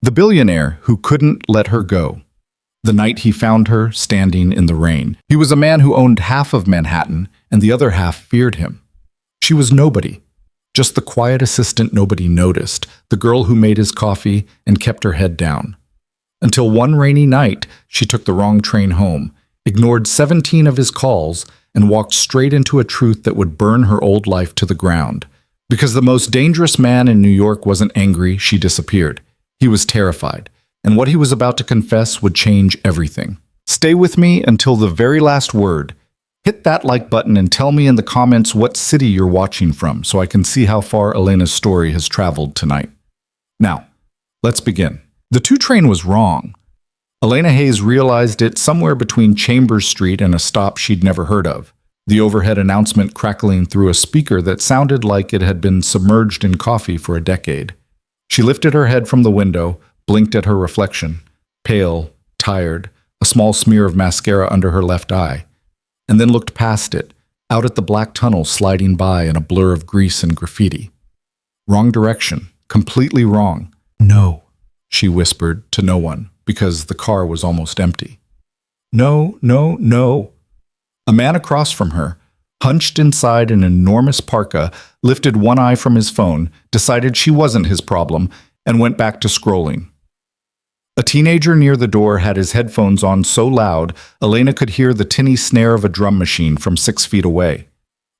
The billionaire who couldn't let her go. The night he found her standing in the rain. He was a man who owned half of Manhattan, and the other half feared him. She was nobody, just the quiet assistant nobody noticed, the girl who made his coffee and kept her head down. Until one rainy night, she took the wrong train home, ignored 17 of his calls, and walked straight into a truth that would burn her old life to the ground. Because the most dangerous man in New York wasn't angry, she disappeared. He was terrified, and what he was about to confess would change everything. Stay with me until the very last word. Hit that like button and tell me in the comments what city you're watching from so I can see how far Elena's story has traveled tonight. Now, let's begin. The 2 train was wrong. Elena Hayes realized it somewhere between Chambers Street and a stop she'd never heard of, the overhead announcement crackling through a speaker that sounded like it had been submerged in coffee for a decade. She lifted her head from the window, blinked at her reflection, pale, tired, a small smear of mascara under her left eye, and then looked past it, out at the black tunnel sliding by in a blur of grease and graffiti. Wrong direction, completely wrong. No, she whispered to no one, because the car was almost empty. No, no, no. A man across from her, hunched inside an enormous parka, lifted one eye from his phone, decided she wasn't his problem, and went back to scrolling. A teenager near the door had his headphones on so loud, Elena could hear the tinny snare of a drum machine from 6 feet away.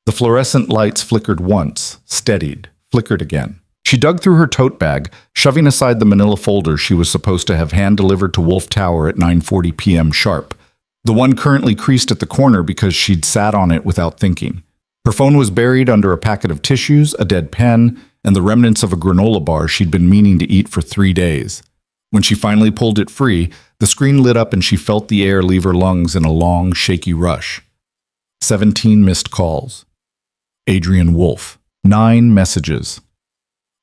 The fluorescent lights flickered once, steadied, flickered again. She dug through her tote bag, shoving aside the manila folder she was supposed to have hand-delivered to Wolf Tower at 9:40 p.m. sharp. The one currently creased at the corner because she'd sat on it without thinking. Her phone was buried under a packet of tissues, a dead pen, and the remnants of a granola bar she'd been meaning to eat for 3 days. When she finally pulled it free, the screen lit up and she felt the air leave her lungs in a long, shaky rush. 17 missed calls. Adrian Wolf. 9 messages.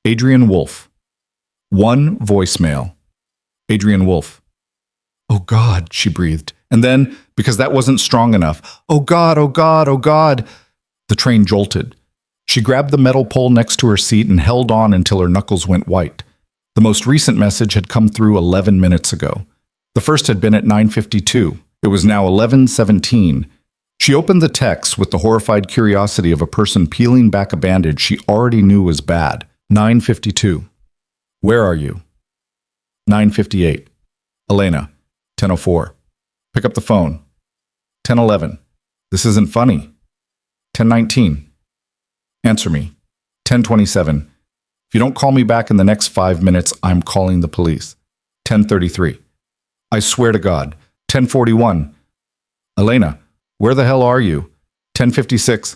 Adrian Wolf. 1 voicemail. Adrian Wolf. Oh God, she breathed. And then, because that wasn't strong enough, oh God, oh God, oh God. The train jolted. She grabbed the metal pole next to her seat and held on until her knuckles went white. The most recent message had come through 11 minutes ago. The first had been at 9:52. It was now 11:17. She opened the text with the horrified curiosity of a person peeling back a bandage she already knew was bad. 9:52. Where are you? 9:58. Elena. 10:04. Pick up the phone. 10:11. This isn't funny. 10:19. Answer me. 10:27. If you don't call me back in the next 5 minutes, I'm calling the police. 10:33. I swear to God. 10:41. Elena, where the hell are you? 10:56.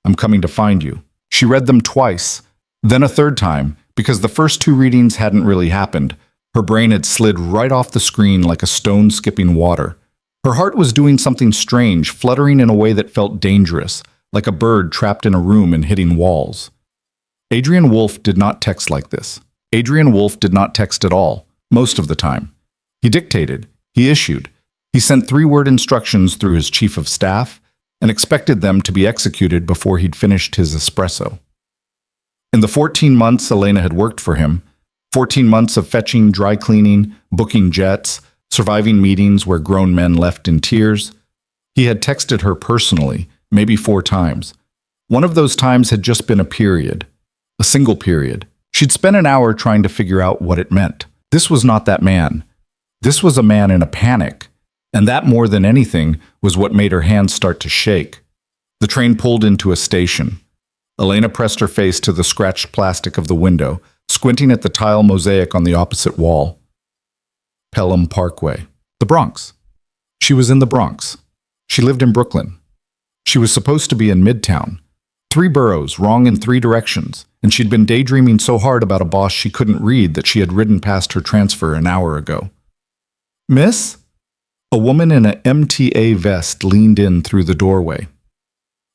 I'm coming to find you. She read them twice, then a third time, because the first 2 readings hadn't really happened. Her brain had slid right off the screen like a stone skipping water. Her heart was doing something strange, fluttering in a way that felt dangerous, like a bird trapped in a room and hitting walls. Adrian Wolf did not text like this. Adrian Wolf did not text at all, most of the time. He dictated, he issued, he sent 3-word instructions through his chief of staff and expected them to be executed before he'd finished his espresso. In the 14 months Elena had worked for him, 14 months of fetching, dry cleaning, booking jets, surviving meetings where grown men left in tears, he had texted her personally, maybe 4 times. One of those times had just been a period. A single period. She'd spent an hour trying to figure out what it meant. This was not that man. This was a man in a panic, and that more than anything was what made her hands start to shake. The train pulled into a station. Elena pressed her face to the scratched plastic of the window, squinting at the tile mosaic on the opposite wall. Pelham Parkway. The Bronx. She was in the Bronx. She lived in Brooklyn. She was supposed to be in Midtown. 3 boroughs, wrong in 3 directions, and she'd been daydreaming so hard about a boss she couldn't read that she had ridden past her transfer an hour ago. Miss? A woman in an MTA vest leaned in through the doorway.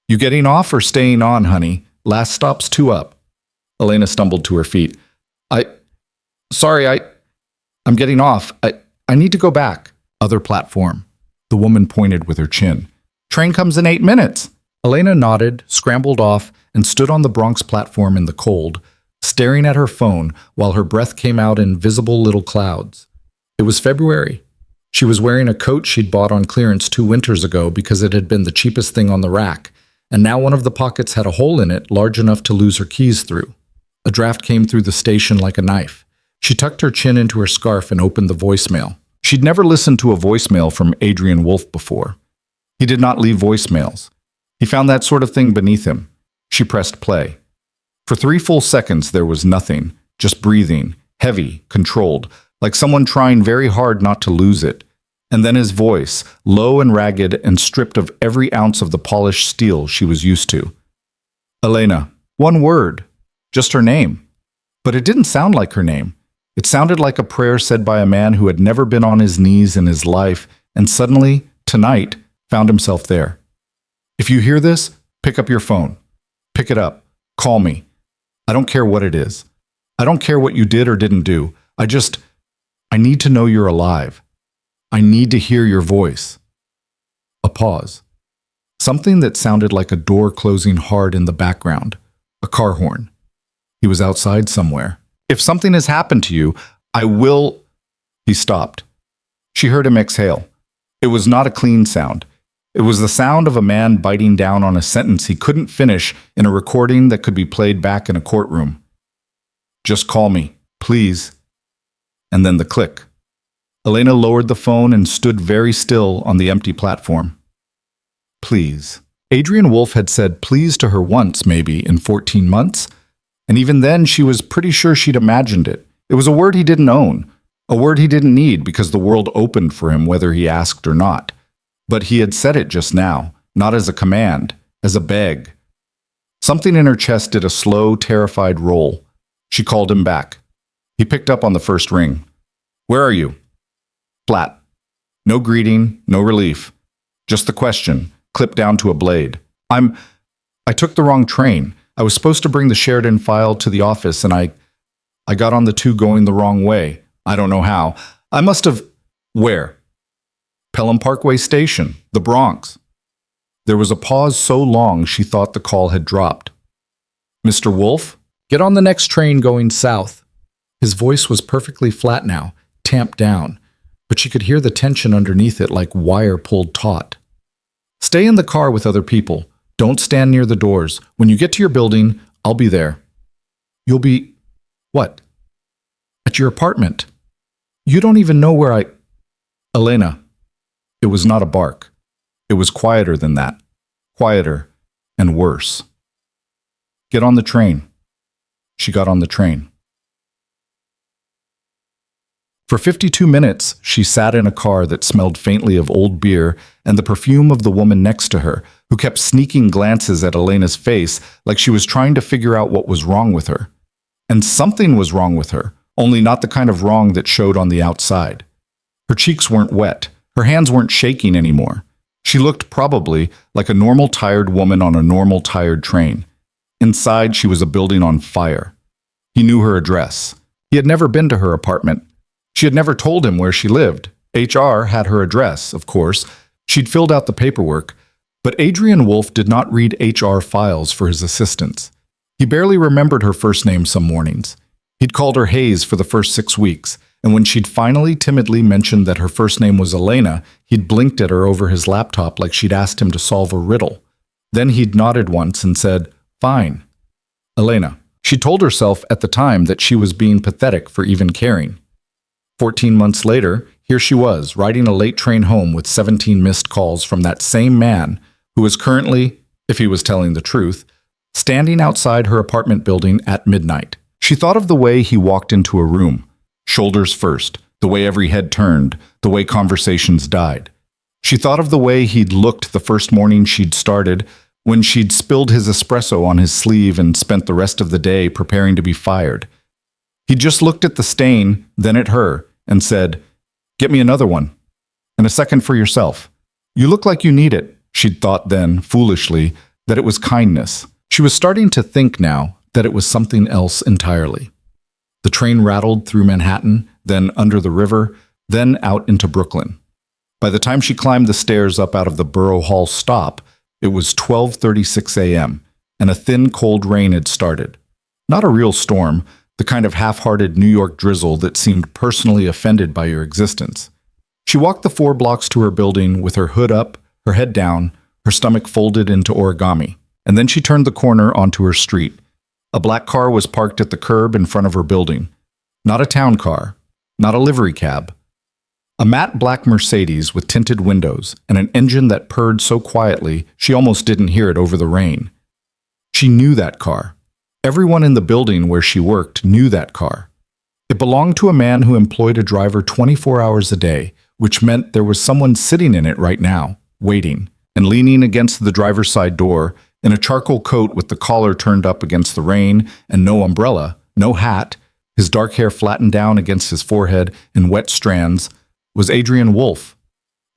You getting off or staying on, honey? Last stop's 2 up. Elena stumbled to her feet. I'm getting off. I need to go back. Other platform. The woman pointed with her chin. Train comes in 8 minutes. Elena nodded, scrambled off, and stood on the Bronx platform in the cold, staring at her phone while her breath came out in visible little clouds. It was February. She was wearing a coat she'd bought on clearance 2 winters ago because it had been the cheapest thing on the rack, and now one of the pockets had a hole in it large enough to lose her keys through. A draft came through the station like a knife. She tucked her chin into her scarf and opened the voicemail. She'd never listened to a voicemail from Adrian Wolfe before. He did not leave voicemails. He found that sort of thing beneath him. She pressed play. For 3 full seconds there was nothing, just breathing, heavy, controlled, like someone trying very hard not to lose it. And then his voice, low and ragged and stripped of every ounce of the polished steel she was used to. Elena. 1 word. Just her name. But it didn't sound like her name. It sounded like a prayer said by a man who had never been on his knees in his life and suddenly, tonight, found himself there. If you hear this, pick up your phone. Pick it up. Call me. I don't care what it is. I don't care what you did or didn't do. I need to know you're alive. I need to hear your voice. A pause. Something that sounded like a door closing hard in the background. A car horn. He was outside somewhere. If something has happened to you, I will... He stopped. She heard him exhale. It was not a clean sound. It was the sound of a man biting down on a sentence he couldn't finish in a recording that could be played back in a courtroom. Just call me, please. And then the click. Elena lowered the phone and stood very still on the empty platform. Please. Adrian Wolfe had said please to her once, maybe, in 14 months. And even then, she was pretty sure she'd imagined it. It was a word he didn't own, a word he didn't need because the world opened for him whether he asked or not. But he had said it just now, not as a command, as a beg. Something in her chest did a slow, terrified roll. She called him back. He picked up on the first ring. Where are you? Flat. No greeting, no relief. Just the question, clipped down to a blade. I took the wrong train. I was supposed to bring the Sheridan file to the office, and I got on the 2 going the wrong way. I don't know how. I must have... Where? Pelham Parkway Station, the Bronx. There was a pause so long she thought the call had dropped. Mr. Wolfe? Get on the next train going south. His voice was perfectly flat now, tamped down, but she could hear the tension underneath it like wire pulled taut. Stay in the car with other people. Don't stand near the doors. When you get to your building, I'll be there. You'll be... What? At your apartment. You don't even know where I... Elena. It was not a bark. It was quieter than that. Quieter and worse. Get on the train. She got on the train. For 52 minutes, she sat in a car that smelled faintly of old beer and the perfume of the woman next to her, who kept sneaking glances at Elena's face like she was trying to figure out what was wrong with her. And something was wrong with her, only not the kind of wrong that showed on the outside. Her cheeks weren't wet. Her hands weren't shaking anymore. She looked probably like a normal tired woman on a normal tired train. Inside, she was a building on fire. He knew her address. He had never been to her apartment. She had never told him where she lived. HR had her address, of course. She'd filled out the paperwork. But Adrian Wolfe did not read HR files for his assistants. He barely remembered her first name some mornings. He'd called her Hayes for the first 6 weeks, and when she'd finally timidly mentioned that her first name was Elena, he'd blinked at her over his laptop like she'd asked him to solve a riddle. Then he'd nodded once and said, "Fine." Elena. She told herself at the time that she was being pathetic for even caring. 14 months later, here she was, riding a late train home with 17 missed calls from that same man who was currently, if he was telling the truth, standing outside her apartment building at midnight. She thought of the way he walked into a room, shoulders first, the way every head turned, the way conversations died. She thought of the way he'd looked the first morning she'd started, when she'd spilled his espresso on his sleeve and spent the rest of the day preparing to be fired. He just looked at the stain, then at her, and said, "Get me another one. And a second for yourself. You look like you need it." She'd thought then, foolishly, that it was kindness. She was starting to think now that it was something else entirely. The train rattled through Manhattan, then under the river, then out into Brooklyn. By the time she climbed the stairs up out of the Borough Hall stop, it was 12:36 a.m., and a thin, cold rain had started. Not a real storm, the kind of half-hearted New York drizzle that seemed personally offended by your existence. She walked the 4 blocks to her building with her hood up, her head down, her stomach folded into origami, and then she turned the corner onto her street. A black car was parked at the curb in front of her building. Not a town car, not a livery cab. A matte black Mercedes with tinted windows and an engine that purred so quietly she almost didn't hear it over the rain. She knew that car. Everyone in the building where she worked knew that car. It belonged to a man who employed a driver 24 hours a day, which meant there was someone sitting in it right now, waiting, and leaning against the driver's side door, in a charcoal coat with the collar turned up against the rain and no umbrella, no hat, his dark hair flattened down against his forehead in wet strands, was Adrian Wolfe.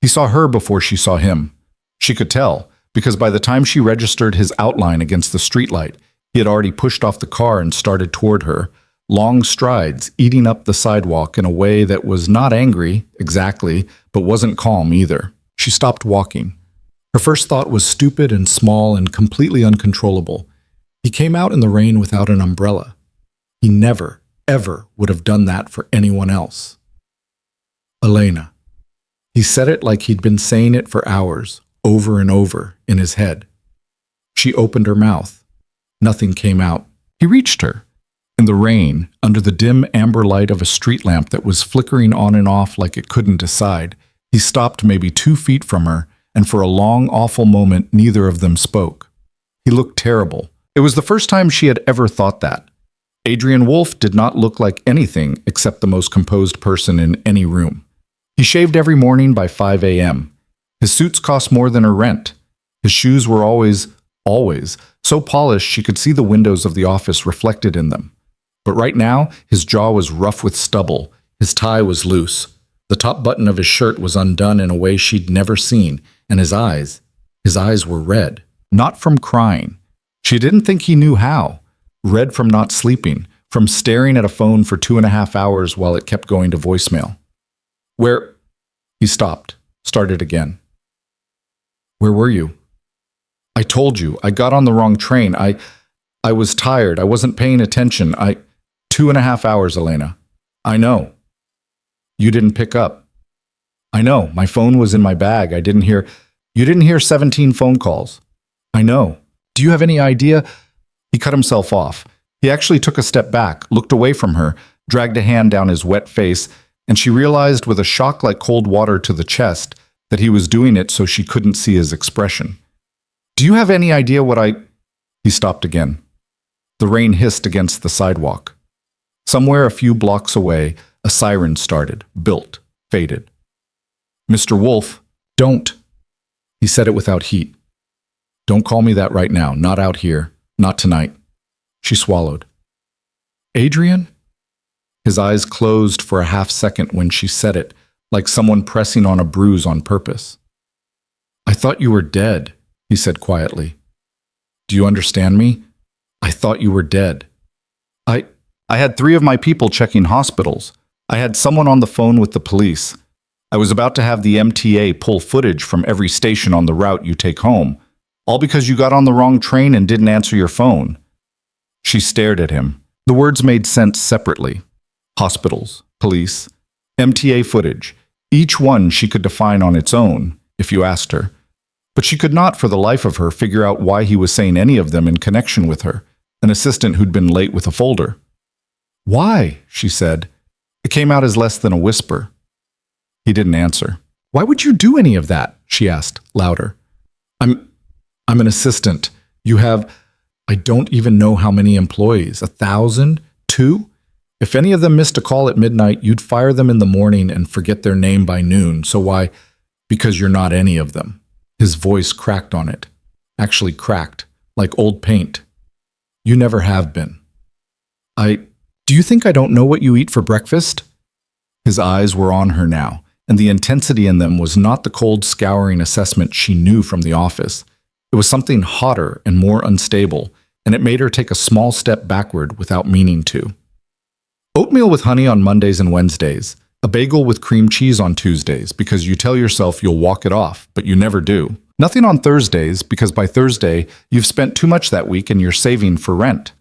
He saw her before she saw him. She could tell, because by the time she registered his outline against the streetlight, he had already pushed off the car and started toward her, long strides eating up the sidewalk in a way that was not angry, exactly, but wasn't calm either. She stopped walking. Her first thought was stupid and small and completely uncontrollable. He came out in the rain without an umbrella. He never, ever would have done that for anyone else. Elena. He said it like he'd been saying it for hours, over and over, in his head. She opened her mouth. Nothing came out. He reached her. In the rain, under the dim amber light of a street lamp that was flickering on and off like it couldn't decide, he stopped maybe 2 feet from her, and for a long, awful moment, neither of them spoke. He looked terrible. It was the first time she had ever thought that. Adrian Wolfe did not look like anything except the most composed person in any room. He shaved every morning by 5 a.m. His suits cost more than her rent. His shoes were always, so polished she could see the windows of the office reflected in them. But right now, his jaw was rough with stubble. His tie was loose. The top button of his shirt was undone in a way she'd never seen, and his eyes were red. Not from crying. She didn't think he knew how. Red from not sleeping, from staring at a phone for 2.5 hours while it kept going to voicemail. Where? He stopped, started again. Where were you? I told you, I got on the wrong train. I was tired. I wasn't paying attention. 2.5 hours, Elena. I know. You didn't pick up. I know. My phone was in my bag. You didn't hear 17 phone calls. I know. Do you have any idea? He cut himself off. He actually took a step back, looked away from her, dragged a hand down his wet face, and she realized with a shock like cold water to the chest that he was doing it so she couldn't see his expression. Do you have any idea what He stopped again. The rain hissed against the sidewalk. Somewhere a few blocks away, a siren started, built, faded. Mr. Wolfe, don't. He said it without heat. Don't call me that right now, not out here, not tonight. She swallowed. Adrian? His eyes closed for a half second when she said it, like someone pressing on a bruise on purpose. I thought you were dead, he said quietly. Do you understand me? I thought you were dead. I had 3 of my people checking hospitals. I had someone on the phone with the police. I was about to have the MTA pull footage from every station on the route you take home, all because you got on the wrong train and didn't answer your phone. She stared at him. The words made sense separately. Hospitals, police, MTA footage, each one she could define on its own, if you asked her. But she could not for the life of her figure out why he was saying any of them in connection with her, an assistant who'd been late with a folder. Why? She said. It came out as less than a whisper. He didn't answer. Why would you do any of that? She asked, louder. I'm an assistant. You have, I don't even know how many employees. 1,000? 2? If any of them missed a call at midnight, you'd fire them in the morning and forget their name by noon. So why? Because you're not any of them. His voice cracked on it. Actually cracked, like old paint. You never have been. Do you think I don't know what you eat for breakfast? His eyes were on her now, and the intensity in them was not the cold, scouring assessment she knew from the office. It was something hotter and more unstable, and it made her take a small step backward without meaning to. Oatmeal with honey on Mondays and Wednesdays, a bagel with cream cheese on Tuesdays because you tell yourself you'll walk it off, but you never do. Nothing on Thursdays because by Thursday you've spent too much that week and you're saving for rent.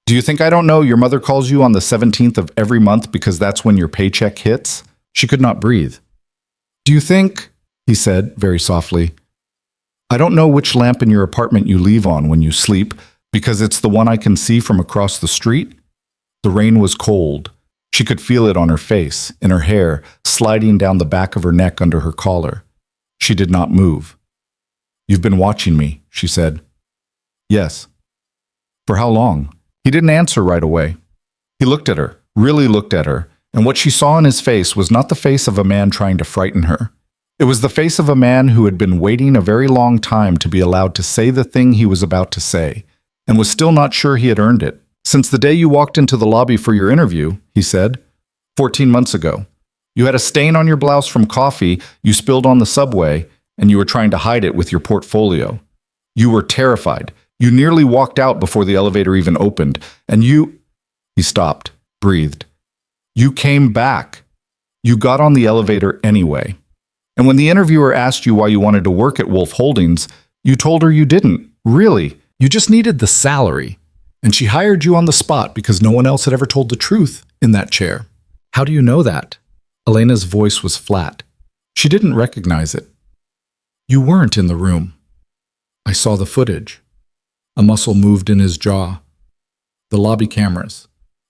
Do you think I don't know your mother calls you on the 17th of every month because that's when your paycheck hits? She could not breathe. Do you think, he said very softly, I don't know which lamp in your apartment you leave on when you sleep because it's the one I can see from across the street? The rain was cold. She could feel it on her face, in her hair, sliding down the back of her neck under her collar. She did not move. You've been watching me, she said. Yes. For how long? He didn't answer right away. He looked at her, really looked at her, and what she saw in his face was not the face of a man trying to frighten her. It was the face of a man who had been waiting a very long time to be allowed to say the thing he was about to say, and was still not sure he had earned it. Since the day you walked into the lobby for your interview, he said, 14 months ago. You had a stain on your blouse from coffee you spilled on the subway, and you were trying to hide it with your portfolio. You were terrified. You nearly walked out before the elevator even opened, and you... He stopped, breathed. You came back. You got on the elevator anyway. And when the interviewer asked you why you wanted to work at Wolf Holdings, you told her you didn't. Really. You just needed the salary. And she hired you on the spot because no one else had ever told the truth in that chair. How do you know that? Elena's voice was flat. She didn't recognize it. You weren't in the room. I saw the footage. A muscle moved in his jaw. The lobby cameras.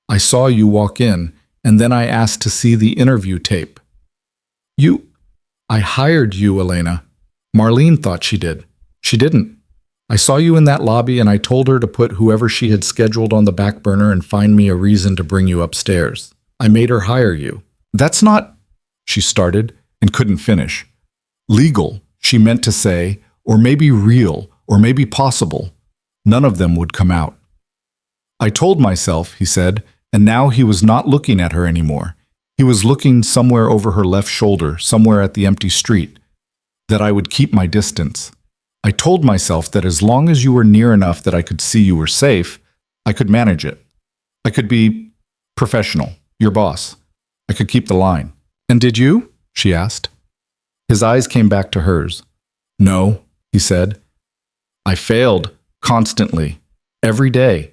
I saw you walk in, and then I asked to see the interview tape. I hired you, Elena. Marlene thought she did. She didn't. I saw you in that lobby and I told her to put whoever she had scheduled on the back burner and find me a reason to bring you upstairs. I made her hire you. That's not, she started and couldn't finish. Legal, she meant to say, or maybe real, or maybe possible. None of them would come out. I told myself, he said, and now he was not looking at her anymore. He was looking somewhere over her left shoulder, somewhere at the empty street, that I would keep my distance. I told myself that as long as you were near enough that I could see you were safe, I could manage it. I could be professional, your boss. I could keep the line. And did you? She asked. His eyes came back to hers. No, he said. I failed, constantly, every day.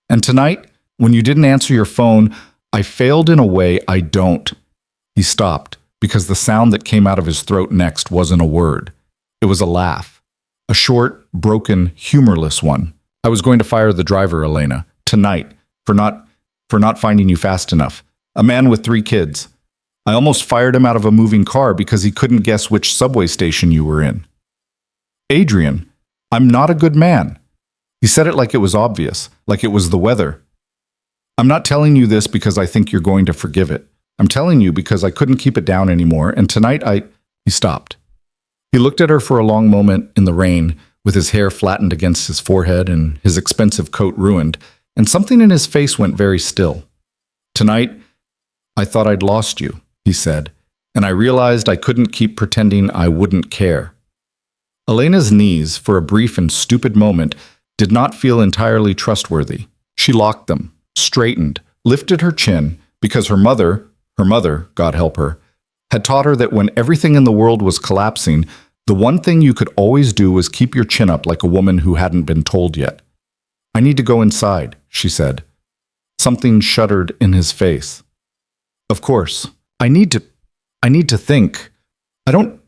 And tonight, when you didn't answer your phone, I failed in a way I don't. He stopped, because the sound that came out of his throat next wasn't a word. It was a laugh. A short, broken, humorless one. I was going to fire the driver, Elena, tonight, for not finding you fast enough. A man with 3 kids. I almost fired him out of a moving car because he couldn't guess which subway station you were in. Adrian, I'm not a good man. He said it like it was obvious, like it was the weather. I'm not telling you this because I think you're going to forgive it. I'm telling you because I couldn't keep it down anymore, and tonight He stopped. He looked at her for a long moment in the rain, with his hair flattened against his forehead and his expensive coat ruined, and something in his face went very still. Tonight, I thought I'd lost you, he said, and I realized I couldn't keep pretending I wouldn't care. Elena's knees, for a brief and stupid moment, did not feel entirely trustworthy. She locked them, straightened, lifted her chin, because her mother, God help her, had taught her that when everything in the world was collapsing, the one thing you could always do was keep your chin up like a woman who hadn't been told yet. I need to go inside, she said. Something shuddered in his face. Of course, I need to think. I don't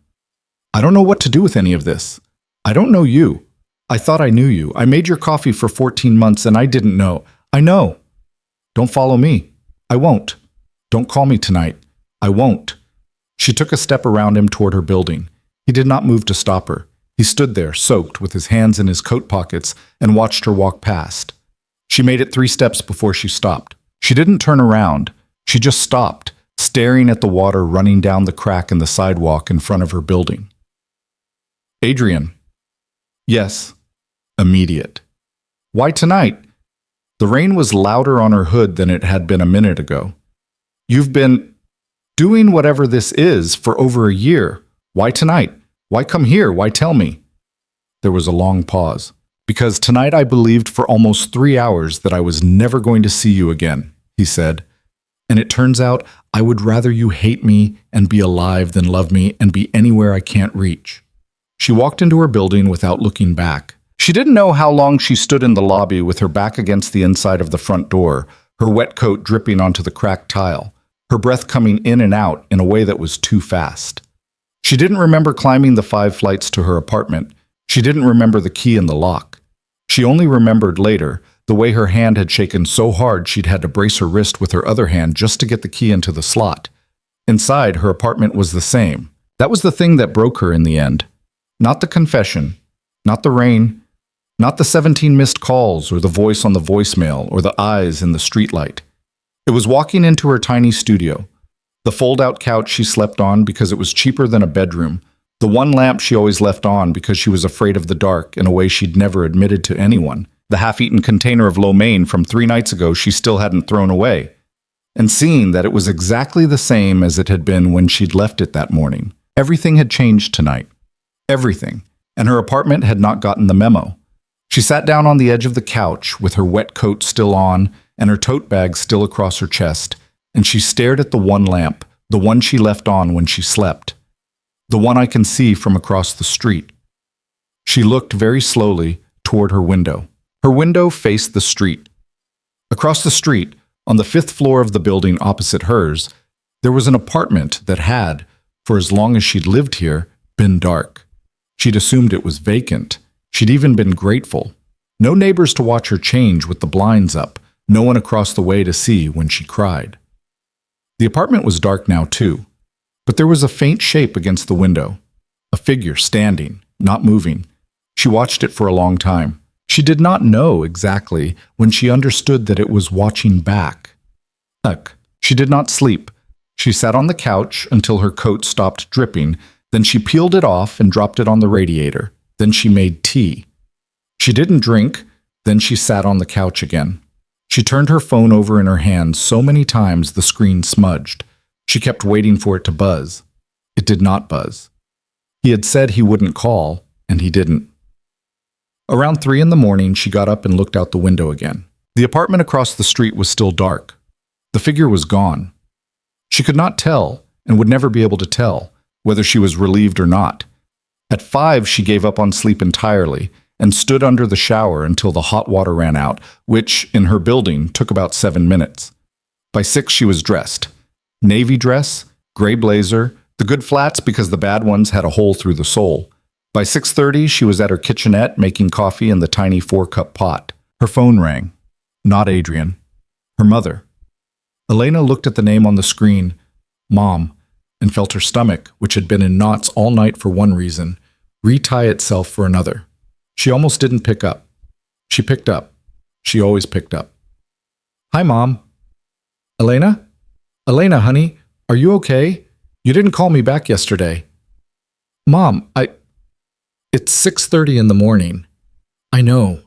know what to do with any of this. I don't know you. I thought I knew you. I made your coffee for 14 months and I didn't know. I know. Don't follow me. I won't. Don't call me tonight. I won't. She took a step around him toward her building. He did not move to stop her. He stood there, soaked, with his hands in his coat pockets, and watched her walk past. She made it 3 steps before she stopped. She didn't turn around. She just stopped, staring at the water running down the crack in the sidewalk in front of her building. Adrian. Yes. Immediate. Why tonight? The rain was louder on her hood than it had been a minute ago. You've been doing whatever this is for over a year. Why tonight? Why come here? Why tell me? There was a long pause. Because tonight I believed for almost 3 hours that I was never going to see you again, he said. And it turns out I would rather you hate me and be alive than love me and be anywhere I can't reach. She walked into her building without looking back. She didn't know how long she stood in the lobby with her back against the inside of the front door, her wet coat dripping onto the cracked tile, her breath coming in and out in a way that was too fast. She didn't remember climbing the 5 flights to her apartment. She didn't remember the key in the lock. She only remembered later the way her hand had shaken so hard she'd had to brace her wrist with her other hand just to get the key into the slot. Inside, her apartment was the same. That was the thing that broke her in the end. Not the confession, not the rain, not the 17 missed calls or the voice on the voicemail or the eyes in the streetlight. It was walking into her tiny studio, the fold-out couch she slept on because it was cheaper than a bedroom, the one lamp she always left on because she was afraid of the dark in a way she'd never admitted to anyone, the half-eaten container of lo mein from 3 nights ago she still hadn't thrown away, and seeing that it was exactly the same as it had been when she'd left it that morning. Everything had changed tonight. Everything. And her apartment had not gotten the memo. She sat down on the edge of the couch with her wet coat still on and her tote bag still across her chest, and she stared at the one lamp, the one she left on when she slept, the one I can see from across the street. She looked very slowly toward her window. Her window faced the street. Across the street, on the 5th floor of the building opposite hers, there was an apartment that had, for as long as she'd lived here, been dark. She'd assumed it was vacant. She'd even been grateful. No neighbors to watch her change with the blinds up, no one across the way to see when she cried. The apartment was dark now too, but there was a faint shape against the window, a figure standing, not moving. She watched it for a long time. She did not know exactly when she understood that it was watching back. She did not sleep. She sat on the couch until her coat stopped dripping, then she peeled it off and dropped it on the radiator. Then she made tea. She didn't drink, then she sat on the couch again. She turned her phone over in her hand so many times the screen smudged. She kept waiting for it to buzz. It did not buzz. He had said he wouldn't call, and he didn't. Around 3 in the morning, she got up and looked out the window again. The apartment across the street was still dark. The figure was gone. She could not tell, and would never be able to tell, whether she was relieved or not. At 5, she gave up on sleep entirely and stood under the shower until the hot water ran out, which, in her building, took about 7 minutes. By 6, she was dressed. Navy dress, gray blazer, the good flats because the bad ones had a hole through the sole. By 6:30, she was at her kitchenette making coffee in the tiny 4-cup pot. Her phone rang. Not Adrian. Her mother. Elena looked at the name on the screen, Mom, and felt her stomach, which had been in knots all night for one reason, retie itself for another. She almost didn't pick up. She picked up. She always picked up. Hi, Mom. Elena? Elena, honey, are you okay? You didn't call me back yesterday. Mom, It's 6:30 in the morning. I know,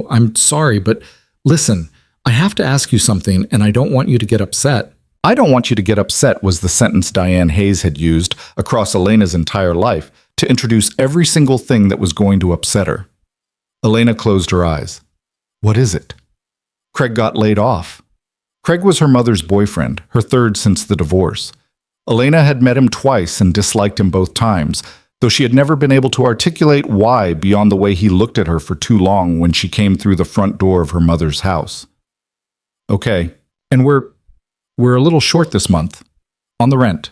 I'm sorry, but listen, I have to ask you something and I don't want you to get upset. I don't want you to get upset was the sentence Diane Hayes had used across Elena's entire life to introduce every single thing that was going to upset her. Elena closed her eyes. What is it? Craig got laid off. Craig was her mother's boyfriend, her 3rd since the divorce. Elena had met him twice and disliked him both times, though she had never been able to articulate why beyond the way he looked at her for too long when she came through the front door of her mother's house. Okay, and we're a little short this month. On the rent.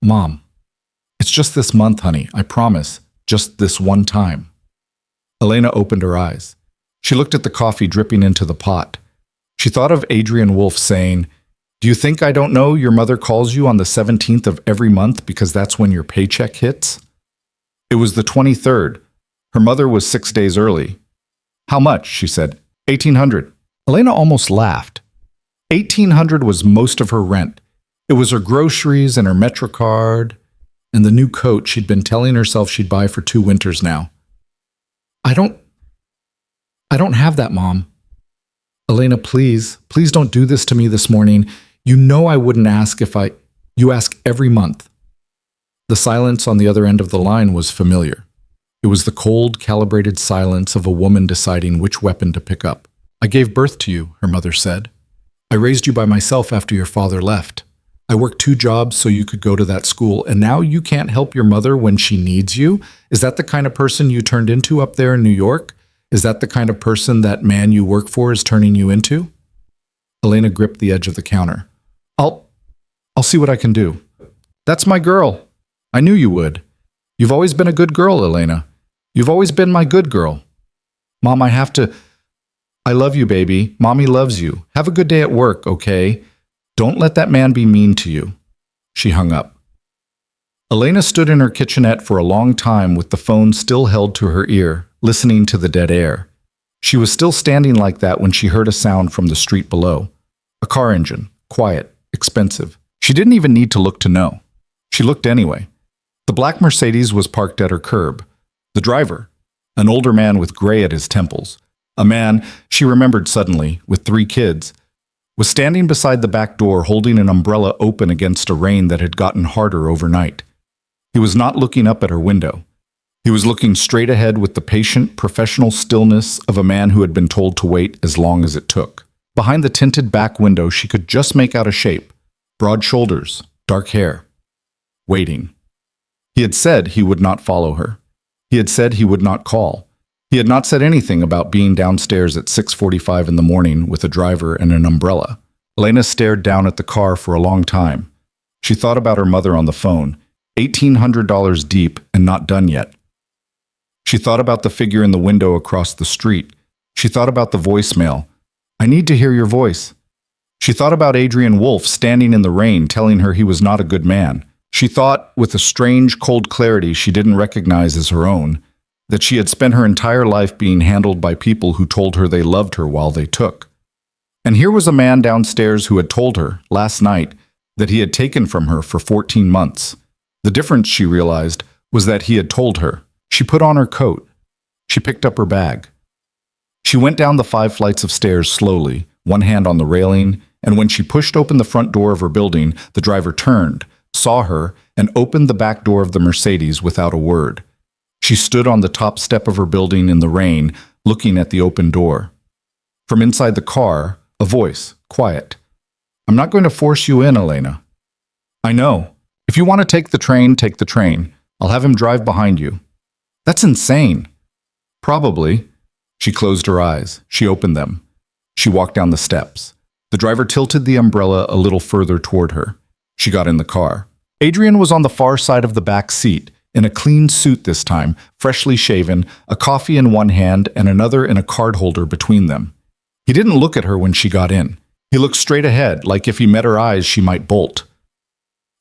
Mom, it's just this month, honey, I promise. Just this one time. Elena opened her eyes. She looked at the coffee dripping into the pot. She thought of Adrian Wolfe saying, "Do you think I don't know your mother calls you on the 17th of every month because that's when your paycheck hits?" It was the 23rd. Her mother was 6 days early. How much? She said. $1,800. Elena almost laughed. $1,800 was most of her rent. It was her groceries and her MetroCard and the new coat she'd been telling herself she'd buy for 2 winters now. I don't have that, Mom. Elena, please don't do this to me this morning. You know I wouldn't ask if you ask every month. The silence on the other end of the line was familiar. It was the cold, calibrated silence of a woman deciding which weapon to pick up. I gave birth to you, her mother said. I raised you by myself after your father left. I worked 2 jobs so you could go to that school, and now you can't help your mother when she needs you? Is that the kind of person you turned into up there in New York? Is that the kind of person that man you work for is turning you into? Elena gripped the edge of the counter. I'll see what I can do. That's my girl. I knew you would. You've always been a good girl, Elena. You've always been my good girl. Mom, I love you, baby. Mommy loves you. Have a good day at work, okay? Don't let that man be mean to you. She hung up. Elena stood in her kitchenette for a long time with the phone still held to her ear, listening to the dead air. She was still standing like that when she heard a sound from the street below. A car engine, quiet, expensive. She didn't even need to look to know. She looked anyway. The black Mercedes was parked at her curb. The driver, an older man with gray at his temples, a man, she remembered suddenly, with 3 kids, was standing beside the back door holding an umbrella open against a rain that had gotten harder overnight. He was not looking up at her window. He was looking straight ahead with the patient, professional stillness of a man who had been told to wait as long as it took. Behind the tinted back window, she could just make out a shape. Broad shoulders, dark hair. Waiting. He had said he would not follow her. He had said he would not call. He had not said anything about being downstairs at 6:45 in the morning with a driver and an umbrella. Elena stared down at the car for a long time. She thought about her mother on the phone, $1,800 deep and not done yet. She thought about the figure in the window across the street. She thought about the voicemail. I need to hear your voice. She thought about Adrian Wolfe standing in the rain telling her he was not a good man. She thought, with a strange, cold clarity she didn't recognize as her own, that she had spent her entire life being handled by people who told her they loved her while they took. And here was a man downstairs who had told her, last night, that he had taken from her for 14 months. The difference, she realized, was that he had told her. She put on her coat. She picked up her bag. She went down the 5 flights of stairs slowly, one hand on the railing, and when she pushed open the front door of her building, the driver turned, saw her, and opened the back door of the Mercedes without a word. She stood on the top step of her building in the rain, looking at the open door. From inside the car, a voice, quiet. I'm not going to force you in, Elena. I know. If you want to take the train, take the train. I'll have him drive behind you. That's insane. Probably. She closed her eyes. She opened them. She walked down the steps. The driver tilted the umbrella a little further toward her. She got in the car. Adrian was on the far side of the back seat, in a clean suit this time, freshly shaven, a coffee in one hand and another in a card holder between them. He didn't look at her when she got in. He looked straight ahead, like if he met her eyes she might bolt.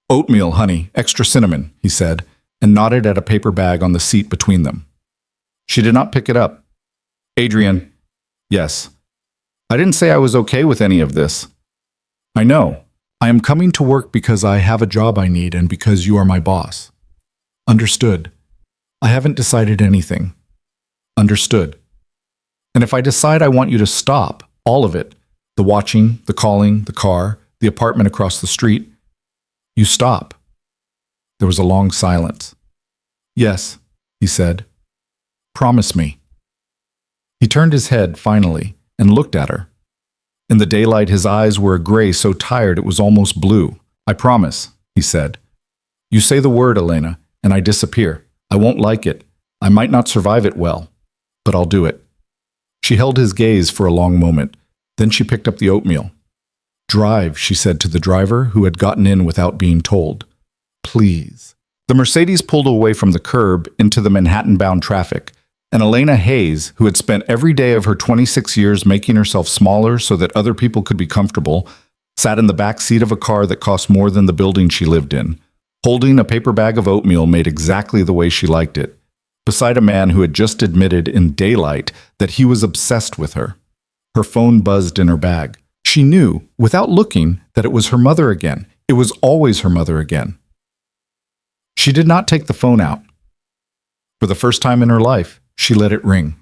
Oatmeal, honey, extra cinnamon, he said, and nodded at a paper bag on the seat between them. She did not pick it up. Adrian, yes. I didn't say I was okay with any of this. I know. I am coming to work because I have a job I need and because you are my boss. Understood. I haven't decided anything. Understood. And if I decide I want you to stop, all of it, the watching, the calling, the car, the apartment across the street, you stop. There was a long silence. Yes, he said. Promise me. He turned his head, finally, and looked at her. In the daylight, his eyes were a gray so tired it was almost blue. I promise, he said. You say the word, Elena, and I disappear. I won't like it. I might not survive it well, but I'll do it. She held his gaze for a long moment. Then she picked up the oatmeal. Drive, she said to the driver, who had gotten in without being told. Please. The Mercedes pulled away from the curb into the Manhattan-bound traffic, and Elena Hayes, who had spent every day of her 26 years making herself smaller so that other people could be comfortable, sat in the back seat of a car that cost more than the building she lived in, holding a paper bag of oatmeal made exactly the way she liked it, beside a man who had just admitted in daylight that he was obsessed with her. Her phone buzzed in her bag. She knew, without looking, that it was her mother again. It was always her mother again. She did not take the phone out. For the first time in her life, she let it ring.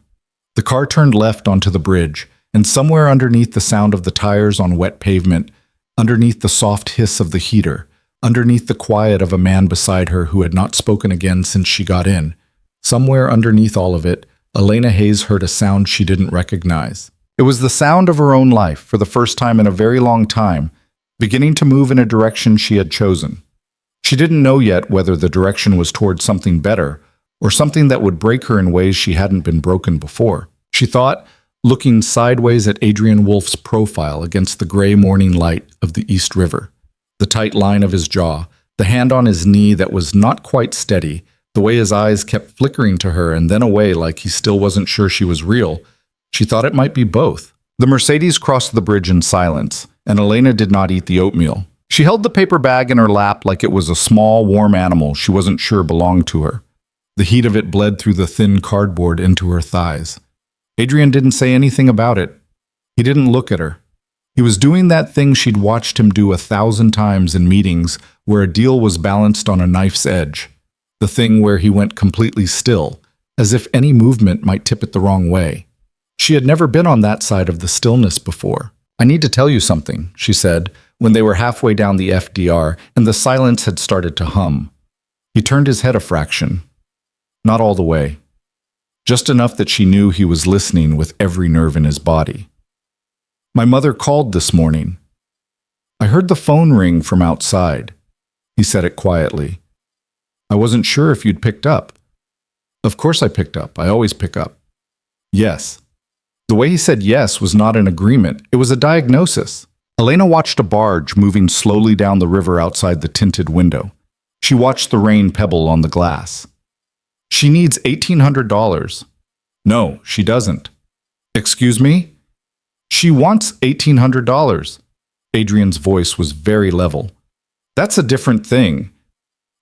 The car turned left onto the bridge, and somewhere underneath the sound of the tires on wet pavement, underneath the soft hiss of the heater, underneath the quiet of a man beside her who had not spoken again since she got in, somewhere underneath all of it, Elena Hayes heard a sound she didn't recognize. It was the sound of her own life, for the first time in a very long time, beginning to move in a direction she had chosen. She didn't know yet whether the direction was towards something better or something that would break her in ways she hadn't been broken before. She thought, looking sideways at Adrian Wolf's profile against the gray morning light of the East River. The tight line of his jaw, the hand on his knee that was not quite steady, the way his eyes kept flickering to her and then away like he still wasn't sure she was real. She thought it might be both. The Mercedes crossed the bridge in silence, and Elena did not eat the oatmeal. She held the paper bag in her lap like it was a small, warm animal she wasn't sure belonged to her. The heat of it bled through the thin cardboard into her thighs. Adrian didn't say anything about it. He didn't look at her. He was doing that thing she'd watched him do 1,000 times in meetings where a deal was balanced on a knife's edge. The thing where he went completely still, as if any movement might tip it the wrong way. She had never been on that side of the stillness before. "I need to tell you something," she said, when they were halfway down the FDR and the silence had started to hum. He turned his head a fraction. Not all the way. Just enough that she knew he was listening with every nerve in his body. "My mother called this morning. I heard the phone ring from outside." He said it quietly. "I wasn't sure if you'd picked up." "Of course I picked up. I always pick up." "Yes." The way he said yes was not an agreement. It was a diagnosis. Elena watched a barge moving slowly down the river outside the tinted window. She watched the rain pebble on the glass. "She needs $1,800. "No, she doesn't." "Excuse me?" "She wants $1,800. Adrian's voice was very level. "That's a different thing.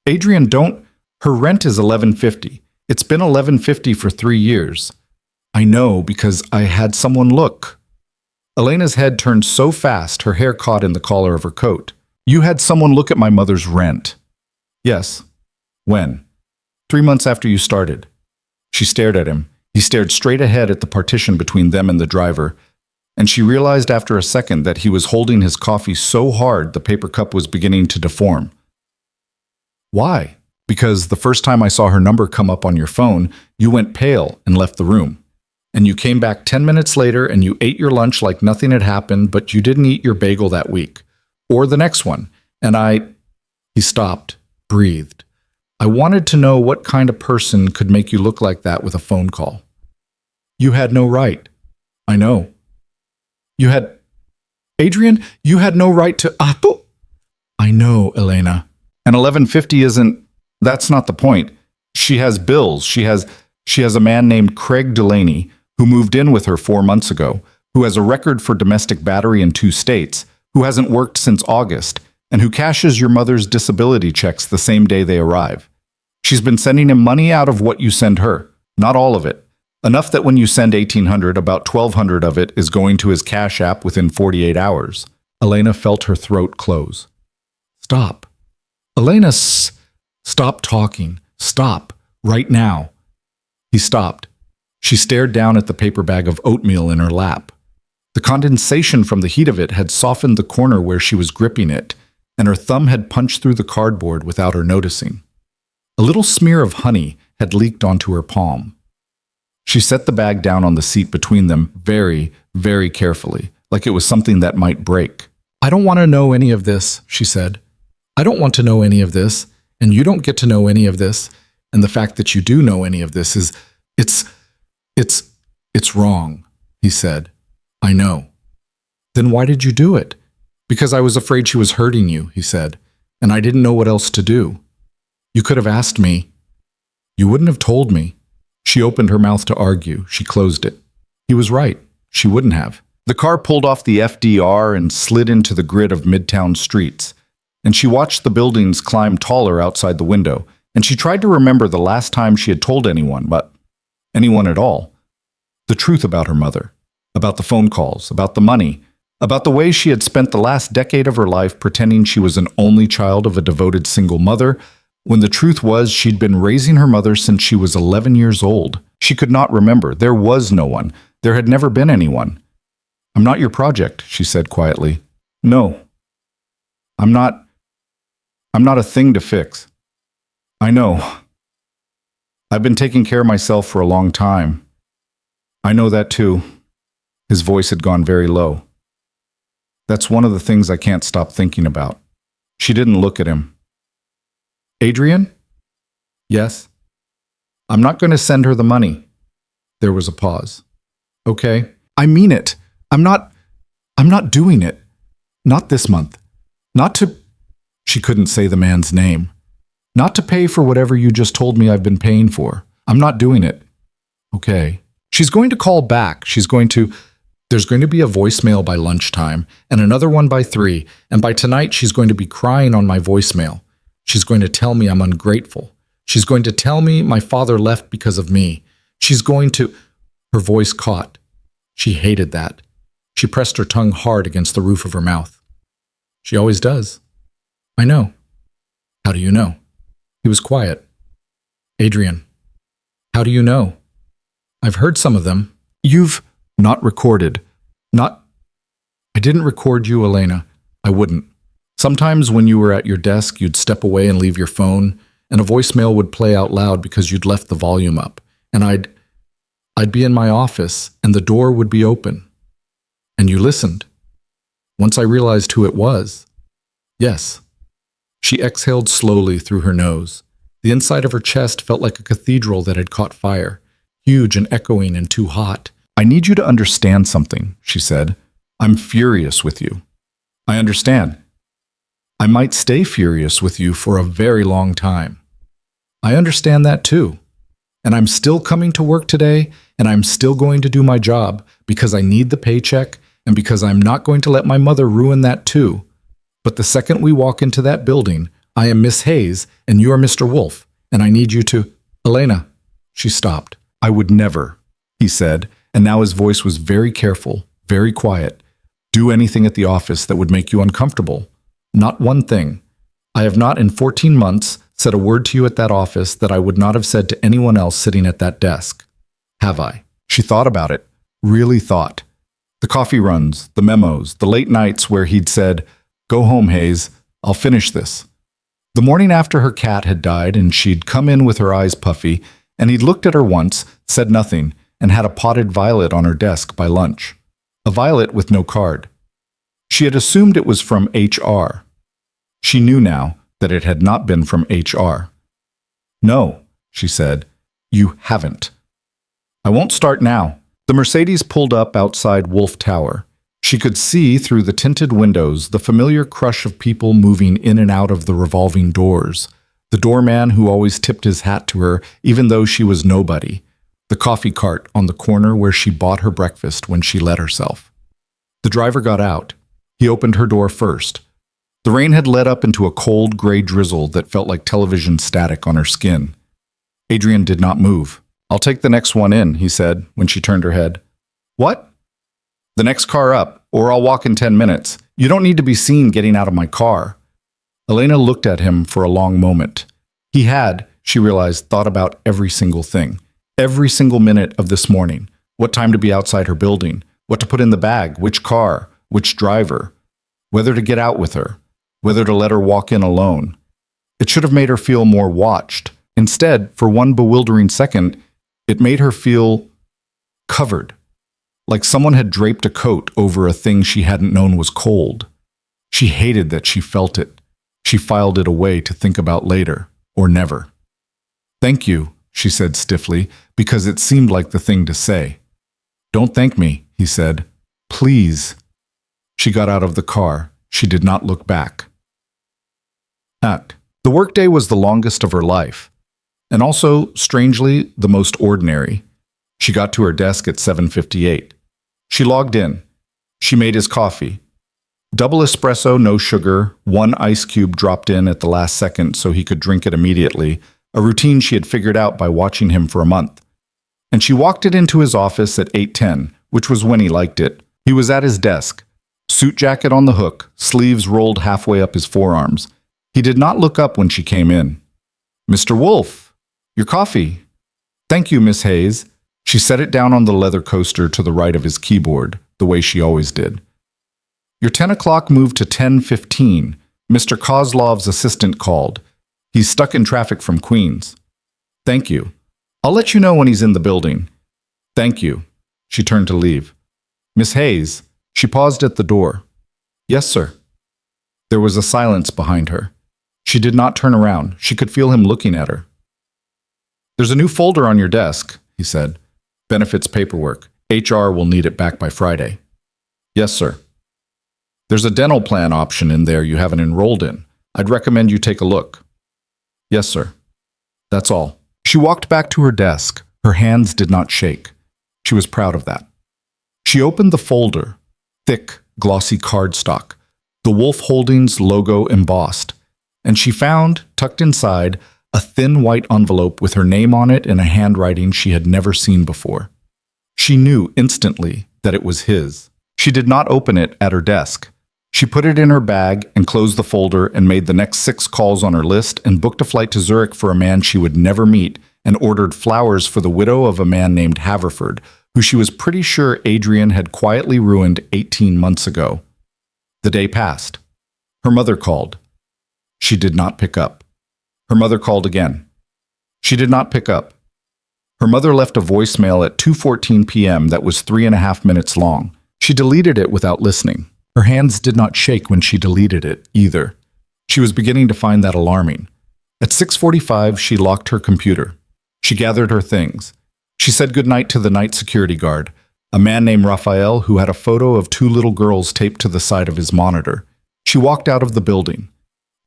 Adrian, don't. Her rent is $11.50. It's been $11.50 for 3 years. I know because I had someone look." Elena's head turned so fast her hair caught in the collar of her coat. "You had someone look at my mother's rent?" "Yes." "When?" 3 months after you started." She stared at him. He stared straight ahead at the partition between them and the driver, and she realized after a second that he was holding his coffee so hard the paper cup was beginning to deform. "Why?" "Because the first time I saw her number come up on your phone, you went pale and left the room. And you came back 10 minutes later and you ate your lunch like nothing had happened, but you didn't eat your bagel that week. Or the next one. And He stopped, breathed. "I wanted to know what kind of person could make you look like that with a phone call." "You had no right." "I know." Adrian, you had no right to... "I know, Elena. And $11.50 isn't... That's not the point. She has bills. She has a man named Craig Delaney, who moved in with her 4 months ago, who has a record for domestic battery in 2 states, who hasn't worked since August, and who cashes your mother's disability checks the same day they arrive. She's been sending him money out of what you send her, not all of it. Enough that when you send $1,800, about $1,200 of it is going to his Cash App within 48 hours. Elena felt her throat close. "Stop. Elena, stop talking. Stop. Right now." He stopped. She stared down at the paper bag of oatmeal in her lap. The condensation from the heat of it had softened the corner where she was gripping it, and her thumb had punched through the cardboard without her noticing. A little smear of honey had leaked onto her palm. She set the bag down on the seat between them very, very carefully, like it was something that might break. "I don't want to know any of this," she said. "I don't want to know any of this, and you don't get to know any of this, and the fact that you do know any of this is... It's wrong," he said. "I know." "Then why did you do it?" "Because I was afraid she was hurting you," he said, "and I didn't know what else to do." "You could have asked me." "You wouldn't have told me." She opened her mouth to argue. She closed it. He was right. She wouldn't have. The car pulled off the FDR and slid into the grid of midtown streets, and she watched the buildings climb taller outside the window, and she tried to remember the last time she had told anyone, but anyone at all, the truth about her mother, about the phone calls, about the money, about the way she had spent the last decade of her life pretending she was an only child of a devoted single mother, when the truth was she'd been raising her mother since she was 11 years old. She could not remember. There was no one. There had never been anyone. "I'm not your project," she said quietly. "No. I'm not a thing to fix. I know. I've been taking care of myself for a long time. I know that too." His voice had gone very low. That's one of the things I can't stop thinking about. She didn't look at him. Adrian? Yes. I'm not going to send her the money. There was a pause. Okay. I mean it. I'm not doing it. Not this month. Not to... She couldn't say the man's name. Not to pay for whatever you just told me I've been paying for. I'm not doing it. Okay. She's going to call back. There's going to be a voicemail by lunchtime and another one by 3. And by tonight, she's going to be crying on my voicemail. She's going to tell me I'm ungrateful. She's going to tell me my father left because of me. She's going to... Her voice caught. She hated that. She pressed her tongue hard against the roof of her mouth. She always does. I know. How do you know? He was quiet. Adrian, how do you know? I've heard some of them. You've not recorded. I didn't record you, Elena. I wouldn't. Sometimes when you were at your desk, you'd step away and leave your phone, and a voicemail would play out loud because you'd left the volume up. And I'd be in my office, and the door would be open. And you listened. Once I realized who it was. Yes. She exhaled slowly through her nose. The inside of her chest felt like a cathedral that had caught fire, huge and echoing and too hot. I need you to understand something, she said. I'm furious with you. I understand. I might stay furious with you for a very long time. I understand that too. And I'm still coming to work today, and I'm still going to do my job because I need the paycheck and because I'm not going to let my mother ruin that too. But the second we walk into that building, I am Miss Hayes and you are Mr. Wolf, and I need you to... Elena. She stopped. I would never, he said, and now his voice was very careful, very quiet. Do anything at the office that would make you uncomfortable. Not one thing. I have not in 14 months said a word to you at that office that I would not have said to anyone else sitting at that desk. Have I? She thought about it. Really thought. The coffee runs, the memos, the late nights where he'd said, "Go home, Hayes. I'll finish this." The morning after her cat had died and she'd come in with her eyes puffy, and he'd looked at her once, said nothing, and had a potted violet on her desk by lunch. A violet with no card. She had assumed it was from HR. She knew now that it had not been from HR. No, she said, you haven't. I won't start now. The Mercedes pulled up outside Wolf Tower. She could see through the tinted windows the familiar crush of people moving in and out of the revolving doors. The doorman who always tipped his hat to her even though she was nobody. The coffee cart on the corner where she bought her breakfast when she let herself. The driver got out. He opened her door first. The rain had let up into a cold gray drizzle that felt like television static on her skin. Adrian did not move. I'll take the next one in, he said when she turned her head. What? The next car up, or I'll walk in 10 minutes. You don't need to be seen getting out of my car. Elena looked at him for a long moment. He had, she realized, thought about every single thing. Every single minute of this morning. What time to be outside her building. What to put in the bag. Which car. Which driver. Whether to get out with her. Whether to let her walk in alone. It should have made her feel more watched. Instead, for one bewildering second, it made her feel covered. Like someone had draped a coat over a thing she hadn't known was cold. She hated that she felt it. She filed it away to think about later, or never. Thank you, she said stiffly, because it seemed like the thing to say. Don't thank me, he said. Please. She got out of the car. She did not look back. The workday was the longest of her life, and also, strangely, the most ordinary. She got to her desk at 7:58. She logged in. She made his coffee. Double espresso, no sugar, 1 ice cube dropped in at the last second so he could drink it immediately, a routine she had figured out by watching him for a month. And she walked it into his office at 8:10, which was when he liked it. He was at his desk, suit jacket on the hook, sleeves rolled halfway up his forearms. He did not look up when she came in. Mr. Wolf, your coffee. Thank you, Miss Hayes. She set it down on the leather coaster to the right of his keyboard, the way she always did. Your 10 o'clock moved to 10:15. Mr. Kozlov's assistant called. He's stuck in traffic from Queens. Thank you. I'll let you know when he's in the building. Thank you. She turned to leave. Miss Hayes. She paused at the door. Yes, sir. There was a silence behind her. She did not turn around. She could feel him looking at her. There's a new folder on your desk, he said. Benefits paperwork. HR will need it back by Friday. Yes, sir. There's a dental plan option in there you haven't enrolled in. I'd recommend you take a look. Yes, sir. That's all. She walked back to her desk. Her hands did not shake. She was proud of that. She opened the folder. Thick, glossy cardstock. The Wolf Holdings logo embossed. And she found, tucked inside, a thin white envelope with her name on it in a handwriting she had never seen before. She knew instantly that it was his. She did not open it at her desk. She put it in her bag and closed the folder and made the next 6 calls on her list and booked a flight to Zurich for a man she would never meet and ordered flowers for the widow of a man named Haverford, who she was pretty sure Adrian had quietly ruined 18 months ago. The day passed. Her mother called. She did not pick up. Her mother called again. She did not pick up. Her mother left a voicemail at 2:14 p.m. that was 3.5 minutes long. She deleted it without listening. Her hands did not shake when she deleted it, either. She was beginning to find that alarming. At 6:45, she locked her computer. She gathered her things. She said goodnight to the night security guard, a man named Raphael who had a photo of 2 little girls taped to the side of his monitor. She walked out of the building.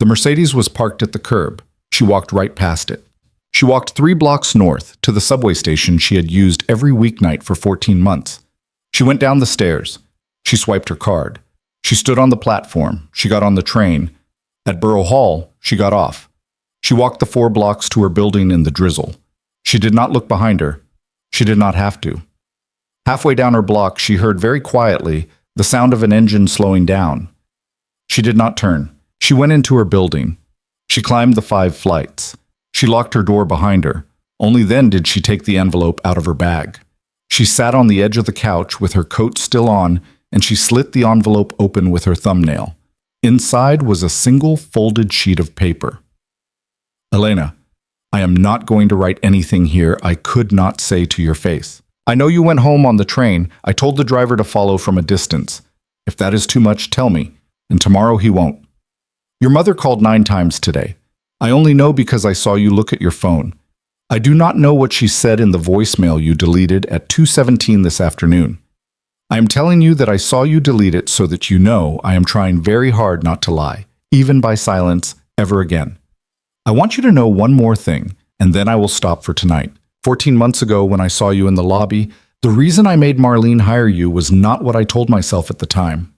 The Mercedes was parked at the curb. She walked right past it. She walked 3 blocks north to the subway station she had used every weeknight for 14 months. She went down the stairs. She swiped her card. She stood on the platform. She got on the train. At Borough Hall, she got off. She walked the 4 blocks to her building in the drizzle. She did not look behind her. She did not have to. Halfway down her block, she heard very quietly the sound of an engine slowing down. She did not turn. She went into her building. She climbed the 5 flights. She locked her door behind her. Only then did she take the envelope out of her bag. She sat on the edge of the couch with her coat still on, and she slit the envelope open with her thumbnail. Inside was a single folded sheet of paper. Elena, I am not going to write anything here I could not say to your face. I know you went home on the train. I told the driver to follow from a distance. If that is too much, tell me, and tomorrow he won't. Your mother called 9 times today. I only know because I saw you look at your phone. I do not know what she said in the voicemail you deleted at 2:17 this afternoon. I am telling you that I saw you delete it so that you know I am trying very hard not to lie, even by silence, ever again. I want you to know one more thing, and then I will stop for tonight. 14 months ago when I saw you in the lobby, the reason I made Marlene hire you was not what I told myself at the time.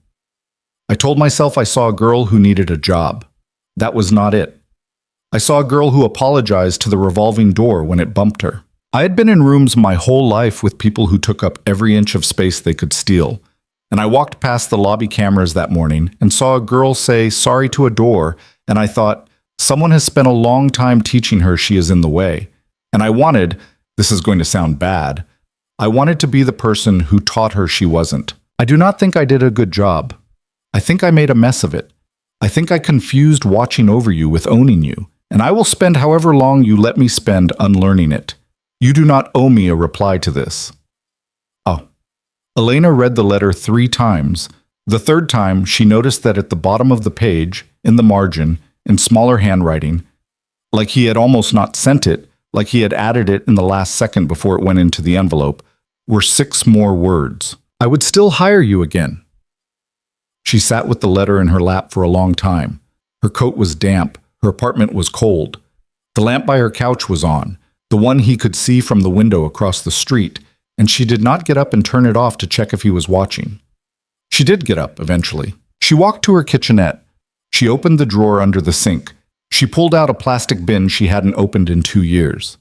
I told myself I saw a girl who needed a job. That was not it. I saw a girl who apologized to the revolving door when it bumped her. I had been in rooms my whole life with people who took up every inch of space they could steal, and I walked past the lobby cameras that morning and saw a girl say sorry to a door, and I thought, someone has spent a long time teaching her she is in the way. And I wanted, this is going to sound bad, I wanted to be the person who taught her she wasn't. I do not think I did a good job. I think I made a mess of it. I think I confused watching over you with owning you, and I will spend however long you let me spend unlearning it. You do not owe me a reply to this. Oh. Elena read the letter 3 times. The 3rd time, she noticed that at the bottom of the page, in the margin, in smaller handwriting, like he had almost not sent it, like he had added it in the last second before it went into the envelope, were 6 more words. I would still hire you again. She sat with the letter in her lap for a long time. Her coat was damp. Her apartment was cold. The lamp by her couch was on, the one he could see from the window across the street, and she did not get up and turn it off to check if he was watching. She did get up, eventually. She walked to her kitchenette. She opened the drawer under the sink. She pulled out a plastic bin she hadn't opened in 2 years.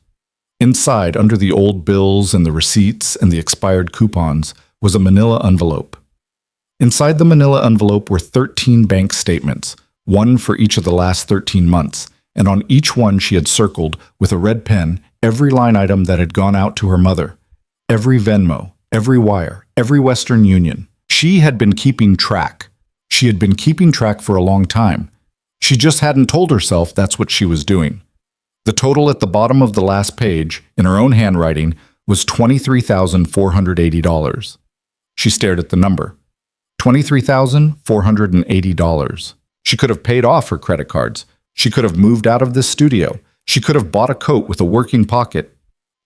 Inside, under the old bills and the receipts and the expired coupons, was a manila envelope. Inside the manila envelope were 13 bank statements, one for each of the last 13 months, and on each one she had circled, with a red pen, every line item that had gone out to her mother. Every Venmo, every wire, every Western Union. She had been keeping track. She had been keeping track for a long time. She just hadn't told herself that's what she was doing. The total at the bottom of the last page, in her own handwriting, was $23,480. She stared at the number. $23,480. She could have paid off her credit cards. She could have moved out of this studio. She could have bought a coat with a working pocket.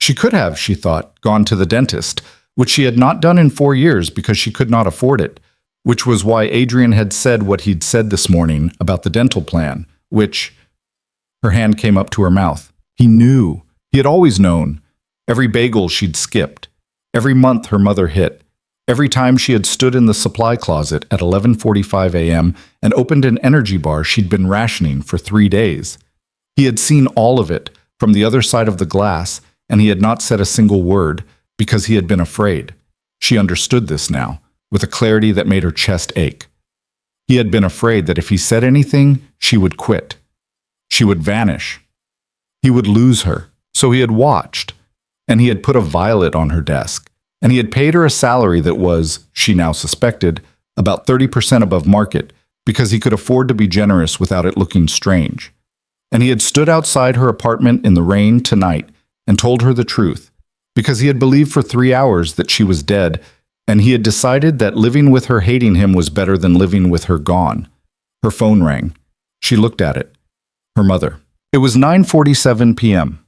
She could have, she thought, gone to the dentist, which she had not done in 4 years because she could not afford it, which was why Adrian had said what he'd said this morning about the dental plan, which... Her hand came up to her mouth. He knew. He had always known. Every bagel she'd skipped. Every month her mother hit. Every time she had stood in the supply closet at 11:45 a.m. and opened an energy bar she'd been rationing for 3 days. He had seen all of it from the other side of the glass, and he had not said a single word because he had been afraid. She understood this now, with a clarity that made her chest ache. He had been afraid that if he said anything, she would quit. She would vanish. He would lose her. So he had watched, and he had put a violet on her desk, and he had paid her a salary that was, she now suspected, about 30% above market because he could afford to be generous without it looking strange. And he had stood outside her apartment in the rain tonight and told her the truth because he had believed for 3 hours that she was dead, and he had decided that living with her hating him was better than living with her gone. Her phone rang. She looked at it. Her mother. It was 9:47 p.m.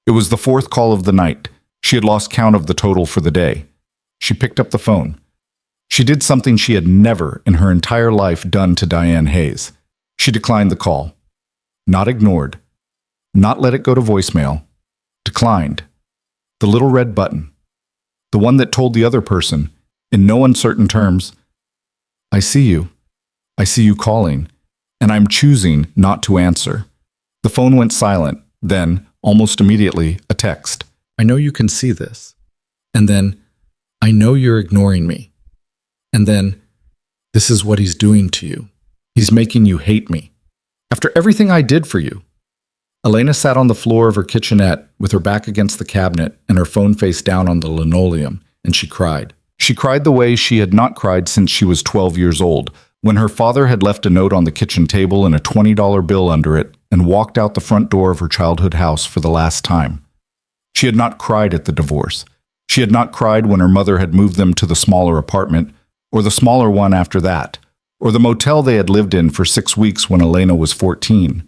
It was the fourth call of the night. She had lost count of the total for the day. She picked up the phone. She did something she had never in her entire life done to Diane Hayes. She declined the call. Not ignored. Not let it go to voicemail. Declined. The little red button. The one that told the other person, in no uncertain terms, I see you. I see you calling, and I'm choosing not to answer. The phone went silent, then, almost immediately, a text. I know you can see this. And then, I know you're ignoring me. And then, this is what he's doing to you. He's making you hate me. After everything I did for you. Elena sat on the floor of her kitchenette with her back against the cabinet and her phone face down on the linoleum, and she cried. She cried the way she had not cried since she was 12 years old, when her father had left a note on the kitchen table and a $20 bill under it and walked out the front door of her childhood house for the last time. She had not cried at the divorce. She had not cried when her mother had moved them to the smaller apartment, or the smaller one after that, or the motel they had lived in for 6 weeks when Elena was 14.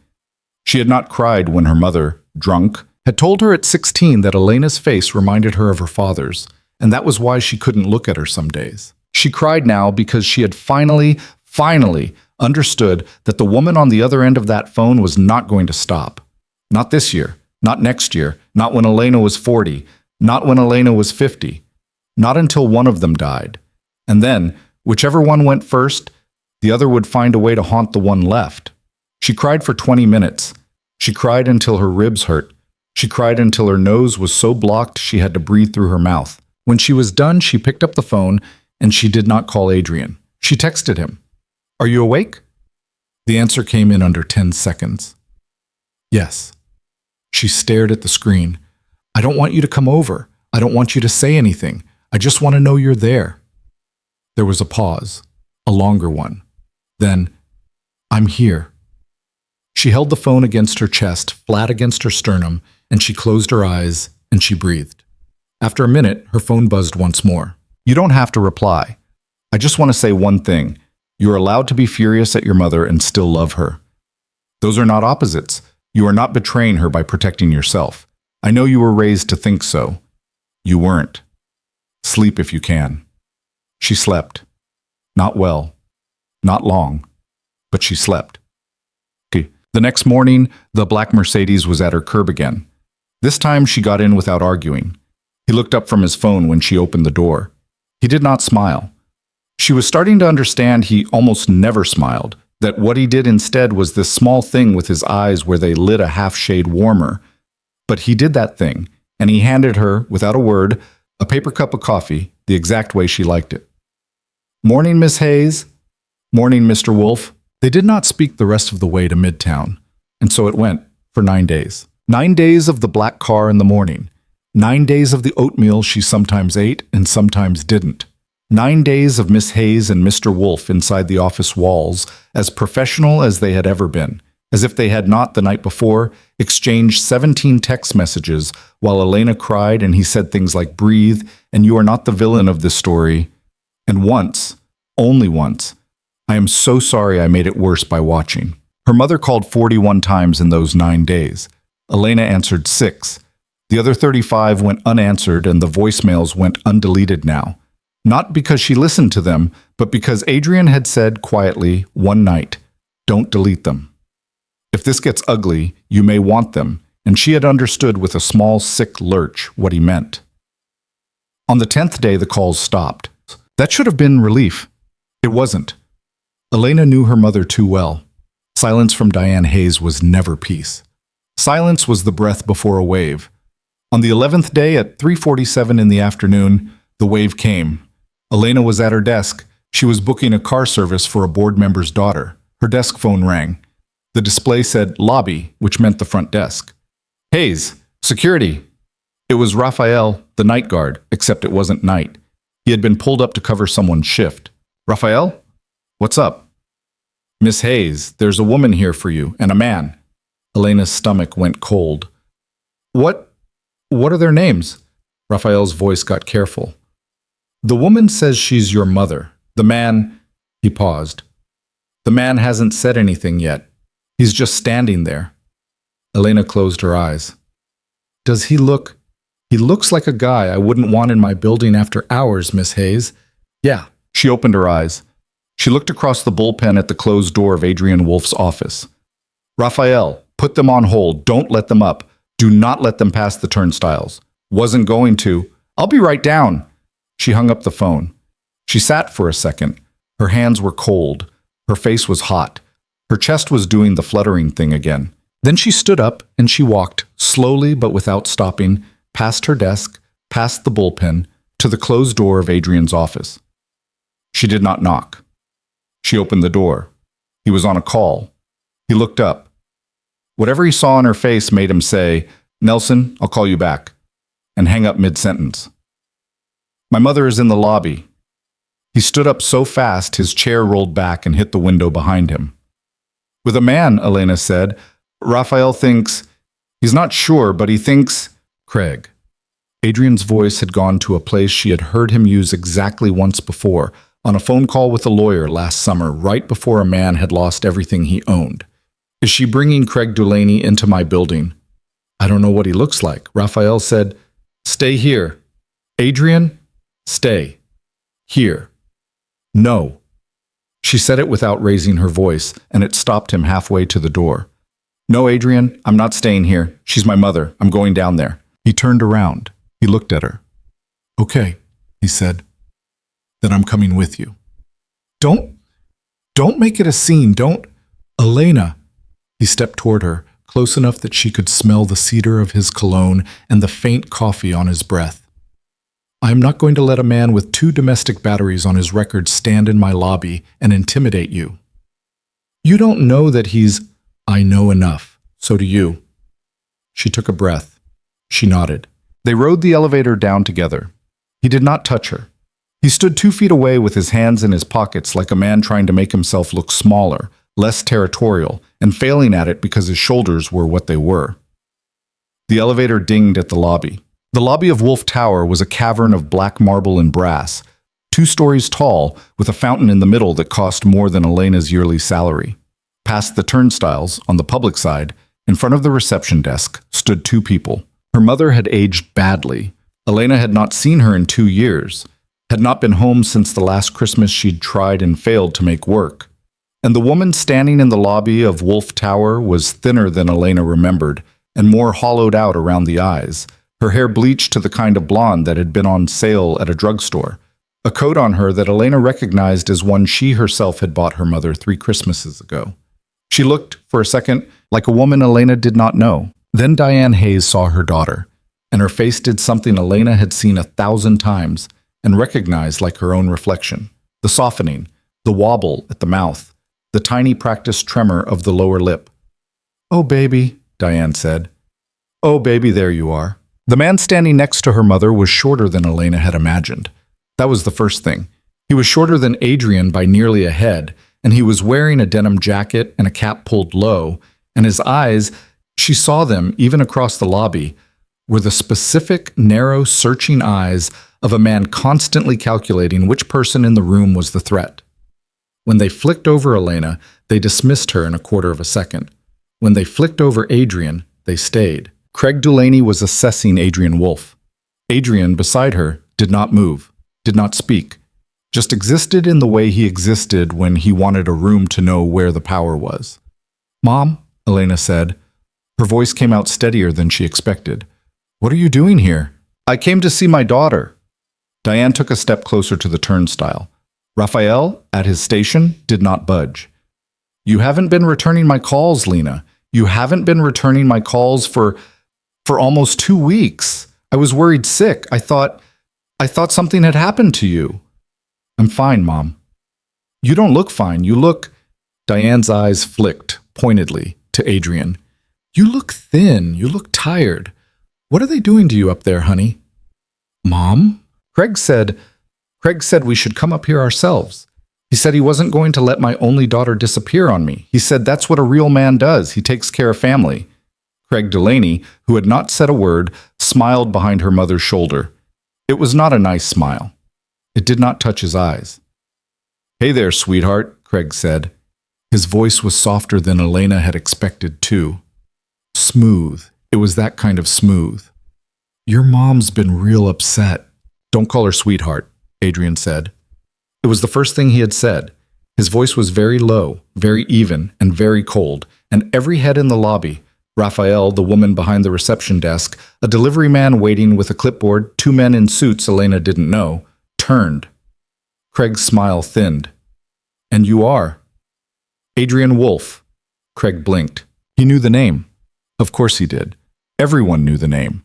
She had not cried when her mother, drunk, had told her at 16 that Elena's face reminded her of her father's, and that was why she couldn't look at her some days. She cried now because she had finally understood that the woman on the other end of that phone was not going to stop. Not this year, not next year, not when Elena was 40, not when Elena was 50, not until one of them died. And then, whichever one went first, the other would find a way to haunt the one left. She cried for 20 minutes. She cried until her ribs hurt. She cried until her nose was so blocked she had to breathe through her mouth. When she was done, she picked up the phone, and she did not call Adrian. She texted him. Are you awake? The answer came in under 10 seconds. Yes. She stared at the screen. I don't want you to come over. I don't want you to say anything. I just want to know you're there. There was a pause, a longer one. Then, I'm here. She held the phone against her chest, flat against her sternum, and she closed her eyes, and she breathed. After a minute, her phone buzzed once more. You don't have to reply. I just want to say one thing. You are allowed to be furious at your mother and still love her. Those are not opposites. You are not betraying her by protecting yourself. I know you were raised to think so. You weren't. Sleep if you can. She slept. Not well. Not long. But she slept. The next morning, the black Mercedes was at her curb again. This time she got in without arguing. He looked up from his phone when she opened the door. He did not smile. She was starting to understand he almost never smiled, that what he did instead was this small thing with his eyes where they lit a half shade warmer. But he did that thing, and he handed her, without a word, a paper cup of coffee, the exact way she liked it. Morning, Miss Hayes. Morning, Mr. Wolf. They did not speak the rest of the way to Midtown, and so it went for 9 days. 9 days of the black car in the morning. 9 days of the oatmeal she sometimes ate and sometimes didn't. 9 days of Miss Hayes and Mr. Wolf inside the office walls, as professional as they had ever been, as if they had not, the night before, exchanged 17 text messages while Elena cried and he said things like, breathe, and you are not the villain of this story. And once, Only once. I am so sorry I made it worse by watching. Her mother called 41 times in those 9 days. Elena answered 6. The other 35 went unanswered and the voicemails went undeleted now. Not because she listened to them, but because Adrian had said quietly one night, "Don't delete them. If this gets ugly, you may want them," and she had understood with a small sick lurch what he meant. On the 10th day, the calls stopped. That should have been relief. It wasn't. Elena knew her mother too well. Silence from Diane Hayes was never peace. Silence was the breath before a wave. On the 11th day at 3:47 in the afternoon, the wave came. Elena was at her desk. She was booking a car service for a board member's daughter. Her desk phone rang. The display said lobby, which meant the front desk. Hayes, security. It was Raphael, the night guard, except it wasn't night. He had been pulled up to cover someone's shift. Raphael? What's up? Miss Hayes, there's a woman here for you, and a man. Elena's stomach went cold. What are their names? Raphael's voice got careful. The woman says she's your mother. The man... He paused. The man hasn't said anything yet. He's just standing there. Elena closed her eyes. Does he look... He looks like a guy I wouldn't want in my building after hours, Miss Hayes. Yeah. She opened her eyes. She looked across the bullpen at the closed door of Adrian Wolf's office. Raphael, put them on hold. Don't let them up. Do not let them pass the turnstiles. Wasn't going to. I'll be right down. She hung up the phone. She sat for a second. Her hands were cold. Her face was hot. Her chest was doing the fluttering thing again. Then she stood up and she walked, slowly but without stopping, past her desk, past the bullpen, to the closed door of Adrian's office. She did not knock. She opened the door. He was on a call. He looked up. Whatever he saw on her face made him say, "Nelson, I'll call you back," and hang up mid-sentence. My mother is in the lobby. He stood up so fast his chair rolled back and hit the window behind him. With a man, Elena said. Raphael thinks, he's not sure, but he thinks, Craig. Adrian's voice had gone to a place she had heard him use exactly once before, on a phone call with a lawyer last summer, right before a man had lost everything he owned. Is she bringing Craig Dulaney into my building? I don't know what he looks like. Raphael said, stay here. Adrian, stay. Here. No. She said it without raising her voice, and it stopped him halfway to the door. No, Adrian, I'm not staying here. She's my mother. I'm going down there. He turned around. He looked at her. Okay, he said. Then I'm coming with you. Don't make it a scene. Don't. Elena. He stepped toward her, close enough that she could smell the cedar of his cologne and the faint coffee on his breath. I am not going to let a man with 2 domestic batteries on his record stand in my lobby and intimidate you. You don't know that he's... I know enough. So do you. She took a breath. She nodded. They rode the elevator down together. He did not touch her. He stood 2 feet away with his hands in his pockets like a man trying to make himself look smaller, less territorial, and failing at it because his shoulders were what they were. The elevator dinged at the lobby. The lobby of Wolf Tower was a cavern of black marble and brass, 2 stories tall, with a fountain in the middle that cost more than Elena's yearly salary. Past the turnstiles, on the public side, in front of the reception desk, stood 2 people. Her mother had aged badly. Elena had not seen her in 2 years, had not been home since the last Christmas she'd tried and failed to make work. And the woman standing in the lobby of Wolf Tower was thinner than Elena remembered, and more hollowed out around the eyes, her hair bleached to the kind of blonde that had been on sale at a drugstore, a coat on her that Elena recognized as one she herself had bought her mother 3 Christmases ago. She looked, for a second, like a woman Elena did not know. Then Diane Hayes saw her daughter, and her face did something Elena had seen 1,000 times and recognized like her own reflection. The softening, the wobble at the mouth, the tiny practiced tremor of the lower lip. Oh, baby, Diane said. Oh, baby, there you are. The man standing next to her mother was shorter than Elena had imagined. That was the first thing. He was shorter than Adrian by nearly a head, and he was wearing a denim jacket and a cap pulled low, and his eyes, she saw them even across the lobby, were the specific, narrow, searching eyes of a man constantly calculating which person in the room was the threat. When they flicked over Elena, they dismissed her in a quarter of a second. When they flicked over Adrian, they stayed. Craig Delaney was assessing Adrian Wolfe. Adrian, beside her, did not move, did not speak, just existed in the way he existed when he wanted a room to know where the power was. "Mom," Elena said. Her voice came out steadier than she expected. "What are you doing here?" "I came to see my daughter." Diane took a step closer to the turnstile. Raphael, at his station, did not budge. "You haven't been returning my calls, Lena. You haven't been returning my calls for almost 2 weeks. I was worried sick. I thought something had happened to you." "I'm fine, Mom." "You don't look fine. You look—" Diane's eyes flicked, pointedly, to Adrian. "You look thin. You look tired. What are they doing to you up there, honey?" "Mom?" Craig said we should come up here ourselves. He said he wasn't going to let my only daughter disappear on me. He said that's what a real man does. He takes care of family. Craig Delaney, who had not said a word, smiled behind her mother's shoulder. It was not a nice smile. It did not touch his eyes. "Hey there, sweetheart," Craig said. His voice was softer than Elena had expected, too. Smooth. It was that kind of smooth. "Your mom's been real upset." "Don't call her sweetheart," Adrian said. It was the first thing he had said. His voice was very low, very even, and very cold, and every head in the lobby, Raphael, the woman behind the reception desk, a delivery man waiting with a clipboard, 2 men in suits Elena didn't know, turned. Craig's smile thinned. "And you are?" "Adrian Wolfe." Craig blinked. He knew the name. Of course he did. Everyone knew the name.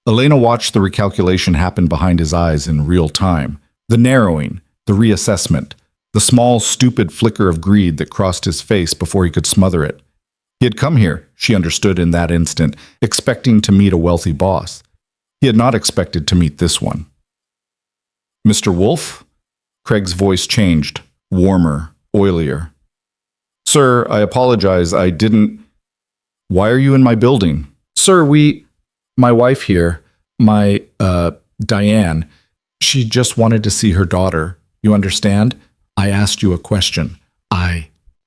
Elena watched the recalculation happen behind his eyes in real time. The narrowing, the reassessment, the small, stupid flicker of greed that crossed his face before he could smother it. He had come here, she understood in that instant, expecting to meet a wealthy boss. He had not expected to meet this one. "Mr. Wolfe?" Craig's voice changed, warmer, oilier. "Sir, I apologize, I didn't—" "Why are you in my building?" "Sir, my wife here, Diane, she just wanted to see her daughter. You understand? I asked you a question.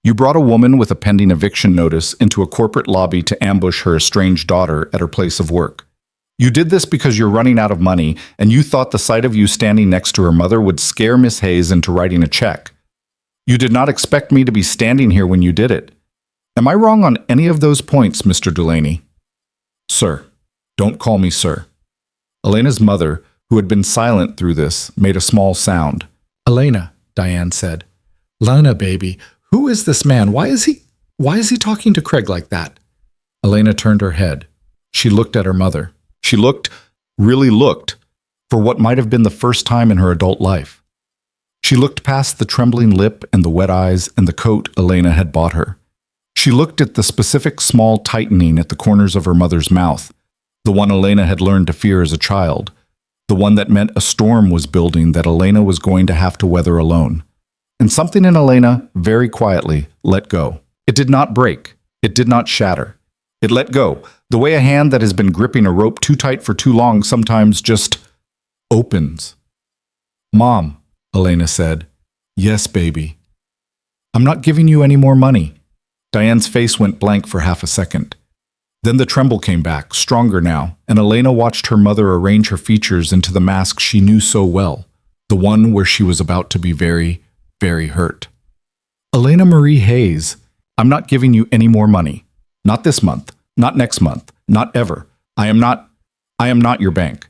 You brought a woman with a pending eviction notice into a corporate lobby to ambush her estranged daughter at her place of work. You did this because you're running out of money, and you thought the sight of you standing next to her mother would scare Miss Hayes into writing a check. You did not expect me to be standing here when you did it. Am I wrong on any of those points, Mr. Delaney?" "Sir." "Don't call me sir." Elena's mother, who had been silent through this, made a small sound. "Elena," Diane said. "Lena, baby, who is this man? Why is he talking to Craig like that?" Elena turned her head. She looked at her mother. She really looked, for what might have been the first time in her adult life. She looked past the trembling lip and the wet eyes and the coat Elena had bought her. She looked at the specific small tightening at the corners of her mother's mouth, the one Elena had learned to fear as a child, the one that meant a storm was building that Elena was going to have to weather alone. And something in Elena, very quietly, let go. It did not break. It did not shatter. It let go, the way a hand that has been gripping a rope too tight for too long sometimes just opens. "Mom," Elena said. "Yes, baby." "I'm not giving you any more money." Diane's face went blank for half a second. Then the tremble came back, stronger now, and Elena watched her mother arrange her features into the mask she knew so well, the one where she was about to be very, very hurt. "Elena Marie Hayes, I'm not giving you any more money. Not this month, not next month, not ever. I am not your bank.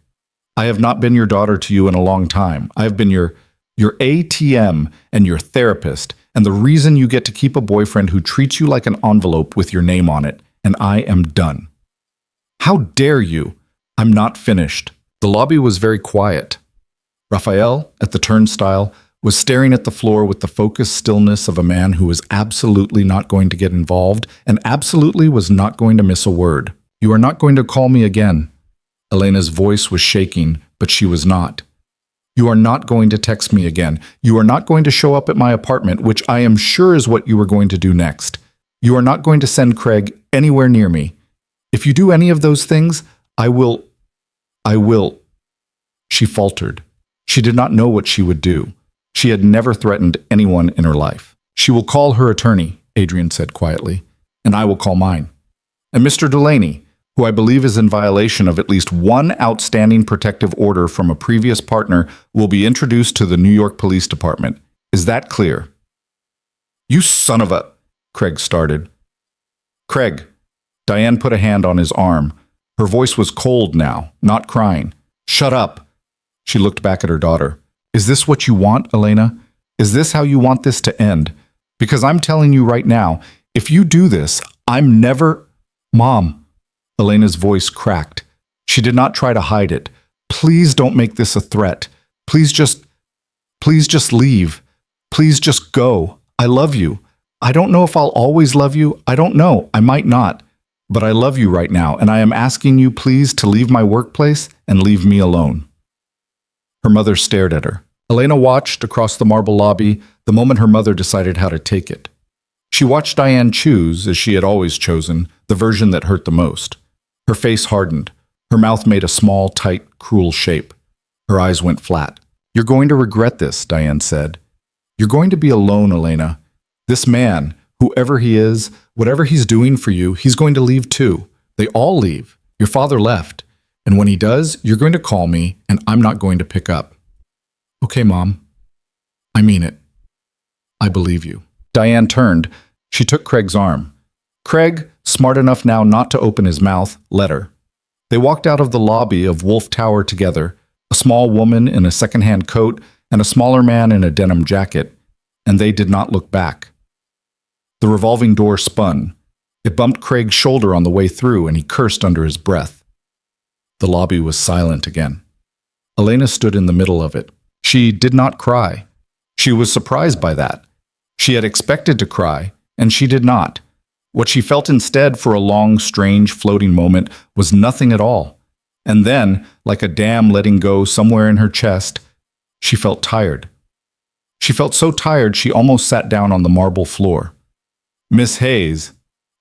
I have not been your daughter to you in a long time. I have been your ATM and your therapist, and the reason you get to keep a boyfriend who treats you like an envelope with your name on it, and I am done." "How dare you?" "I'm not finished." The lobby was very quiet. Raphael, at the turnstile, was staring at the floor with the focused stillness of a man who was absolutely not going to get involved and absolutely was not going to miss a word. "You are not going to call me again." Elena's voice was shaking, but she was not. "You are not going to text me again. You are not going to show up at my apartment, which I am sure is what you were going to do next. You are not going to send Craig anywhere near me. If you do any of those things, I will. She faltered. She did not know what she would do. She had never threatened anyone in her life. She will call her attorney, Adrian said quietly, and I will call mine. And Mr. Delaney, who I believe is in violation of at least one outstanding protective order from a previous partner, will be introduced to the New York Police Department. Is that clear? You son of a... Craig started. Craig. Diane put a hand on his arm. Her voice was cold now, not crying. Shut up. She looked back at her daughter. Is this what you want, Elena? Is this how you want this to end? Because I'm telling you right now, if you do this, I'm never... Mom. Elena's voice cracked. She did not try to hide it. Please don't make this a threat. Please just leave. Please just go. I love you. I don't know if I'll always love you. I don't know. I might not. But I love you right now, and I am asking you please to leave my workplace and leave me alone. Her mother stared at her. Elena watched across the marble lobby the moment her mother decided how to take it. She watched Diane choose, as she had always chosen, the version that hurt the most. Her face hardened. Her mouth made a small, tight, cruel shape. Her eyes went flat. You're going to regret this, Diane said. You're going to be alone, Elena. This man, whoever he is, whatever he's doing for you, he's going to leave too. They all leave. Your father left. And when he does, you're going to call me, and I'm not going to pick up. Okay, Mom. I mean it. I believe you. Diane turned. She took Craig's arm. Craig, smart enough now not to open his mouth, let her. They walked out of the lobby of Wolf Tower together, a small woman in a second-hand coat and a smaller man in a denim jacket, and they did not look back. The revolving door spun. It bumped Craig's shoulder on the way through, and he cursed under his breath. The lobby was silent again. Elena stood in the middle of it. She did not cry. She was surprised by that. She had expected to cry, and she did not. What she felt instead for a long, strange, floating moment was nothing at all. And then, like a dam letting go somewhere in her chest, she felt tired. She felt so tired she almost sat down on the marble floor. Miss Hayes,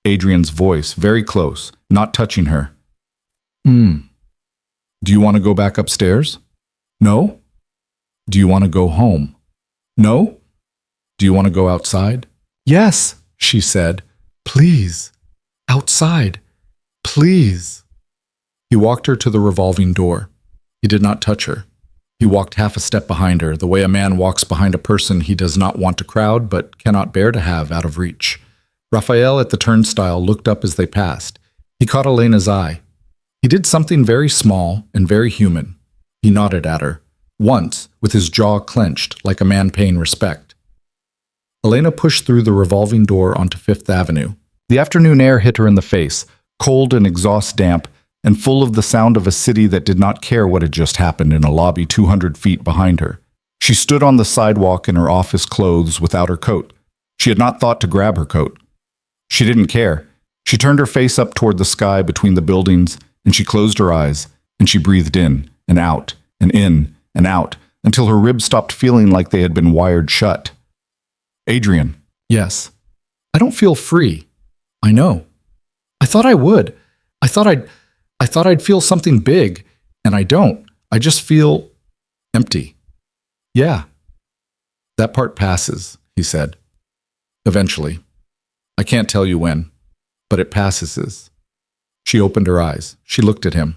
Adrian's voice, very close, not touching her. Do you want to go back upstairs? No? Do you want to go home? No? Do you want to go outside? Yes, she said. Please. Outside. Please. He walked her to the revolving door. He did not touch her. He walked half a step behind her, the way a man walks behind a person he does not want to crowd but cannot bear to have out of reach. Raphael at the turnstile looked up as they passed. He caught Elena's eye. He did something very small and very human. He nodded at her, once, with his jaw clenched, like a man paying respect. Elena pushed through the revolving door onto Fifth Avenue. The afternoon air hit her in the face, cold and exhaust damp, and full of the sound of a city that did not care what had just happened in a lobby 200 feet behind her. She stood on the sidewalk in her office clothes without her coat. She had not thought to grab her coat. She didn't care. She turned her face up toward the sky between the buildings, and she closed her eyes, and she breathed in and out and in and out until her ribs stopped feeling like they had been wired shut. Adrian. Yes. I don't feel free. I know. I thought I would. I thought I'd feel something big, and I don't. I just feel empty. Yeah. That part passes, he said. Eventually. I can't tell you when, but it passes. She opened her eyes. She looked at him.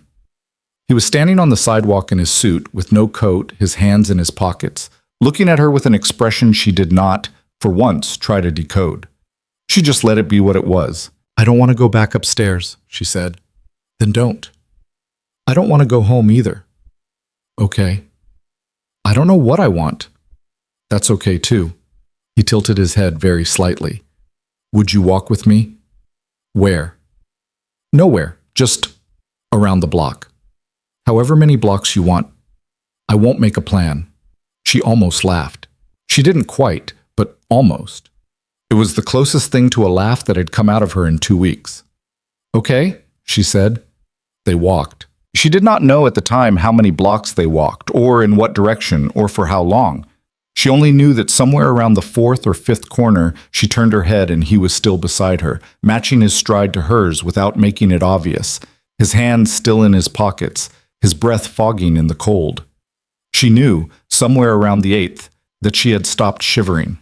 He was standing on the sidewalk in his suit, with no coat, his hands in his pockets, looking at her with an expression she did not, for once, try to decode. She just let it be what it was. I don't want to go back upstairs, she said. Then don't. I don't want to go home either. Okay. I don't know what I want. That's okay too. He tilted his head very slightly. Would you walk with me? Where? Nowhere, just around the block. However many blocks you want. I won't make a plan. She almost laughed. She didn't quite, but almost. It was the closest thing to a laugh that had come out of her in 2 weeks. Okay, she said. They walked. She did not know at the time how many blocks they walked, or in what direction, or for how long. She only knew that somewhere around the 4th or 5th corner, she turned her head and he was still beside her, matching his stride to hers without making it obvious, his hands still in his pockets, his breath fogging in the cold. She knew, somewhere around the 8th, that she had stopped shivering.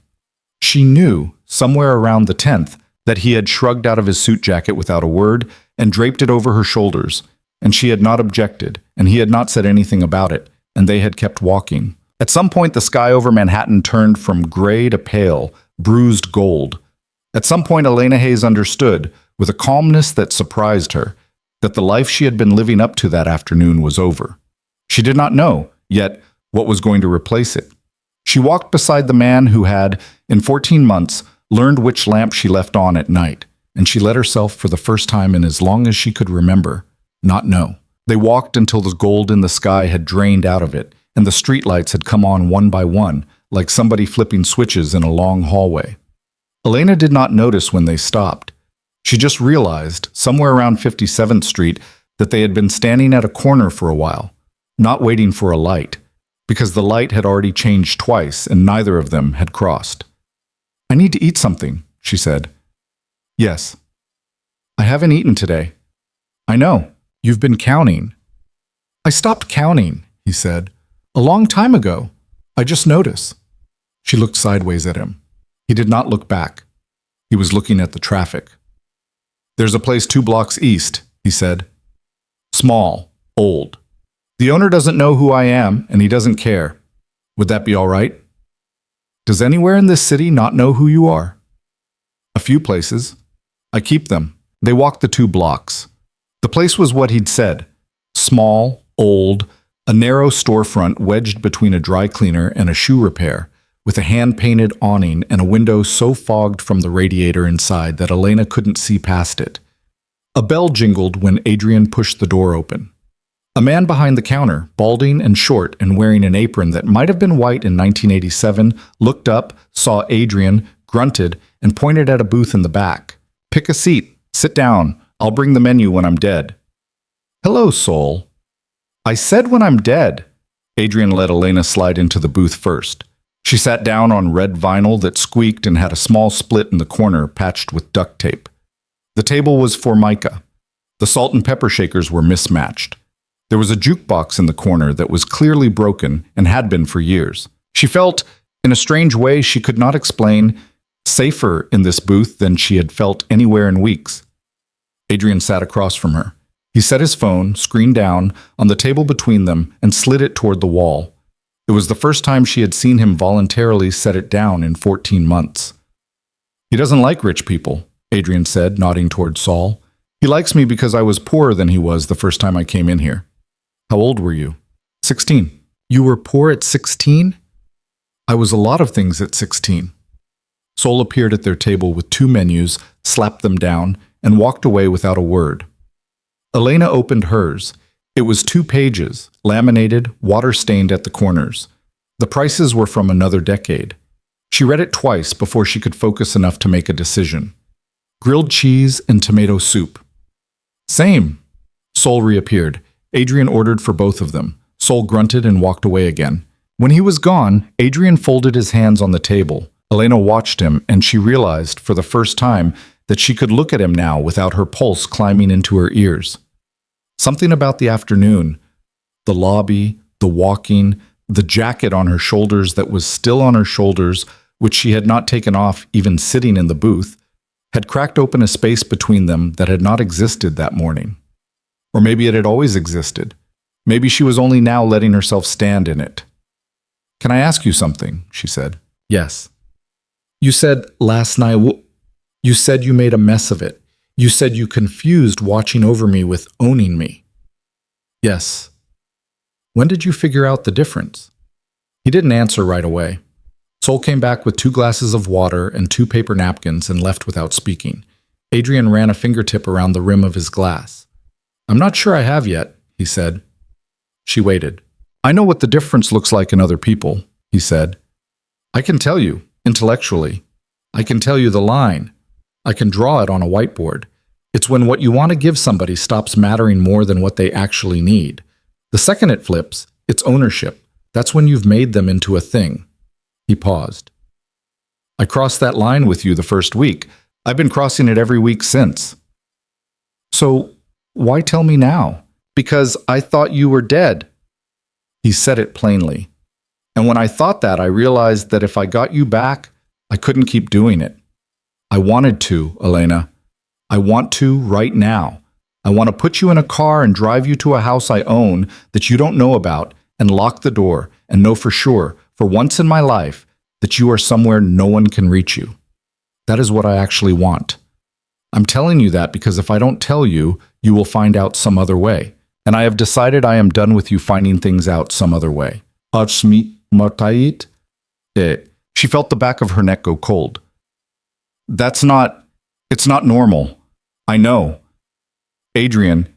She knew, somewhere around the 10th, that he had shrugged out of his suit jacket without a word and draped it over her shoulders, and she had not objected, and he had not said anything about it, and they had kept walking. At some point, the sky over Manhattan turned from gray to pale, bruised gold. At some point, Elena Hayes understood, with a calmness that surprised her, that the life she had been living up to that afternoon was over. She did not know, yet, what was going to replace it. She walked beside the man who had, in 14 months, learned which lamp she left on at night, and she let herself, for the first time in as long as she could remember, not know. They walked until the gold in the sky had drained out of it, and the streetlights had come on one by one, like somebody flipping switches in a long hallway. Elena did not notice when they stopped. She just realized, somewhere around 57th Street, that they had been standing at a corner for a while, not waiting for a light, because the light had already changed twice and neither of them had crossed. "I need to eat something," she said. "Yes." "I haven't eaten today." "I know. You've been counting." "I stopped counting," he said. "A long time ago. I just noticed." She looked sideways at him. He did not look back. He was looking at the traffic. "There's a place 2 blocks east," he said. "Small, old. The owner doesn't know who I am, and he doesn't care. Would that be all right?" "Does anywhere in this city not know who you are?" "A few places. I keep them." They walked the 2 blocks. The place was what he'd said. Small, old, a narrow storefront wedged between a dry cleaner and a shoe repair, with a hand-painted awning and a window so fogged from the radiator inside that Elena couldn't see past it. A bell jingled when Adrian pushed the door open. A man behind the counter, balding and short and wearing an apron that might have been white in 1987, looked up, saw Adrian, grunted, and pointed at a booth in the back. "Pick a seat. Sit down. I'll bring the menu when I'm dead." "Hello, Sol." "I said when I'm dead." Adrian let Elena slide into the booth first. She sat down on red vinyl that squeaked and had a small split in the corner patched with duct tape. The table was formica. The salt and pepper shakers were mismatched. There was a jukebox in the corner that was clearly broken and had been for years. She felt, in a strange way she could not explain, safer in this booth than she had felt anywhere in weeks. Adrian sat across from her. He set his phone, screen down, on the table between them and slid it toward the wall. It was the first time she had seen him voluntarily set it down in 14 months. "He doesn't like rich people," Adrian said, nodding toward Saul. "He likes me because I was poorer than he was the first time I came in here." "How old were you?" 16. "You were poor at 16? "I was a lot of things at 16. Sol appeared at their table with 2 menus, slapped them down, and walked away without a word. Elena opened hers. It was 2 pages, laminated, water-stained at the corners. The prices were from another decade. She read it twice before she could focus enough to make a decision. Grilled cheese and tomato soup. "Same." Sol reappeared. Adrian ordered for both of them. Sol grunted and walked away again. When he was gone, Adrian folded his hands on the table. Elena watched him, and she realized, for the first time, that she could look at him now without her pulse climbing into her ears. Something about the afternoon, the lobby, the walking, the jacket on her shoulders that was still on her shoulders, which she had not taken off even sitting in the booth, had cracked open a space between them that had not existed that morning. Or maybe it had always existed. Maybe she was only now letting herself stand in it. "Can I ask you something?" she said. "Yes." "You said last night, you said you made a mess of it. You said you confused watching over me with owning me." "Yes." "When did you figure out the difference?" He didn't answer right away. Sol came back with 2 glasses of water and 2 paper napkins and left without speaking. Adrian ran a fingertip around the rim of his glass. "I'm not sure I have yet," he said. She waited. "I know what the difference looks like in other people," he said. "I can tell you, intellectually. I can tell you the line. I can draw it on a whiteboard. It's when what you want to give somebody stops mattering more than what they actually need. The second it flips, it's ownership. That's when you've made them into a thing." He paused. "I crossed that line with you the first week. I've been crossing it every week since." "So why tell me now?" "Because I thought you were dead." He said it plainly. "And when I thought that, I realized that if I got you back, I couldn't keep doing it. I wanted to, Elena. I want to right now. I want to put you in a car and drive you to a house I own that you don't know about and lock the door and know for sure, for once in my life, that you are somewhere no one can reach you. That is what I actually want. I'm telling you that because if I don't tell you, you will find out some other way. And I have decided I am done with you finding things out some other way. She felt the back of her neck go cold. It's not normal. I know. Adrian,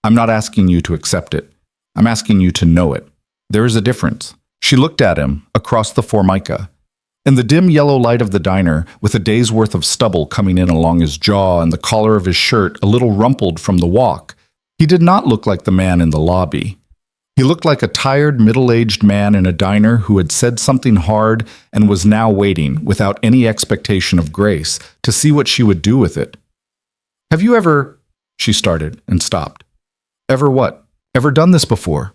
I'm not asking you to accept it. I'm asking you to know it. There is a difference. She looked at him across the formica. In the dim yellow light of the diner, with a day's worth of stubble coming in along his jaw and the collar of his shirt a little rumpled from the walk, he did not look like the man in the lobby. He looked like a tired, middle-aged man in a diner who had said something hard and was now waiting, without any expectation of grace, to see what she would do with it. Have you ever, she started and stopped. Ever what? Ever done this before?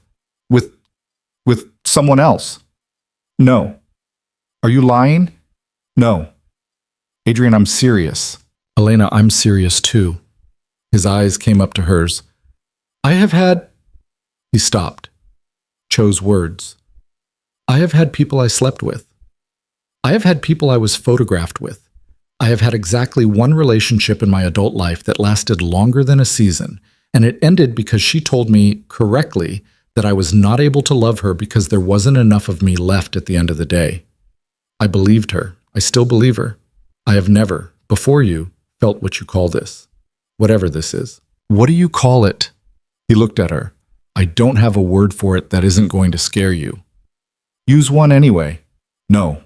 With someone else? No. Are you lying? No. Adrian, I'm serious. Elena, I'm serious too. His eyes came up to hers. I have had... He stopped, chose words. I have had people I slept with. I have had people I was photographed with. I have had exactly one relationship in my adult life that lasted longer than a season, and it ended because she told me, correctly, that I was not able to love her because there wasn't enough of me left at the end of the day. I believed her. I still believe her. I have never, before you, felt what you call this. Whatever this is. What do you call it? He looked at her. I don't have a word for it that isn't going to scare you. Use one anyway. No.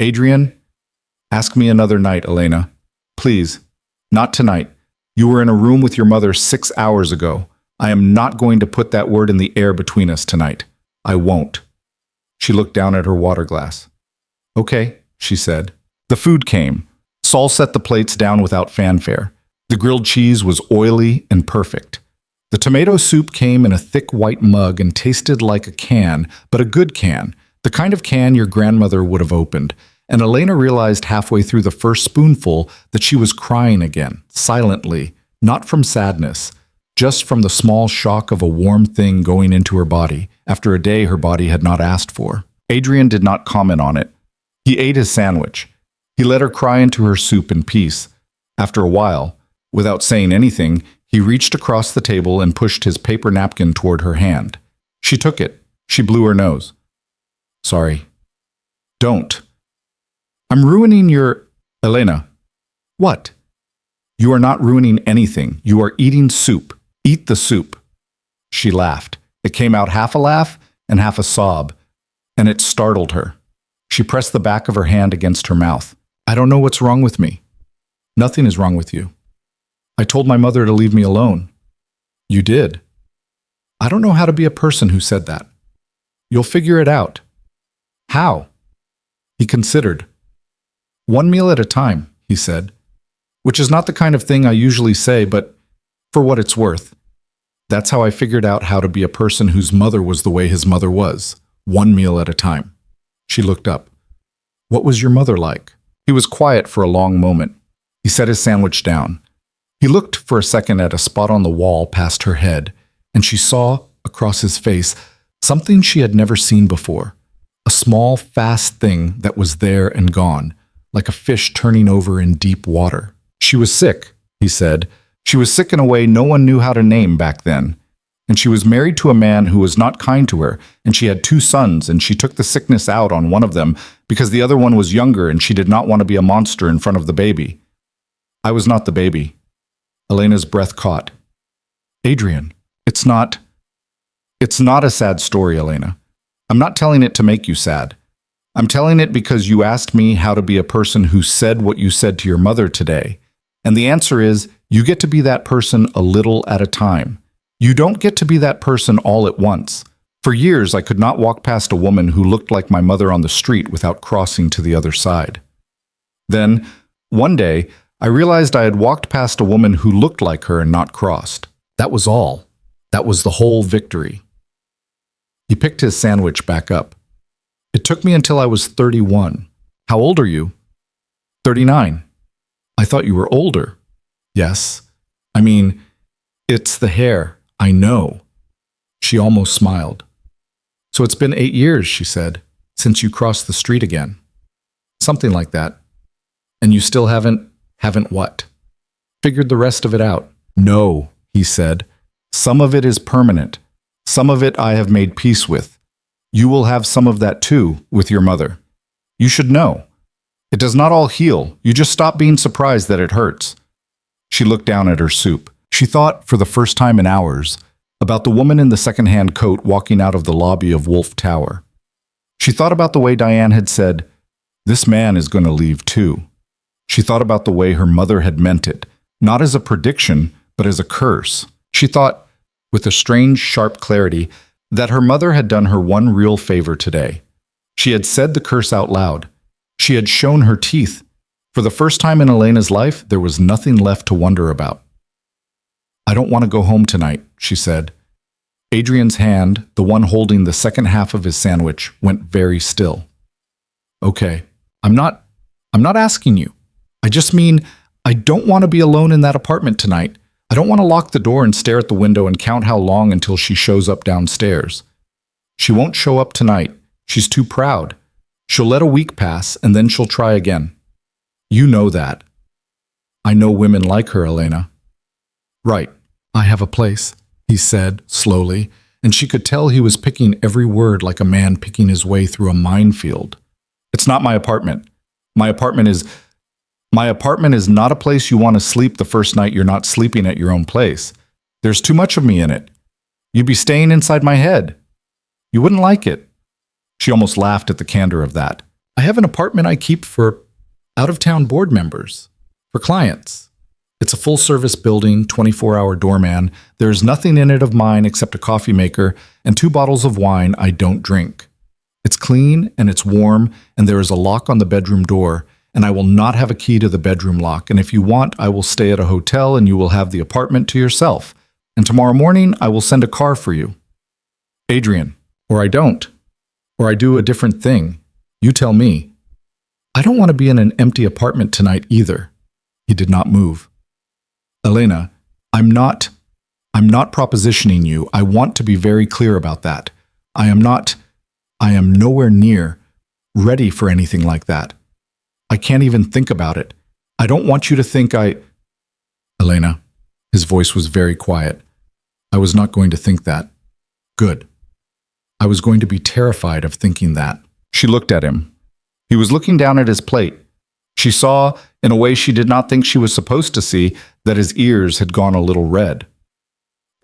Adrian, ask me another night, Elena. Please. Not tonight. You were in a room with your mother 6 hours ago. I am not going to put that word in the air between us tonight. I won't. She looked down at her water glass. Okay, she said. The food came. Saul set the plates down without fanfare. The grilled cheese was oily and perfect. The tomato soup came in a thick white mug and tasted like a can, but a good can, the kind of can your grandmother would have opened. And Elena realized halfway through the first spoonful that she was crying again, silently, not from sadness, just from the small shock of a warm thing going into her body after a day her body had not asked for. Adrian did not comment on it. He ate his sandwich. He let her cry into her soup in peace. After a while, without saying anything, he reached across the table and pushed his paper napkin toward her hand. She took it. She blew her nose. Sorry. Don't. I'm ruining your... Elena. What? You are not ruining anything. You are eating soup. Eat the soup. She laughed. It came out half a laugh and half a sob, and it startled her. She pressed the back of her hand against her mouth. I don't know what's wrong with me. Nothing is wrong with you. I told my mother to leave me alone. You did. I don't know how to be a person who said that. You'll figure it out. How? He considered. One meal at a time, he said, which is not the kind of thing I usually say, but for what it's worth. That's how I figured out how to be a person whose mother was the way his mother was, one meal at a time. She looked up. What was your mother like? He was quiet for a long moment. He set his sandwich down. He looked for a second at a spot on the wall past her head, and she saw, across his face, something she had never seen before. A small, fast thing that was there and gone, like a fish turning over in deep water. She was sick, he said. She was sick in a way no one knew how to name back then. And she was married to a man who was not kind to her, and she had 2 sons, and she took the sickness out on one of them because the other one was younger and she did not want to be a monster in front of the baby. I was not the baby. Elena's breath caught. Adrian, it's not a sad story, Elena. I'm not telling it to make you sad. I'm telling it because you asked me how to be a person who said what you said to your mother today. And the answer is, you get to be that person a little at a time. You don't get to be that person all at once. For years, I could not walk past a woman who looked like my mother on the street without crossing to the other side. Then, one day, I realized I had walked past a woman who looked like her and not crossed. That was all. That was the whole victory. He picked his sandwich back up. It took me until I was 31. How old are you? 39. I thought you were older. Yes. I mean, it's the hair. I know. She almost smiled. So it's been 8 years, she said, since you crossed the street again. Something like that. And you still haven't what? Figured the rest of it out. No, he said. Some of it is permanent. Some of it I have made peace with. You will have some of that too with your mother. You should know. It does not all heal. You just stop being surprised that it hurts. She looked down at her soup. She thought, for the first time in hours, about the woman in the second-hand coat walking out of the lobby of Wolf Tower. She thought about the way Diane had said, "This man is going to leave too." She thought about the way her mother had meant it, not as a prediction, but as a curse. She thought, with a strange, sharp clarity, that her mother had done her one real favor today. She had said the curse out loud. She had shown her teeth. For the first time in Elena's life, there was nothing left to wonder about. "I don't want to go home tonight," she said. Adrian's hand, the one holding the second half of his sandwich, went very still. "Okay, I'm not asking you. I just mean, I don't want to be alone in that apartment tonight. I don't want to lock the door and stare at the window and count how long until she shows up downstairs. She won't show up tonight. She's too proud. She'll let a week pass and then she'll try again. You know that. I know women like her, Elena." "Right. I have a place," he said slowly, and she could tell he was picking every word like a man picking his way through a minefield. "It's not my apartment. My apartment is not a place you want to sleep the first night you're not sleeping at your own place. There's too much of me in it. You'd be staying inside my head. You wouldn't like it." She almost laughed at the candor of that. "I have an apartment I keep for out-of-town board members, for clients. It's a full-service building, 24-hour doorman. There's nothing in it of mine except a coffee maker and 2 bottles of wine I don't drink. It's clean and it's warm, and there is a lock on the bedroom door, and I will not have a key to the bedroom lock, and if you want, I will stay at a hotel and you will have the apartment to yourself, and tomorrow morning I will send a car for you. Adrian, or I don't, or I do a different thing. You tell me. I don't want to be in an empty apartment tonight either." He did not move. "Elena, I'm not propositioning you. I want to be very clear about that. I am nowhere near ready for anything like that. I can't even think about it. I don't want you to think Elena," his voice was very quiet. "I was not going to think that. Good. I was going to be terrified of thinking that." She looked at him. He was looking down at his plate. She saw, in a way she did not think she was supposed to see, that his ears had gone a little red.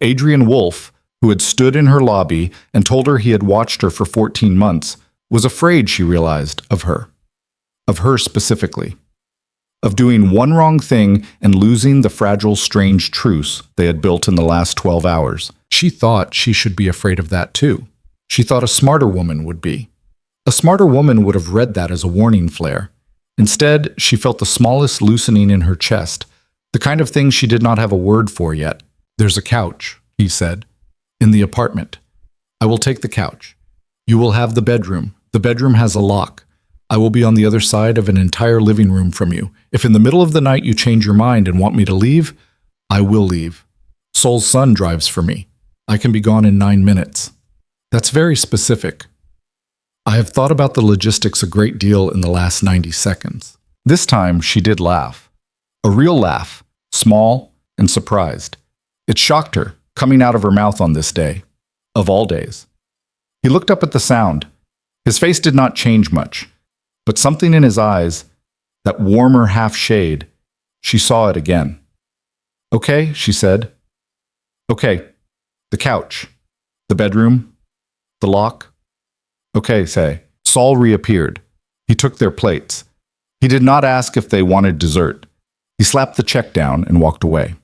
Adrian Wolfe, who had stood in her lobby and told her he had watched her for 14 months, was afraid, she realized, of her specifically, of doing one wrong thing and losing the fragile, strange truce they had built in the last 12 hours. She thought she should be afraid of that too. She thought a smarter woman would be. A smarter woman would have read that as a warning flare. Instead, she felt the smallest loosening in her chest, the kind of thing she did not have a word for yet. "There's a couch," he said, "in the apartment. I will take the couch. You will have the bedroom. The bedroom has a lock. I will be on the other side of an entire living room from you. If in the middle of the night you change your mind and want me to leave, I will leave. Sol's son drives for me. I can be gone in 9 minutes." That's very specific. I have thought about the logistics a great deal in the last 90 seconds. This time she did laugh. A real laugh, small and surprised. It shocked her, coming out of her mouth on this day, of all days. He looked up at the sound. His face did not change much, but something in his eyes, that warmer half shade, she saw it again. "Okay," she said. "Okay, the couch, the bedroom, the lock. Okay, say." Sol reappeared. He took their plates. He did not ask if they wanted dessert. He slapped the check down and walked away.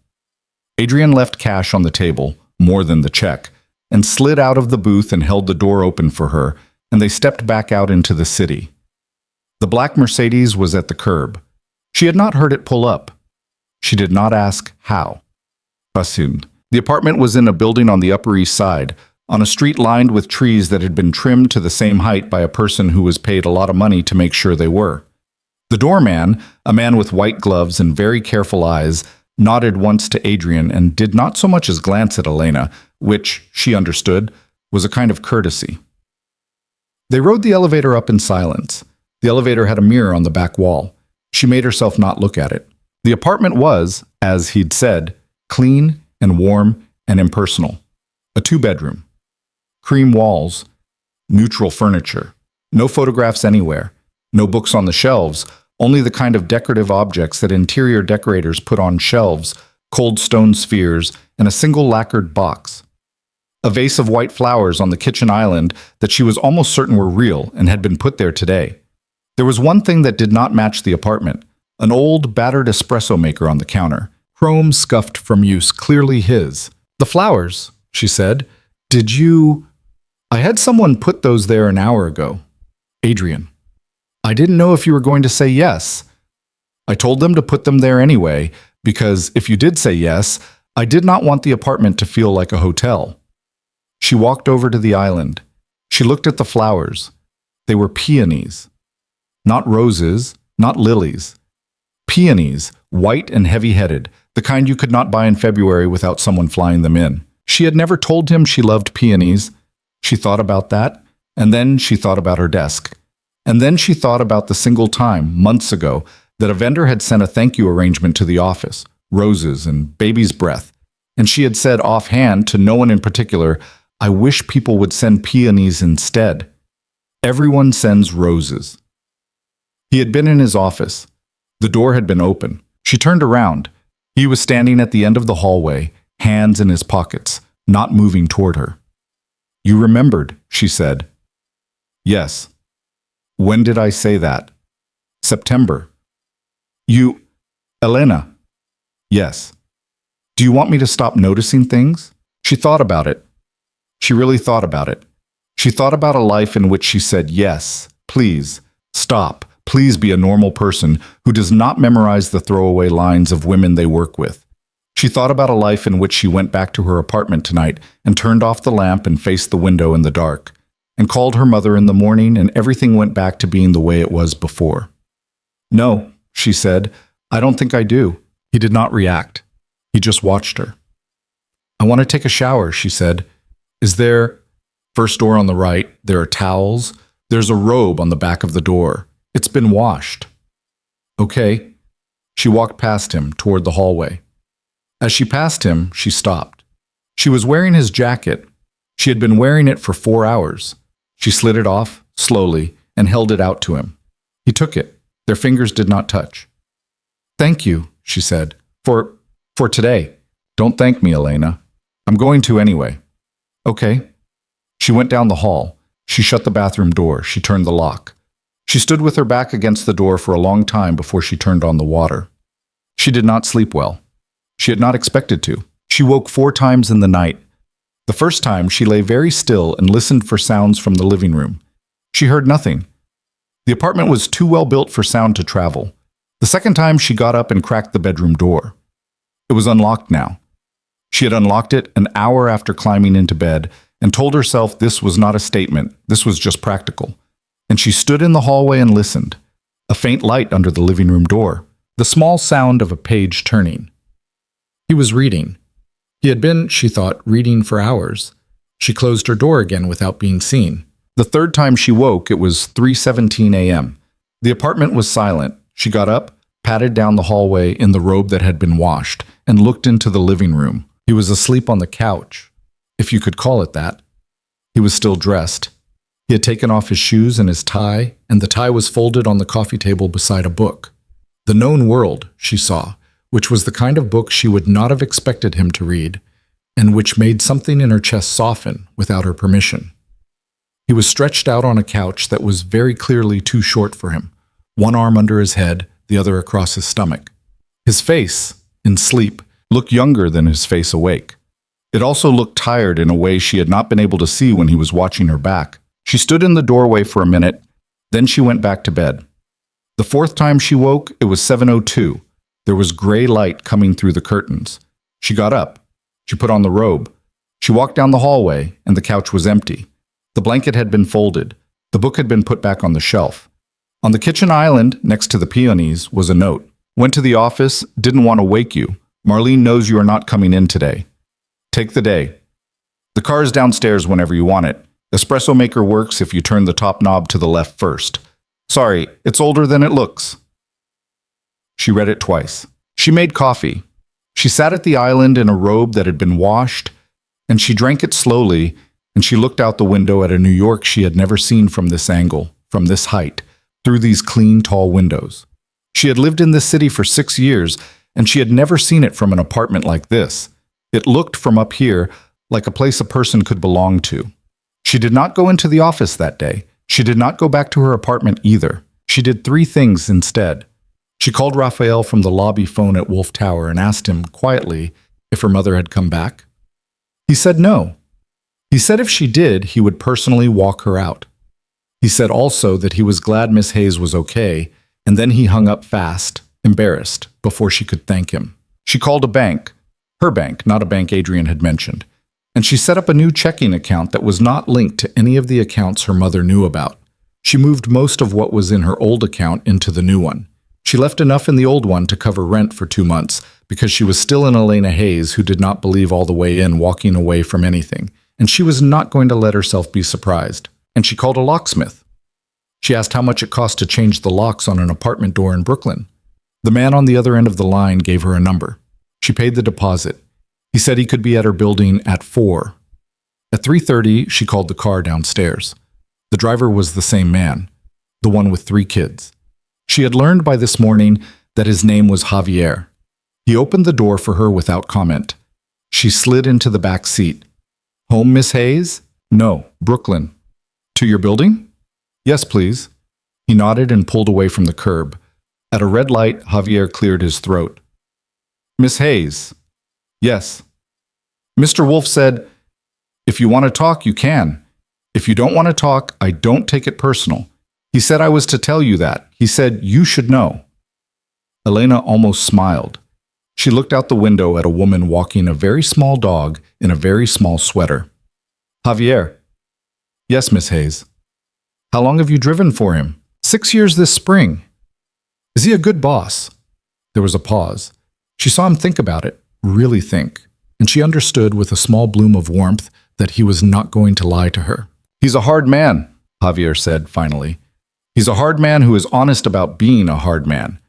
Adrian left cash on the table, more than the check, and slid out of the booth and held the door open for her, and they stepped back out into the city. The black Mercedes was at the curb. She had not heard it pull up. She did not ask how. Assumed. The apartment was in a building on the Upper East Side, on a street lined with trees that had been trimmed to the same height by a person who was paid a lot of money to make sure they were. The doorman, a man with white gloves and very careful eyes, nodded once to Adrian and did not so much as glance at Elena, which, she understood, was a kind of courtesy. They rode the elevator up in silence. The elevator had a mirror on the back wall. She made herself not look at it. The apartment was, as he'd said, clean and warm and impersonal. A two-bedroom. Cream walls. Neutral furniture. No photographs anywhere. No books on the shelves. Only the kind of decorative objects that interior decorators put on shelves, cold stone spheres, and a single lacquered box. A vase of white flowers on the kitchen island that she was almost certain were real and had been put there today. There was one thing that did not match the apartment, an old, battered espresso maker on the counter, chrome scuffed from use, clearly his. "The flowers," she said. "Did you—" "I had someone put those there an hour ago." "Adrian." "I didn't know if you were going to say yes." "I told them to put them there anyway, because if you did say yes, I did not want the apartment to feel like a hotel." She walked over to the island. She looked at the flowers. They were peonies. Not roses, not lilies. Peonies, white and heavy-headed, the kind you could not buy in February without someone flying them in. She had never told him she loved peonies. She thought about that, and then she thought about her desk. And then she thought about the single time, months ago, that a vendor had sent a thank you arrangement to the office, roses and baby's breath. And she had said offhand to no one in particular, "I wish people would send peonies instead. Everyone sends roses." He had been in his office. The door had been open. She turned around. He was standing at the end of the hallway, hands in his pockets, not moving toward her. "You remembered," she said. "Yes." "When did I say that?" "September." "You... Elena." "Yes." "Do you want me to stop noticing things?" She thought about it. She really thought about it. She thought about a life in which she said, "Yes, please, stop, please be a normal person who does not memorize the throwaway lines of women they work with." She thought about a life in which she went back to her apartment tonight and turned off the lamp and faced the window in the dark, and called her mother in the morning, and everything went back to being the way it was before. "No," she said, "I don't think I do." He did not react. He just watched her. "I want to take a shower," she said. "Is there—" "First door on the right. There are towels. There's a robe on the back of the door. It's been washed." "Okay." She walked past him toward the hallway. As she passed him, she stopped. She was wearing his jacket. She had been wearing it for 4 hours. She slid it off, slowly, and held it out to him. He took it. Their fingers did not touch. "Thank you," she said, for today. "Don't thank me, Elena. I'm going to anyway." "Okay." She went down the hall. She shut the bathroom door. She turned the lock. She stood with her back against the door for a long time before she turned on the water. She did not sleep well. She had not expected to. She woke 4 times in the night. The first time, she lay very still and listened for sounds from the living room. She heard nothing. The apartment was too well built for sound to travel. The second time, she got up and cracked the bedroom door. It was unlocked now. She had unlocked it an hour after climbing into bed and told herself this was not a statement, this was just practical. And she stood in the hallway and listened. A faint light under the living room door. The small sound of a page turning. He was reading. He had been, she thought, reading for hours. She closed her door again without being seen. The third time she woke, it was 3:17 a.m. The apartment was silent. She got up, padded down the hallway in the robe that had been washed, and looked into the living room. He was asleep on the couch, if you could call it that. He was still dressed. He had taken off his shoes and his tie, and the tie was folded on the coffee table beside a book. The Known World, she saw, which was the kind of book she would not have expected him to read, and which made something in her chest soften without her permission. He was stretched out on a couch that was very clearly too short for him, one arm under his head, the other across his stomach. His face, in sleep, looked younger than his face awake. It also looked tired in a way she had not been able to see when he was watching her back. She stood in the doorway for a minute, then she went back to bed. The fourth time she woke, it was 7:02. There was gray light coming through the curtains. She got up. She put on the robe. She walked down the hallway, and the couch was empty. The blanket had been folded. The book had been put back on the shelf. On the kitchen island, next to the peonies, was a note. Went to the office, didn't want to wake you. Marlene knows you are not coming in today. Take the day. The car is downstairs whenever you want it. Espresso maker works if you turn the top knob to the left first. Sorry, it's older than it looks. She read it twice. She made coffee. She sat at the island in a robe that had been washed, and she drank it slowly, and she looked out the window at a New York she had never seen from this angle, from this height, through these clean, tall windows. She had lived in this city for 6 years, and she had never seen it from an apartment like this. It looked from up here like a place a person could belong to. She did not go into the office that day. She did not go back to her apartment either. She did 3 things instead. She called Raphael from the lobby phone at Wolf Tower and asked him, quietly, if her mother had come back. He said no. He said if she did, he would personally walk her out. He said also that he was glad Miss Hayes was okay, and then he hung up fast, embarrassed, before she could thank him. She called a bank, her bank, not a bank Adrian had mentioned, and she set up a new checking account that was not linked to any of the accounts her mother knew about. She moved most of what was in her old account into the new one. She left enough in the old one to cover rent for 2 months because she was still an Elena Hayes who did not believe all the way in walking away from anything, and she was not going to let herself be surprised. And she called a locksmith. She asked how much it cost to change the locks on an apartment door in Brooklyn. The man on the other end of the line gave her a number. She paid the deposit. He said he could be at her building at 4. At 3:30, she called the car downstairs. The driver was the same man, the one with 3 kids. She had learned by this morning that his name was Javier. He opened the door for her without comment. She slid into the back seat. Home, Miss Hayes? No, Brooklyn. To your building? Yes, please. He nodded and pulled away from the curb. At a red light, Javier cleared his throat. Miss Hayes? Yes. Mr. Wolf said, if you want to talk, you can. If you don't want to talk, I don't take it personal. He said I was to tell you that. He said you should know. Elena almost smiled. She looked out the window at a woman walking a very small dog in a very small sweater. Javier. Yes, Miss Hayes. How long have you driven for him? 6 years this spring. Is he a good boss? There was a pause. She saw him think about it, really think, and she understood with a small bloom of warmth that he was not going to lie to her. He's a hard man, Javier said finally. He's a hard man who is honest about being a hard man.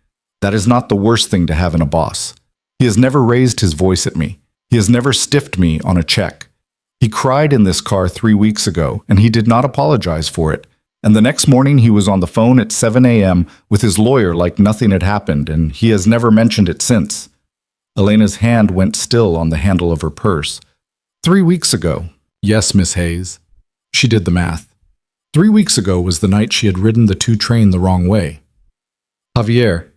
That is not the worst thing to have in a boss. He has never raised his voice at me. He has never stiffed me on a check. He cried in this car 3 weeks ago, and he did not apologize for it. And the next morning he was on the phone at 7 a.m. with his lawyer like nothing had happened, and he has never mentioned it since. Elena's hand went still on the handle of her purse. 3 weeks ago. Yes, Miss Hayes. She did the math. 3 weeks ago was the night she had ridden the 2 train the wrong way. Javier,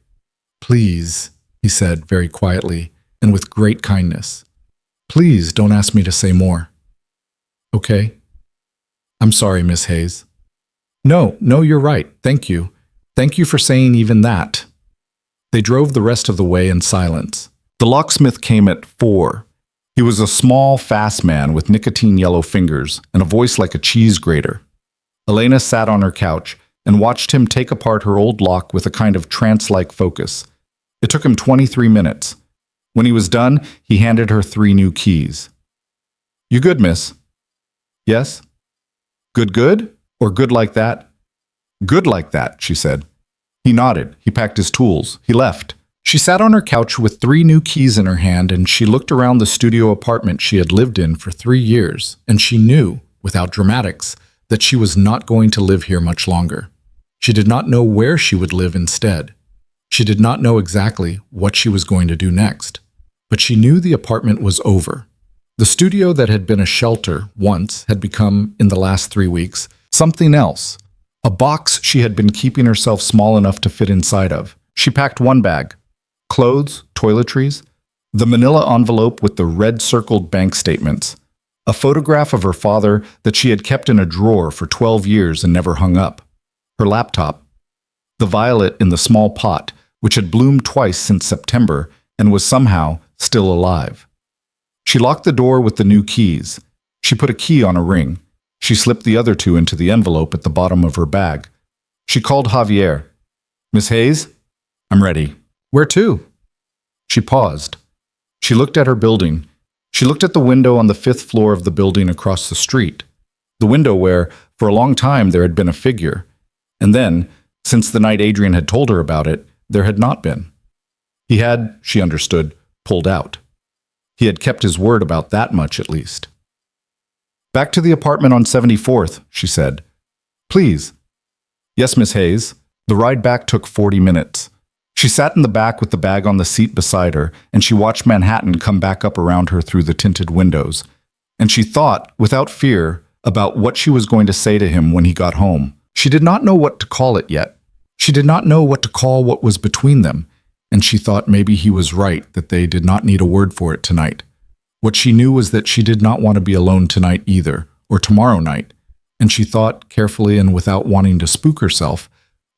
please, he said very quietly and with great kindness. Please don't ask me to say more. Okay? I'm sorry, Miss Hayes. No, you're right. Thank you. Thank you for saying even that. They drove the rest of the way in silence. The locksmith came at 4. He was a small, fast man with nicotine-yellow fingers and a voice like a cheese grater. Elena sat on her couch and watched him take apart her old lock with a kind of trance-like focus. It took him 23 minutes. When he was done, he handed her 3 new keys. You good, miss? Yes? Good? Or good like that? Good like that, she said. He nodded. He packed his tools. He left. She sat on her couch with 3 new keys in her hand, and she looked around the studio apartment she had lived in for 3 years, and she knew, without dramatics, that she was not going to live here much longer. She did not know where she would live instead. She did not know exactly what she was going to do next, but she knew the apartment was over. The studio that had been a shelter once had become, in the last 3 weeks, something else. A box she had been keeping herself small enough to fit inside of. She packed 1 bag. Clothes, toiletries, the manila envelope with the red-circled bank statements, a photograph of her father that she had kept in a drawer for 12 years and never hung up, her laptop, the violet in the small pot, which had bloomed twice since September and was somehow still alive. She locked the door with the new keys. She put a key on a ring. She slipped the other 2 into the envelope at the bottom of her bag. She called Javier. Miss Hayes? I'm ready. Where to? She paused. She looked at her building. She looked at the window on the 5th floor of the building across the street. The window where, for a long time, there had been a figure. And then, since the night Adrian had told her about it, there had not been. He had, she understood, pulled out. He had kept his word about that much, at least. Back to the apartment on 74th, she said. Please. Yes, Miss Hayes. The ride back took 40 minutes. She sat in the back with the bag on the seat beside her, and she watched Manhattan come back up around her through the tinted windows. And she thought, without fear, about what she was going to say to him when he got home. She did not know what to call it yet. She did not know what to call what was between them, and she thought maybe he was right that they did not need a word for it tonight. What she knew was that she did not want to be alone tonight either, or tomorrow night, and she thought, carefully and without wanting to spook herself,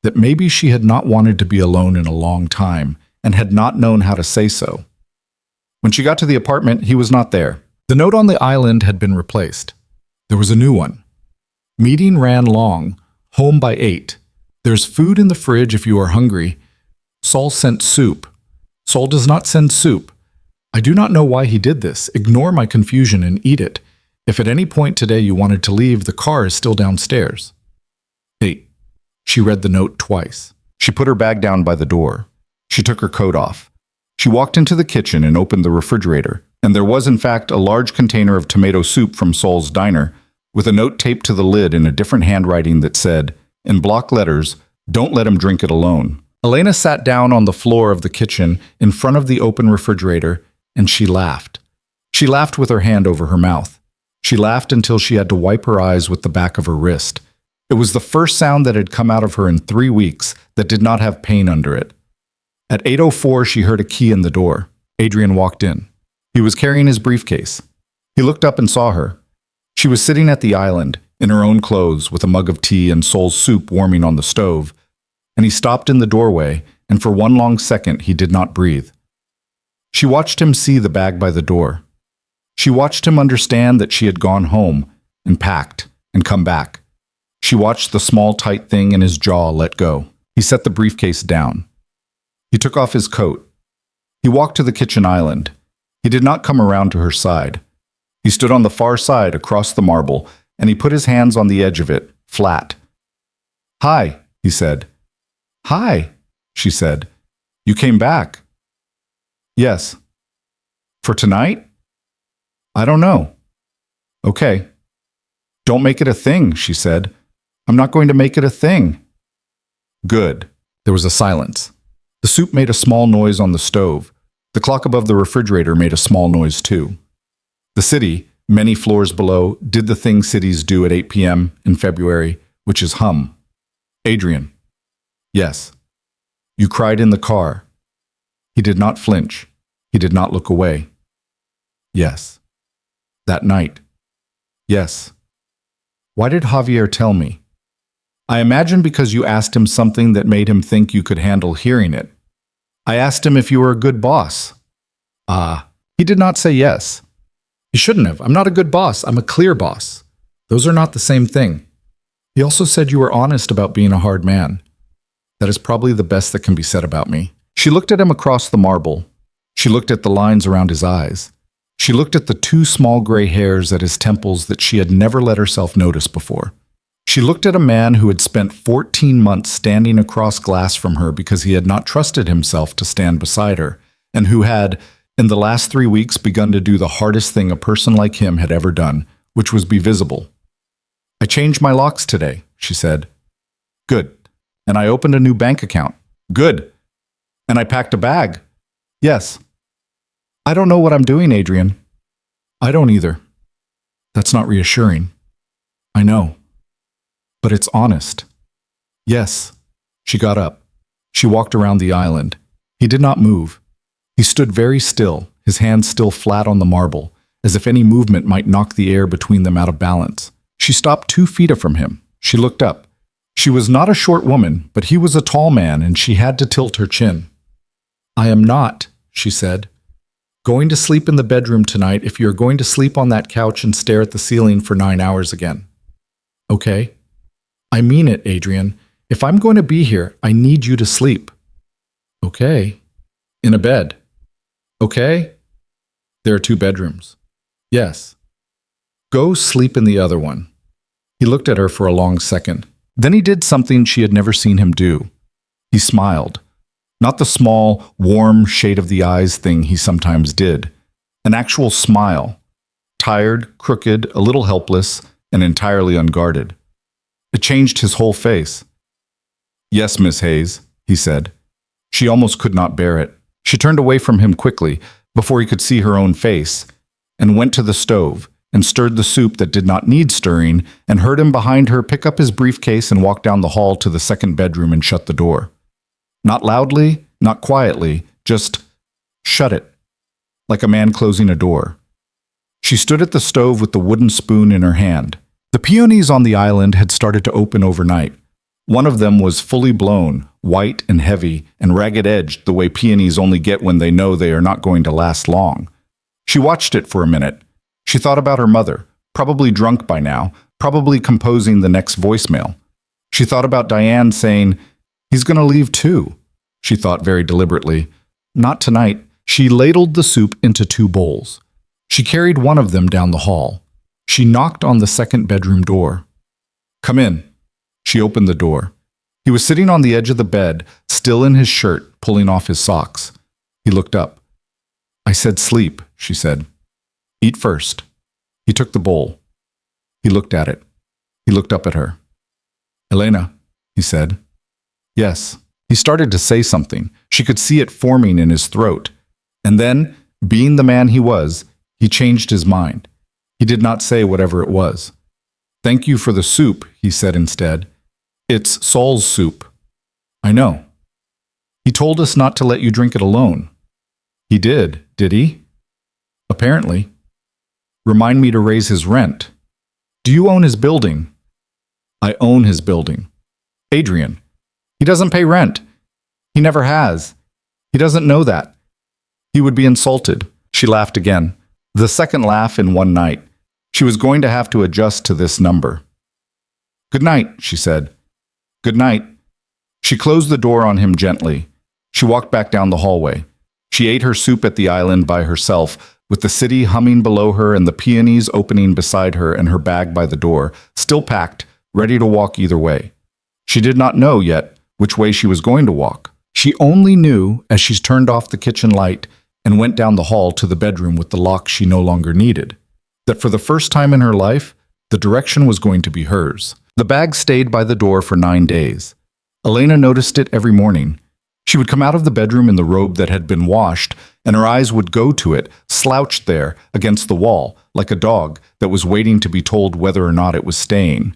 that maybe she had not wanted to be alone in a long time, and had not known how to say so. When she got to the apartment, he was not there. The note on the island had been replaced. There was a new one. Meeting ran long. Home by 8. There's food in the fridge if you are hungry. Saul sent soup. Saul does not send soup. I do not know why he did this. Ignore my confusion and eat it. If at any point today you wanted to leave, the car is still downstairs. 8. She read the note twice. She put her bag down by the door. She took her coat off. She walked into the kitchen and opened the refrigerator, and there was in fact a large container of tomato soup from Saul's diner, with a note taped to the lid in a different handwriting that said, in block letters, "Don't let him drink it alone." Elena sat down on the floor of the kitchen in front of the open refrigerator, and she laughed. She laughed with her hand over her mouth. She laughed until she had to wipe her eyes with the back of her wrist. It was the first sound that had come out of her in 3 weeks that did not have pain under it. At 8:04, she heard a key in the door. Adrian walked in. He was carrying his briefcase. He looked up and saw her. She was sitting at the island, in her own clothes, with a mug of tea and Saul's soup warming on the stove, and he stopped in the doorway, and for one long second he did not breathe. She watched him see the bag by the door. She watched him understand that she had gone home, and packed, and come back. She watched the small, tight thing in his jaw let go. He set the briefcase down. He took off his coat. He walked to the kitchen island. He did not come around to her side. He stood on the far side across the marble, and he put his hands on the edge of it, flat. "Hi," he said. "Hi," she said. "You came back." "Yes." "For tonight?" "I don't know." "Okay." "Don't make it a thing," she said. "I'm not going to make it a thing." "Good." There was a silence. The soup made a small noise on the stove. The clock above the refrigerator made a small noise too. The city, many floors below, did the thing cities do at 8 p.m. in February, which is hum. "Adrian." "Yes." "You cried in the car." He did not flinch. He did not look away. "Yes." "That night." "Yes." "Why did Javier tell me?" "I imagine because you asked him something that made him think you could handle hearing it. I asked him if you were a good boss." "Ah." He did not say yes. He shouldn't have. "I'm not a good boss. I'm a clear boss. Those are not the same thing." He also said you were honest about being a hard man. That is probably the best that can be said about me. She looked at him across the marble. She looked at the lines around his eyes. She looked at the 2 small gray hairs at his temples that she had never let herself notice before. She looked at a man who had spent 14 months standing across glass from her because he had not trusted himself to stand beside her, and who had, in the last 3 weeks, begun to do the hardest thing a person like him had ever done, which was be visible. "I changed my locks today," she said. "Good." "And I opened a new bank account." "Good." "And I packed a bag." "Yes." "I don't know what I'm doing, Adrian." "I don't either." "That's not reassuring." "I know. But it's honest." "Yes." She got up. She walked around the island. He did not move. He stood very still, his hands still flat on the marble, as if any movement might knock the air between them out of balance. She stopped 2 feet from him. She looked up. She was not a short woman, but he was a tall man, and she had to tilt her chin. "I am not," she said, "going to sleep in the bedroom tonight if you are going to sleep on that couch and stare at the ceiling for 9 hours again. Okay? I mean it, Adrian. If I'm going to be here, I need you to sleep. Okay. In a bed. Okay. There are 2 bedrooms. Yes. Go sleep in the other one. He looked at her for a long second. Then he did something she had never seen him do. He smiled. Not the small, warm shade of the eyes thing he sometimes did. An actual smile. Tired, crooked, a little helpless, and entirely unguarded. It changed his whole face. Yes, Miss Hayes, he said. She almost could not bear it. She turned away from him quickly, before he could see her own face, and went to the stove, and stirred the soup that did not need stirring, and heard him behind her pick up his briefcase and walk down the hall to the 2nd bedroom and shut the door. Not loudly, not quietly, just shut it, like a man closing a door. She stood at the stove with the wooden spoon in her hand. The peonies on the island had started to open overnight. One of them was fully blown, white and heavy, and ragged-edged the way peonies only get when they know they are not going to last long. She watched it for a minute. She thought about her mother, probably drunk by now, probably composing the next voicemail. She thought about Diane saying, "He's going to leave too," she thought very deliberately. Not tonight. She ladled the soup into 2 bowls. She carried one of them down the hall. She knocked on the 2nd bedroom door. "Come in." She opened the door. He was sitting on the edge of the bed, still in his shirt, pulling off his socks. He looked up. "I said sleep," she said. "Eat first." He took the bowl. He looked at it. He looked up at her. "Elena," he said. "Yes." He started to say something. She could see it forming in his throat. And then, being the man he was, he changed his mind. He did not say whatever it was. "Thank you for the soup," he said instead. "It's Saul's soup." "I know." "He told us not to let you drink it alone." "He did he?" "Apparently." "Remind me to raise his rent." "Do you own his building?" "I own his building." "Adrian." "He doesn't pay rent." "He never has." "He doesn't know that." "He would be insulted." She laughed again. The 2nd laugh in one night. She was going to have to adjust to this number. "Good night," she said. "Good night." She closed the door on him gently. She walked back down the hallway. She ate her soup at the island by herself, with the city humming below her and the peonies opening beside her and her bag by the door, still packed, ready to walk either way. She did not know yet which way she was going to walk. She only knew as she turned off the kitchen light and went down the hall to the bedroom with the lock she no longer needed, that for the first time in her life, the direction was going to be hers. The bag stayed by the door for 9 days. Elena noticed it every morning. She would come out of the bedroom in the robe that had been washed, and her eyes would go to it, slouched there against the wall, like a dog that was waiting to be told whether or not it was staying.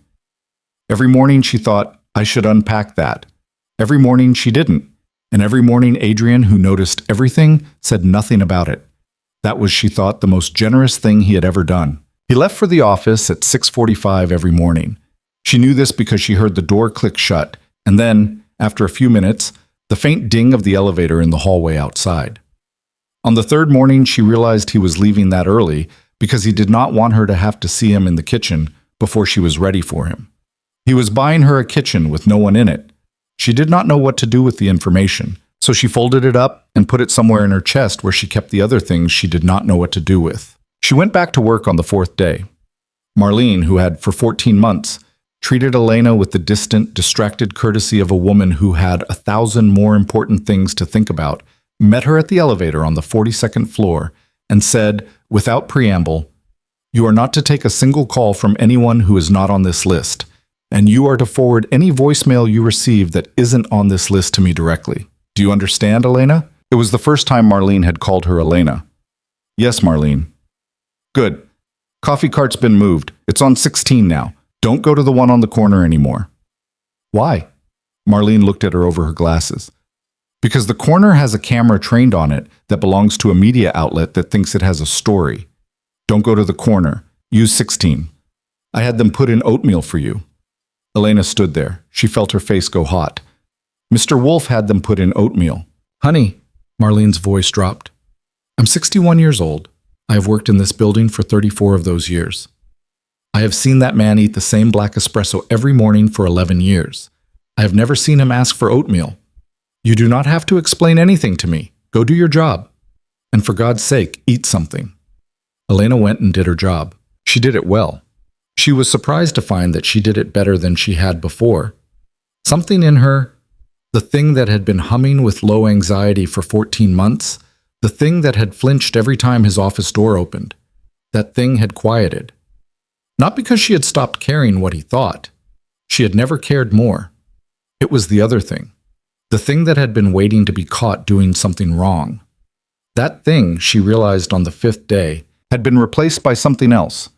Every morning she thought, "I should unpack that." Every morning she didn't, and every morning Adrian, who noticed everything, said nothing about it. That was, she thought, the most generous thing he had ever done. He left for the office at 6:45 every morning. She knew this because she heard the door click shut, and then, after a few minutes, the faint ding of the elevator in the hallway outside. On the 3rd morning, she realized he was leaving that early because he did not want her to have to see him in the kitchen before she was ready for him. He was buying her a kitchen with no one in it. She did not know what to do with the information, so she folded it up and put it somewhere in her chest where she kept the other things she did not know what to do with. She went back to work on the 4th day. Marlene, who had for 14 months treated Elena with the distant, distracted courtesy of a woman who had 1,000 more important things to think about, met her at the elevator on the 42nd floor and said, without preamble, "You are not to take a single call from anyone who is not on this list, and you are to forward any voicemail you receive that isn't on this list to me directly. Do you understand, Elena?" It was the first time Marlene had called her Elena. "Yes, Marlene." "Good. Coffee cart's been moved. It's on 16 now. Don't go to the one on the corner anymore." "Why?" Marlene looked at her over her glasses. "Because the corner has a camera trained on it that belongs to a media outlet that thinks it has a story. Don't go to the corner. Use 16. I had them put in oatmeal for you." Elena stood there. She felt her face go hot. "Mr. Wolf had them put in oatmeal." "Honey," Marlene's voice dropped. "I'm 61 years old. I have worked in this building for 34 of those years. I have seen that man eat the same black espresso every morning for 11 years. I have never seen him ask for oatmeal. You do not have to explain anything to me. Go do your job. And for God's sake, eat something. Elena went and did her job. She did it well. She was surprised to find that she did it better than she had before. Something in her, the thing that had been humming with low anxiety for 14 months, the thing that had flinched every time his office door opened, that thing had quieted. Not because she had stopped caring what he thought. She had never cared more. It was the other thing. The thing that had been waiting to be caught doing something wrong. That thing, she realized on the 5th day, had been replaced by something else.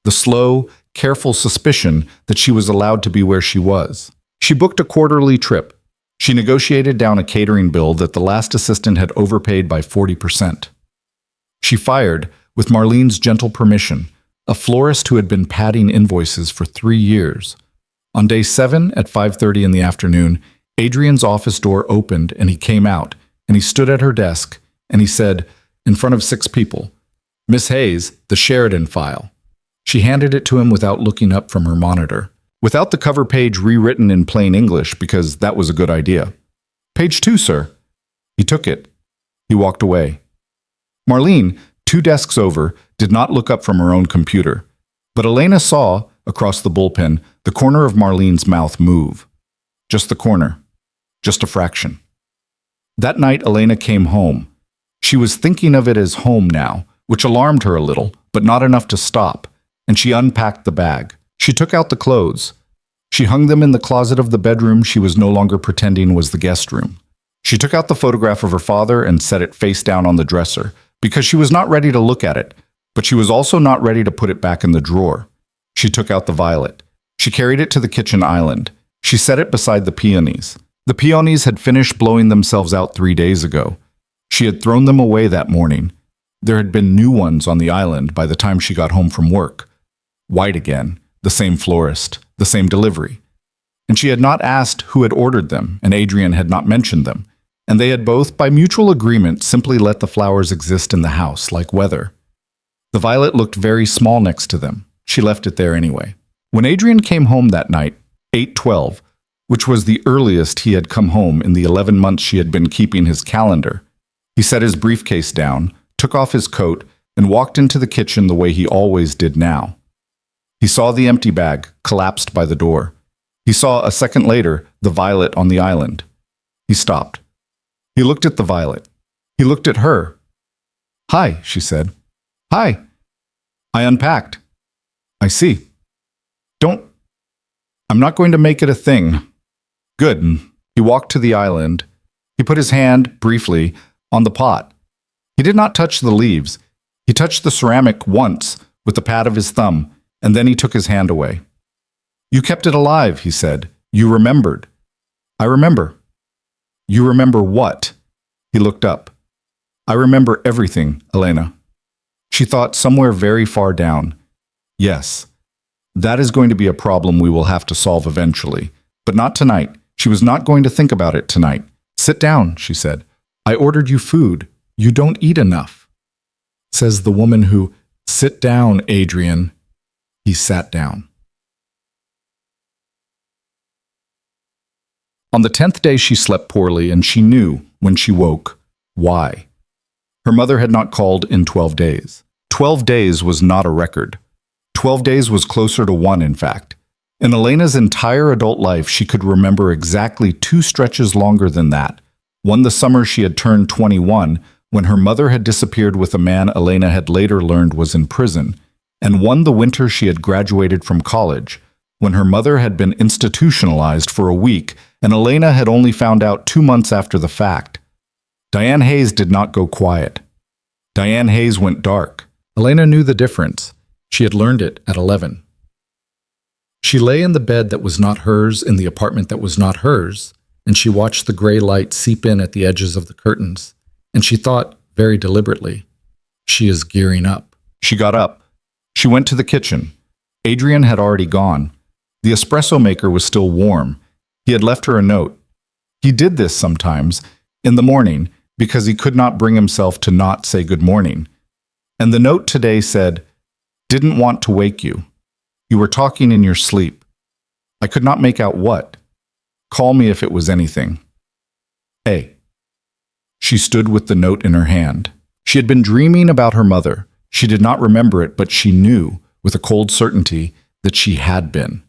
The slow, careful suspicion that she was allowed to be where she was. She booked a quarterly trip. She negotiated down a catering bill that the last assistant had overpaid by 40%. She fired, with Marlene's gentle permission, a florist who had been padding invoices for 3 years. On day 7 at 5:30 in the afternoon, Adrian's office door opened and he came out, and he stood at her desk, and he said, in front of 6 people, "Miss Hayes, the Sheridan file." She handed it to him without looking up from her monitor, without the cover page rewritten in plain English, because that was a good idea. "Page 2, sir." He took it. He walked away. Marlene, 2 desks over, did not look up from her own computer, but Elena saw, across the bullpen, the corner of Marlene's mouth move. Just the corner. Just a fraction. That night, Elena came home. She was thinking of it as home now, which alarmed her a little, but not enough to stop, and she unpacked the bag. She took out the clothes. She hung them in the closet of the bedroom she was no longer pretending was the guest room. She took out the photograph of her father and set it face down on the dresser, because she was not ready to look at it, but she was also not ready to put it back in the drawer. She took out the violet. She carried it to the kitchen island. She set it beside the peonies. The peonies had finished blowing themselves out 3 days ago. She had thrown them away that morning. There had been new ones on the island by the time she got home from work. White again, the same florist, the same delivery. And she had not asked who had ordered them, and Adrian had not mentioned them. And they had both, by mutual agreement, simply let the flowers exist in the house, like weather. The violet looked very small next to them. She left it there anyway. When Adrian came home that night, 8:12, which was the earliest he had come home in the 11 months she had been keeping his calendar, he set his briefcase down, took off his coat, and walked into the kitchen the way he always did now. He saw the empty bag, collapsed by the door. He saw, a second later, the violet on the island. He stopped. He looked at the violet. He looked at her. "Hi," she said. "Hi." "I unpacked." "I see." I'm not going to make it a thing." "Good." He walked to the island. He put his hand, briefly, on the pot. He did not touch the leaves. He touched the ceramic once with the pad of his thumb, and then he took his hand away. "You kept it alive," he said. "You remembered." "I remember." "You remember what?" He looked up. "I remember everything, Elena." She thought somewhere very far down. "Yes. That is going to be a problem we will have to solve eventually, but not tonight. She was not going to think about it tonight. "Sit down," she said. "I ordered you food. You don't eat enough." Says the woman who, "Sit down, Adrian." He sat down. On the 10th day she slept poorly, and she knew, when she woke, why. Her mother had not called in 12 days. 12 days was not a record. 12 days was closer to 1, in fact. In Elena's entire adult life, she could remember exactly 2 stretches longer than that. One the summer she had turned 21, when her mother had disappeared with a man Elena had later learned was in prison, and one the winter she had graduated from college, when her mother had been institutionalized for a week, and Elena had only found out 2 months after the fact. Diane Hayes did not go quiet. Diane Hayes went dark. Elena knew the difference. She had learned it at 11. She lay in the bed that was not hers in the apartment that was not hers, and she watched the gray light seep in at the edges of the curtains, and she thought, very deliberately, "She is gearing up." She got up. She went to the kitchen. Adrian had already gone. The espresso maker was still warm. He had left her a note. He did this sometimes, in the morning, because he could not bring himself to not say good morning. And the note today said, "Didn't want to wake you. You were talking in your sleep. I could not make out what. Call me if it was anything. A. She stood with the note in her hand. She had been dreaming about her mother. She did not remember it, but she knew, with a cold certainty, that she had been.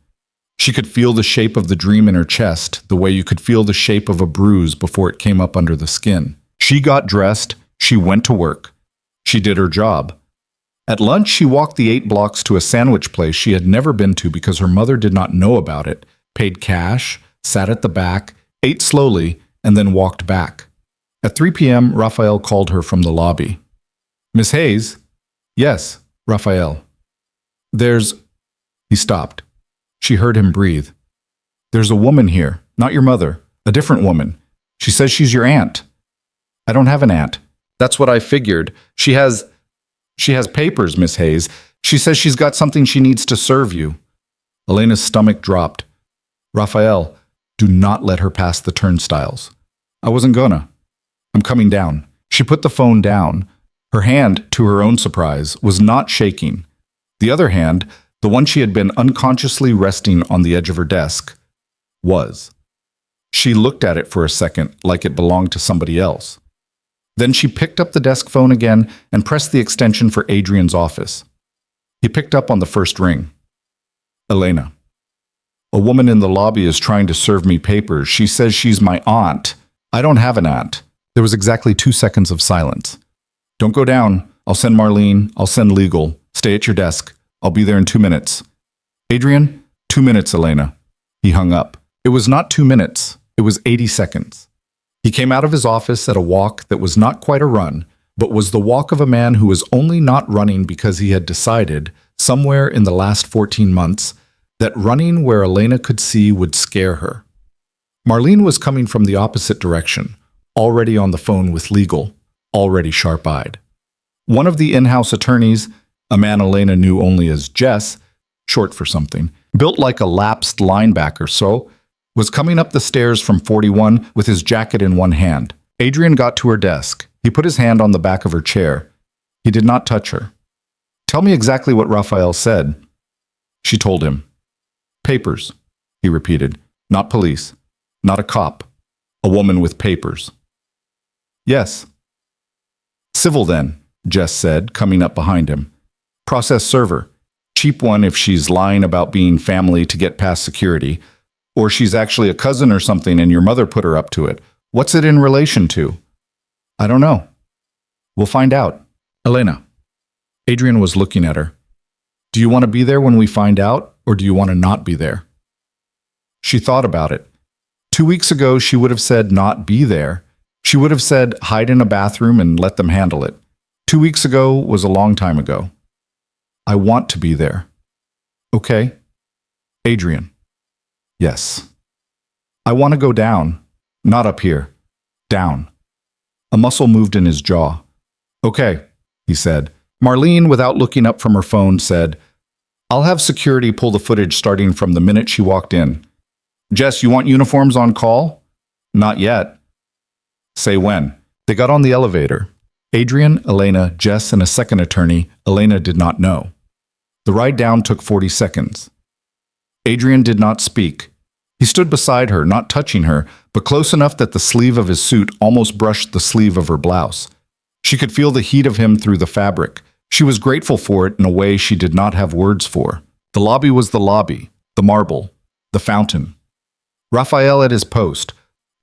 She could feel the shape of the dream in her chest, the way you could feel the shape of a bruise before it came up under the skin. She got dressed. She went to work. She did her job. At lunch, she walked the 8 blocks to a sandwich place she had never been to because her mother did not know about it, paid cash, sat at the back, ate slowly, and then walked back. At 3 p.m., Raphael called her from the lobby. "Miss Hayes?" "Yes, Raphael." "There's—" He stopped. She heard him breathe. "There's a woman here, not your mother, a different woman. She says she's your aunt." "I don't have an aunt." "That's what I figured. She has papers, Miss Hayes. She says she's got something she needs to serve you." Elena's stomach dropped. "Raphael, do not let her pass the turnstiles." "I wasn't gonna. I'm coming down." She put the phone down. Her hand, to her own surprise, was not shaking. The other hand, the one she had been unconsciously resting on the edge of her desk, was. She looked at it for a second like it belonged to somebody else. Then she picked up the desk phone again and pressed the extension for Adrian's office. He picked up on the first ring. "Elena. A woman in the lobby is trying to serve me papers. She says she's my aunt. I don't have an aunt." There was exactly 2 seconds of silence. "Don't go down. I'll send Marlene. I'll send legal. Stay at your desk. I'll be there in 2 minutes." "Adrian, 2 minutes, Elena." He hung up. It was not 2 minutes. It was 80 seconds. He came out of his office at a walk that was not quite a run, but was the walk of a man who was only not running because he had decided, somewhere in the last 14 months, that running where Elena could see would scare her. Marlene was coming from the opposite direction, already on the phone with legal, already sharp-eyed. One of the in-house attorneys, a man Elena knew only as Jess, short for something, built like a lapsed linebacker, was coming up the stairs from 41 with his jacket in one hand. Adrian got to her desk. He put his hand on the back of her chair. He did not touch her. "Tell me exactly what Raphael said." She told him. "Papers," he repeated. "Not police. Not a cop. A woman with papers." "Yes." "Civil then," Jess said, coming up behind him. "Process server. Cheap one if she's lying about being family to get past security. Or she's actually a cousin or something and your mother put her up to it. What's it in relation to?" "I don't know." "We'll find out." "Elena." Adrian was looking at her. "Do you want to be there when we find out, or do you want to not be there?" She thought about it. 2 weeks ago, she would have said not be there. She would have said hide in a bathroom and let them handle it. 2 weeks ago was a long time ago. "I want to be there." "Okay." "Adrian." "Yes." "I want to go down. Not up here. Down." A muscle moved in his jaw. "Okay," he said. Marlene, without looking up from her phone, said, "I'll have security pull the footage starting from the minute she walked in." "Jess, you want uniforms on call?" "Not yet." "Say when." They got on the elevator. Adrian, Elena, Jess, and a second attorney, Elena did not know. The ride down took 40 seconds. Adrian did not speak. He stood beside her, not touching her, but close enough that the sleeve of his suit almost brushed the sleeve of her blouse. She could feel the heat of him through the fabric. She was grateful for it in a way she did not have words for. The lobby was the lobby, the marble, the fountain. Raphael at his post,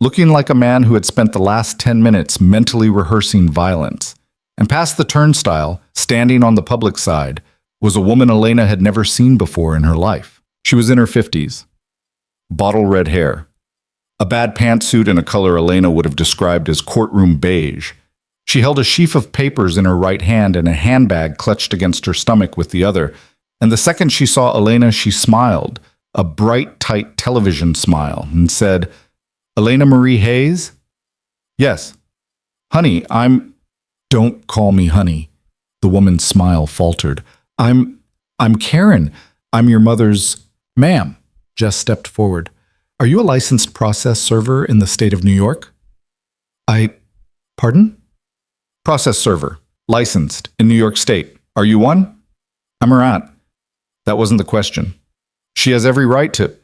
looking like a man who had spent the last 10 minutes mentally rehearsing violence. And past the turnstile, standing on the public side, was a woman Elena had never seen before in her life. She was in her 50s. Bottle red hair. A bad pantsuit in a color Elena would have described as courtroom beige. She held a sheaf of papers in her right hand and a handbag clutched against her stomach with the other, and the second she saw Elena, she smiled, a bright, tight television smile, and said, "Elena Marie Hayes?" "Yes." "Honey, I'm—" "Don't call me honey." The woman's smile faltered. I'm Karen. I'm your mother's—" "Ma'am." Jess stepped forward. "Are you a licensed process server in the state of New York?" Pardon?" "Process server. Licensed. In New York State. Are you one?" "I'm her aunt." "That wasn't the question." "She has every right to—"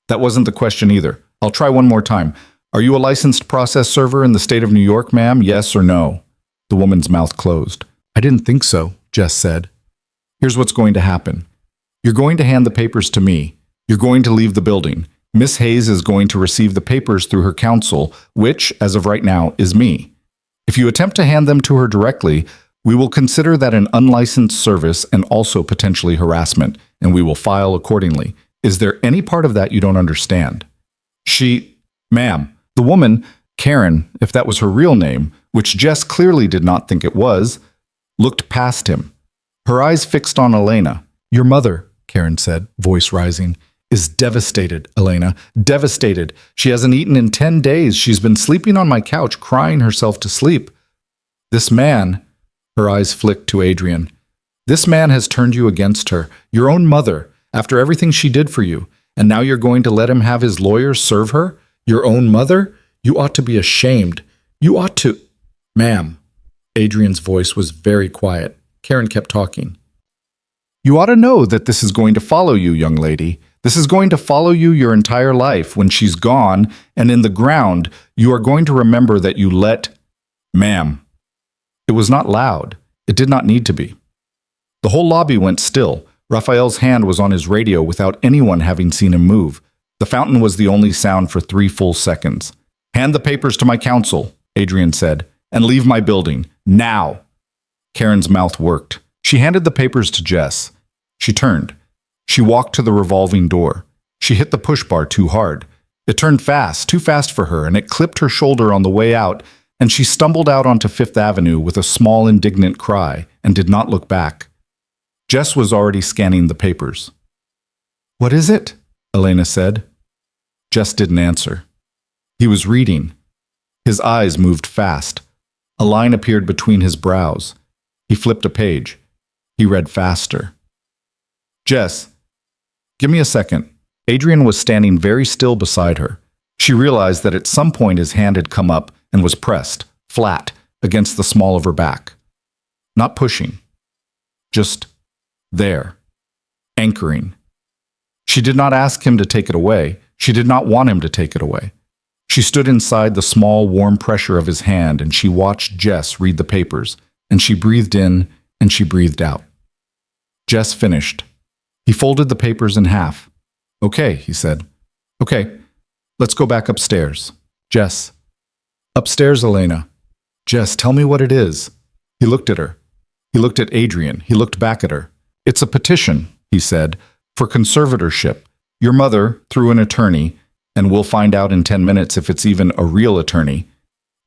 "That wasn't the question either. I'll try one more time. Are you a licensed process server in the state of New York, ma'am? Yes or no? The woman's mouth closed. I didn't think so, Jess said. Here's what's going to happen. You're going to hand the papers to me. You're going to leave the building. Miss Hayes is going to receive the papers through her counsel, which, as of right now, is me. If you attempt to hand them to her directly, we will consider that an unlicensed service and also potentially harassment, and we will file accordingly. Is there any part of that you don't understand? Ma'am, the woman, Karen, if that was her real name, which Jess clearly did not think it was, looked past him. Her eyes fixed on Elena. Your mother, Karen said, voice rising, is devastated, Elena. Devastated. She hasn't eaten in 10 days. She's been sleeping on my couch, crying herself to sleep. This man, her eyes flicked to Adrian. This man has turned you against her, your own mother, after everything she did for you, and now you're going to let him have his lawyers serve her? Your own mother? You ought to be ashamed. You ought to... Ma'am. Adrian's voice was very quiet. Karen kept talking. You ought to know that this is going to follow you, young lady. This is going to follow you your entire life. When she's gone and in the ground, you are going to remember that you let... Ma'am. It was not loud. It did not need to be. The whole lobby went still. Raphael's hand was on his radio without anyone having seen him move. The fountain was the only sound for 3 full seconds. Hand the papers to my counsel, Adrian said, and leave my building. Now! Karen's mouth worked. She handed the papers to Jess. She turned. She walked to the revolving door. She hit the push bar too hard. It turned fast, too fast for her, and it clipped her shoulder on the way out, and she stumbled out onto Fifth Avenue with a small, indignant cry and did not look back. Jess was already scanning the papers. What is it? Elena said. Jess didn't answer. He was reading. His eyes moved fast. A line appeared between his brows. He flipped a page. He read faster. Jess, give me a second. Adrian was standing very still beside her. She realized that at some point his hand had come up and was pressed, flat, against the small of her back. Not pushing. Just there. Anchoring. She did not ask him to take it away. She did not want him to take it away. She stood inside the small, warm pressure of his hand, and she watched Jess read the papers, and she breathed in and she breathed out. Jess finished. He folded the papers in half. Okay, he said. Okay, let's go back upstairs. Jess. Upstairs, Elena. Jess, tell me what it is. He looked at her. He looked at Adrian. He looked back at her. It's a petition, he said, for conservatorship. Your mother, through an attorney, and we'll find out in 10 minutes if it's even a real attorney,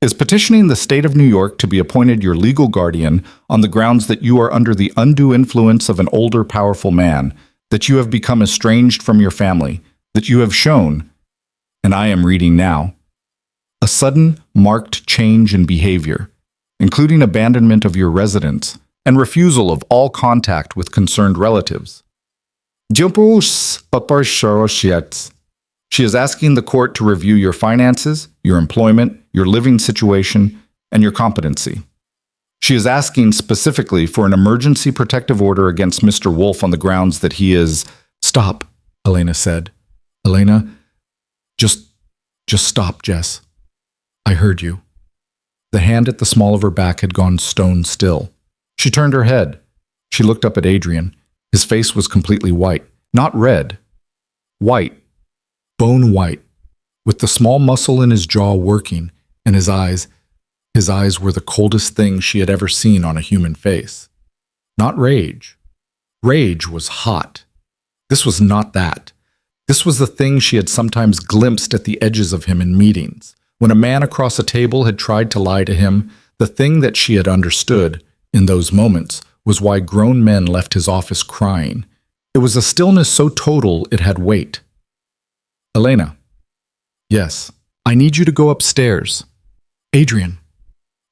is petitioning the state of New York to be appointed your legal guardian on the grounds that you are under the undue influence of an older, powerful man, that you have become estranged from your family, that you have shown, and I am reading now, a sudden, marked change in behavior, including abandonment of your residence and refusal of all contact with concerned relatives. She is asking the court to review your finances, your employment, your living situation, and your competency. She is asking specifically for an emergency protective order against Mr. Wolf on the grounds that he is... Stop, Elena said. Elena, just stop, Jess. I heard you. The hand at the small of her back had gone stone still. She turned her head. She looked up at Adrian. His face was completely white. Not red. White. Bone white. With the small muscle in his jaw working, and his eyes were the coldest thing she had ever seen on a human face. Not rage. Rage was hot. This was not that. This was the thing she had sometimes glimpsed at the edges of him in meetings. When a man across a table had tried to lie to him, the thing that she had understood in those moments was why grown men left his office crying. It was a stillness so total it had weight. Elena. Yes. I need you to go upstairs. Adrian.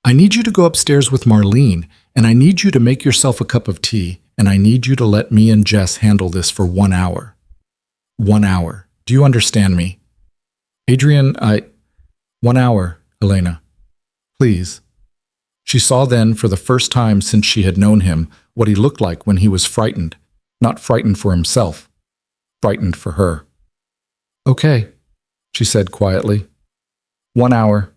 I need you to go upstairs with Marlene, and I need you to make yourself a cup of tea, and I need you to let me and Jess handle this for 1 hour. 1 hour. Do you understand me? Adrian, 1 hour, Elena. Please. She saw then, for the first time since she had known him, what he looked like when he was frightened. Not frightened for himself. Frightened for her. Okay. she said quietly. 1 hour.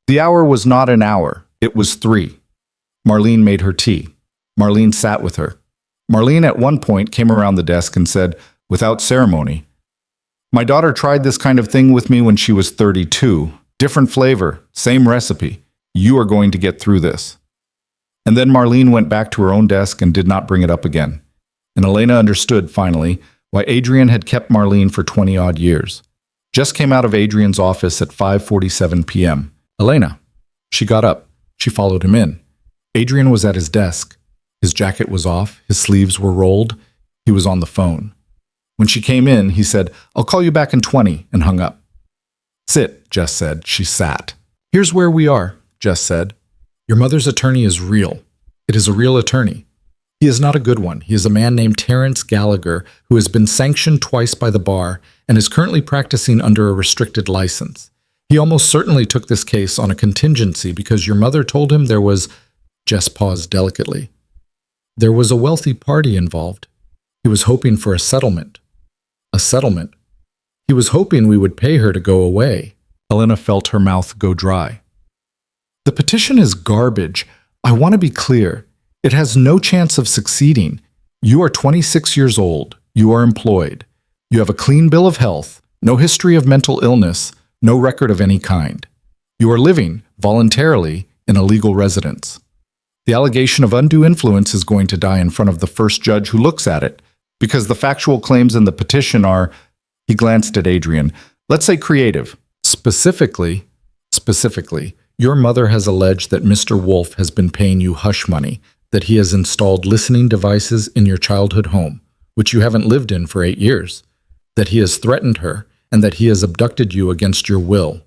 The hour was not an hour. It was 3. Marlene made her tea. Marlene sat with her. Marlene at one point came around the desk and said, without ceremony, "My daughter tried this kind of thing with me when she was 32. Different flavor, same recipe. You are going to get through this." And then Marlene went back to her own desk and did not bring it up again. And Elena understood, finally, why Adrian had kept Marlene for 20-odd years. Jess came out of Adrian's office at 5:47 p.m. Elena. She got up. She followed him in. Adrian was at his desk. His jacket was off. His sleeves were rolled. He was on the phone. When she came in, he said, "I'll call you back in 20, and hung up. "Sit," Jess said. She sat. "Here's where we are," Jess said. "Your mother's attorney is real. It is a real attorney. He is not a good one. He is a man named Terrence Gallagher who has been sanctioned twice by the bar and is currently practicing under a restricted license. He almost certainly took this case on a contingency because your mother told him there was—" Jess paused delicately. "There was a wealthy party involved. He was hoping for a settlement." "A settlement? He was hoping we would pay her to go away." Elena felt her mouth go dry. "The petition is garbage. I want to be clear. It has no chance of succeeding. You are 26 years old. You are employed. You have a clean bill of health, no history of mental illness, no record of any kind. You are living, voluntarily, in a legal residence. The allegation of undue influence is going to die in front of the first judge who looks at it, because the factual claims in the petition are—" He glanced at Adrian. "Let's say creative. Specifically, your mother has alleged that Mr. Wolf has been paying you hush money, that he has installed listening devices in your childhood home, which you haven't lived in for 8 years, that he has threatened her, and that he has abducted you against your will.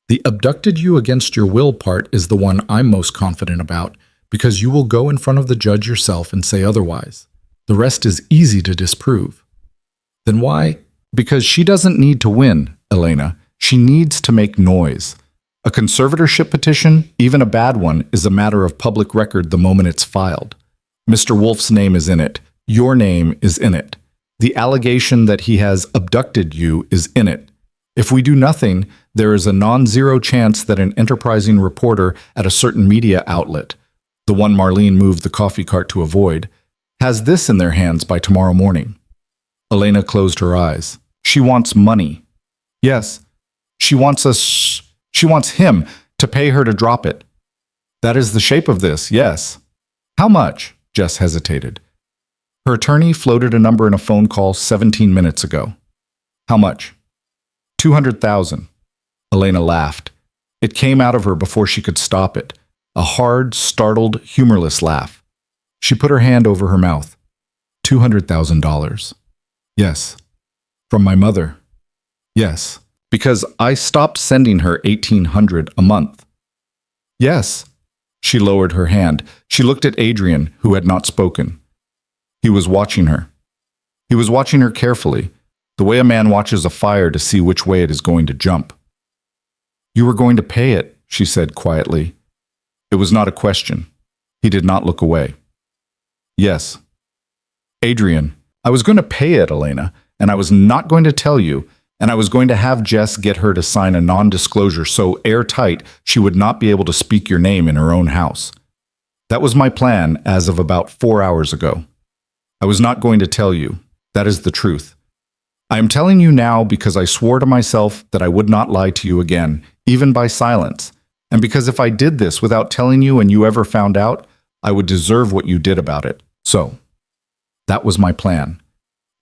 The abducted you against your will part is the one I'm most confident about, because you will go in front of the judge yourself and say otherwise. The rest is easy to disprove." "Then why?" "Because she doesn't need to win, Elena. She needs to make noise. A conservatorship petition, even a bad one, is a matter of public record the moment it's filed. Mr. Wolf's name is in it. Your name is in it. The allegation that he has abducted you is in it. If we do nothing, there is a non-zero chance that an enterprising reporter at a certain media outlet, the one Marlene moved the coffee cart to avoid, has this in their hands by tomorrow morning." Elena closed her eyes. "She wants money." "Yes. She wants him to pay her to drop it." "That is the shape of this, yes." "How much?" Jess hesitated. Her attorney floated a number in a phone call 17 minutes ago. "How much?" $200,000. Elena laughed. It came out of her before she could stop it. A hard, startled, humorless laugh. She put her hand over her mouth. $200,000. "Yes." "From my mother." "Yes. Because I stopped sending her $1,800 a month." "Yes." She lowered her hand. She looked at Adrian, who had not spoken. He was watching her. He was watching her carefully, the way a man watches a fire to see which way it is going to jump. "You were going to pay it," she said quietly. It was not a question. He did not look away. "Yes." "Adrian, I was going to pay it, Elena, and I was not going to tell you, and I was going to have Jess get her to sign a non-disclosure so airtight she would not be able to speak your name in her own house. That was my plan as of about 4 hours ago. I was not going to tell you. That is the truth. I am telling you now because I swore to myself that I would not lie to you again, even by silence, and because if I did this without telling you and you ever found out, I would deserve what you did about it. So, that was my plan.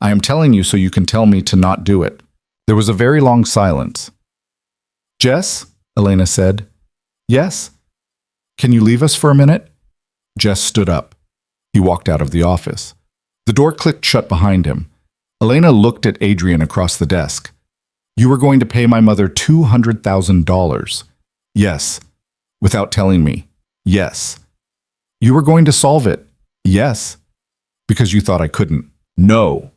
I am telling you so you can tell me to not do it." There was a very long silence. "Jess?" Elena said. "Yes?" "Can you leave us for a minute?" Jess stood up. He walked out of the office. The door clicked shut behind him. Elena looked at Adrian across the desk. "You were going to pay my mother $200,000. "Yes." "Without telling me." "Yes." "You were going to solve it." "Yes." "Because you thought I couldn't." "No."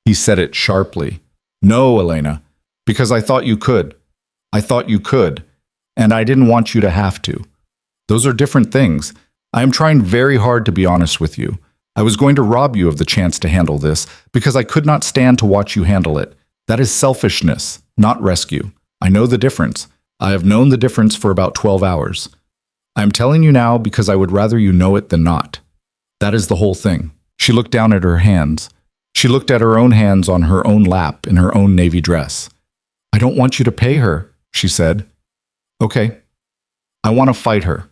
He said it sharply. "No, Elena. Because I thought you could. I thought you could. And I didn't want you to have to. Those are different things. I am trying very hard to be honest with you. I was going to rob you of the chance to handle this because I could not stand to watch you handle it. That is selfishness. not rescue. I know the difference. I have known the difference for about 12 hours. I am telling you now because I would rather you know it than not. That is the whole thing. She looked down at her hands. She looked at her own hands on her own lap in her own navy dress. I don't want you to pay her, she said. Okay. I want to fight her.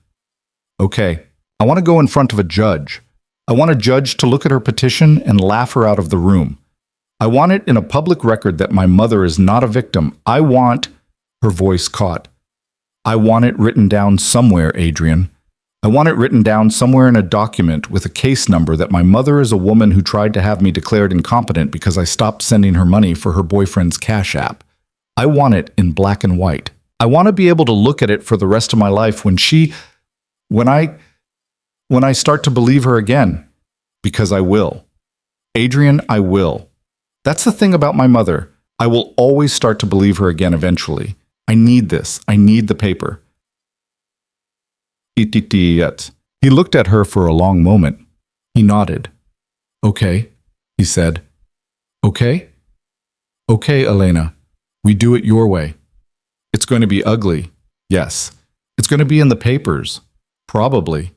Okay. I want to go in front of a judge. I want a judge to look at her petition and laugh her out of the room. I want it in a public record that my mother is not a victim. I want, her voice caught. I want it written down somewhere, Adrian. I want it written down somewhere in a document with a case number that my mother is a woman who tried to have me declared incompetent because I stopped sending her money for her boyfriend's Cash App. I want it in black and white. I want to be able to look at it for the rest of my life when I start to believe her again. Because I will. Adrian, I will. That's the thing about my mother. I will always start to believe her again eventually. I need this. I need the paper. He looked at her for a long moment. He nodded. Okay, he said. Okay? Okay, Elena. We do it your way. It's going to be ugly. Yes. It's going to be in the papers. Probably.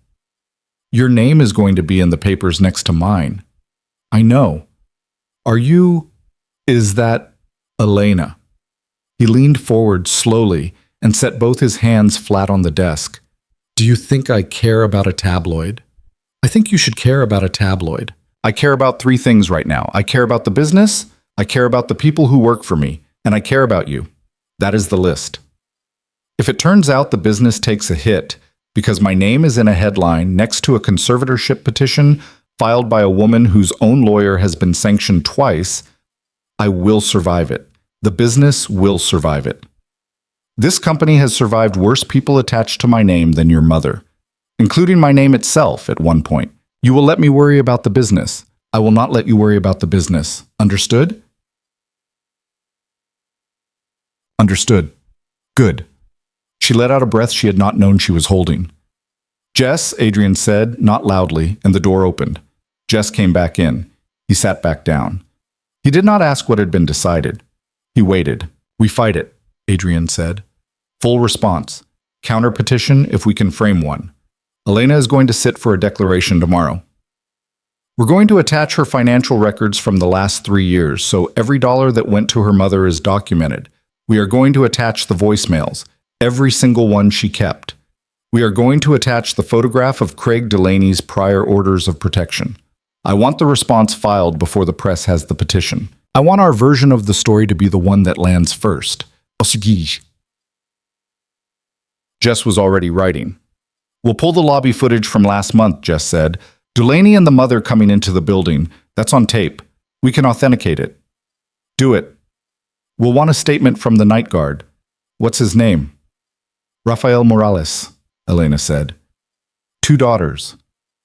Your name is going to be in the papers next to mine. I know. Is that Elena? He leaned forward slowly and set both his hands flat on the desk. Do you think I care about a tabloid? I think you should care about a tabloid. I care about 3 things right now. I care about the business, I care about the people who work for me, and I care about you. That is the list. If it turns out the business takes a hit because my name is in a headline next to a conservatorship petition filed by a woman whose own lawyer has been sanctioned twice, I will survive it. The business will survive it. This company has survived worse people attached to my name than your mother, including my name itself at one point. You will let me worry about the business. I will not let you worry about the business. Understood? Understood. Good. She let out a breath she had not known she was holding. Jess, Adrian said, not loudly, and the door opened. Jess came back in. He sat back down. He did not ask what had been decided. He waited. We fight it, Adrian said. Full response. Counter petition if we can frame one. Elena is going to sit for a declaration tomorrow. We're going to attach her financial records from the last 3 years, so every dollar that went to her mother is documented. We are going to attach the voicemails, every single one she kept. We are going to attach the photograph of Craig Delaney's prior orders of protection. I want the response filed before the press has the petition. I want our version of the story to be the one that lands first. Jess was already writing. We'll pull the lobby footage from last month, Jess said. Delaney and the mother coming into the building. That's on tape. We can authenticate it. Do it. We'll want a statement from the night guard. What's his name? Rafael Morales, Elena said. 2 daughters.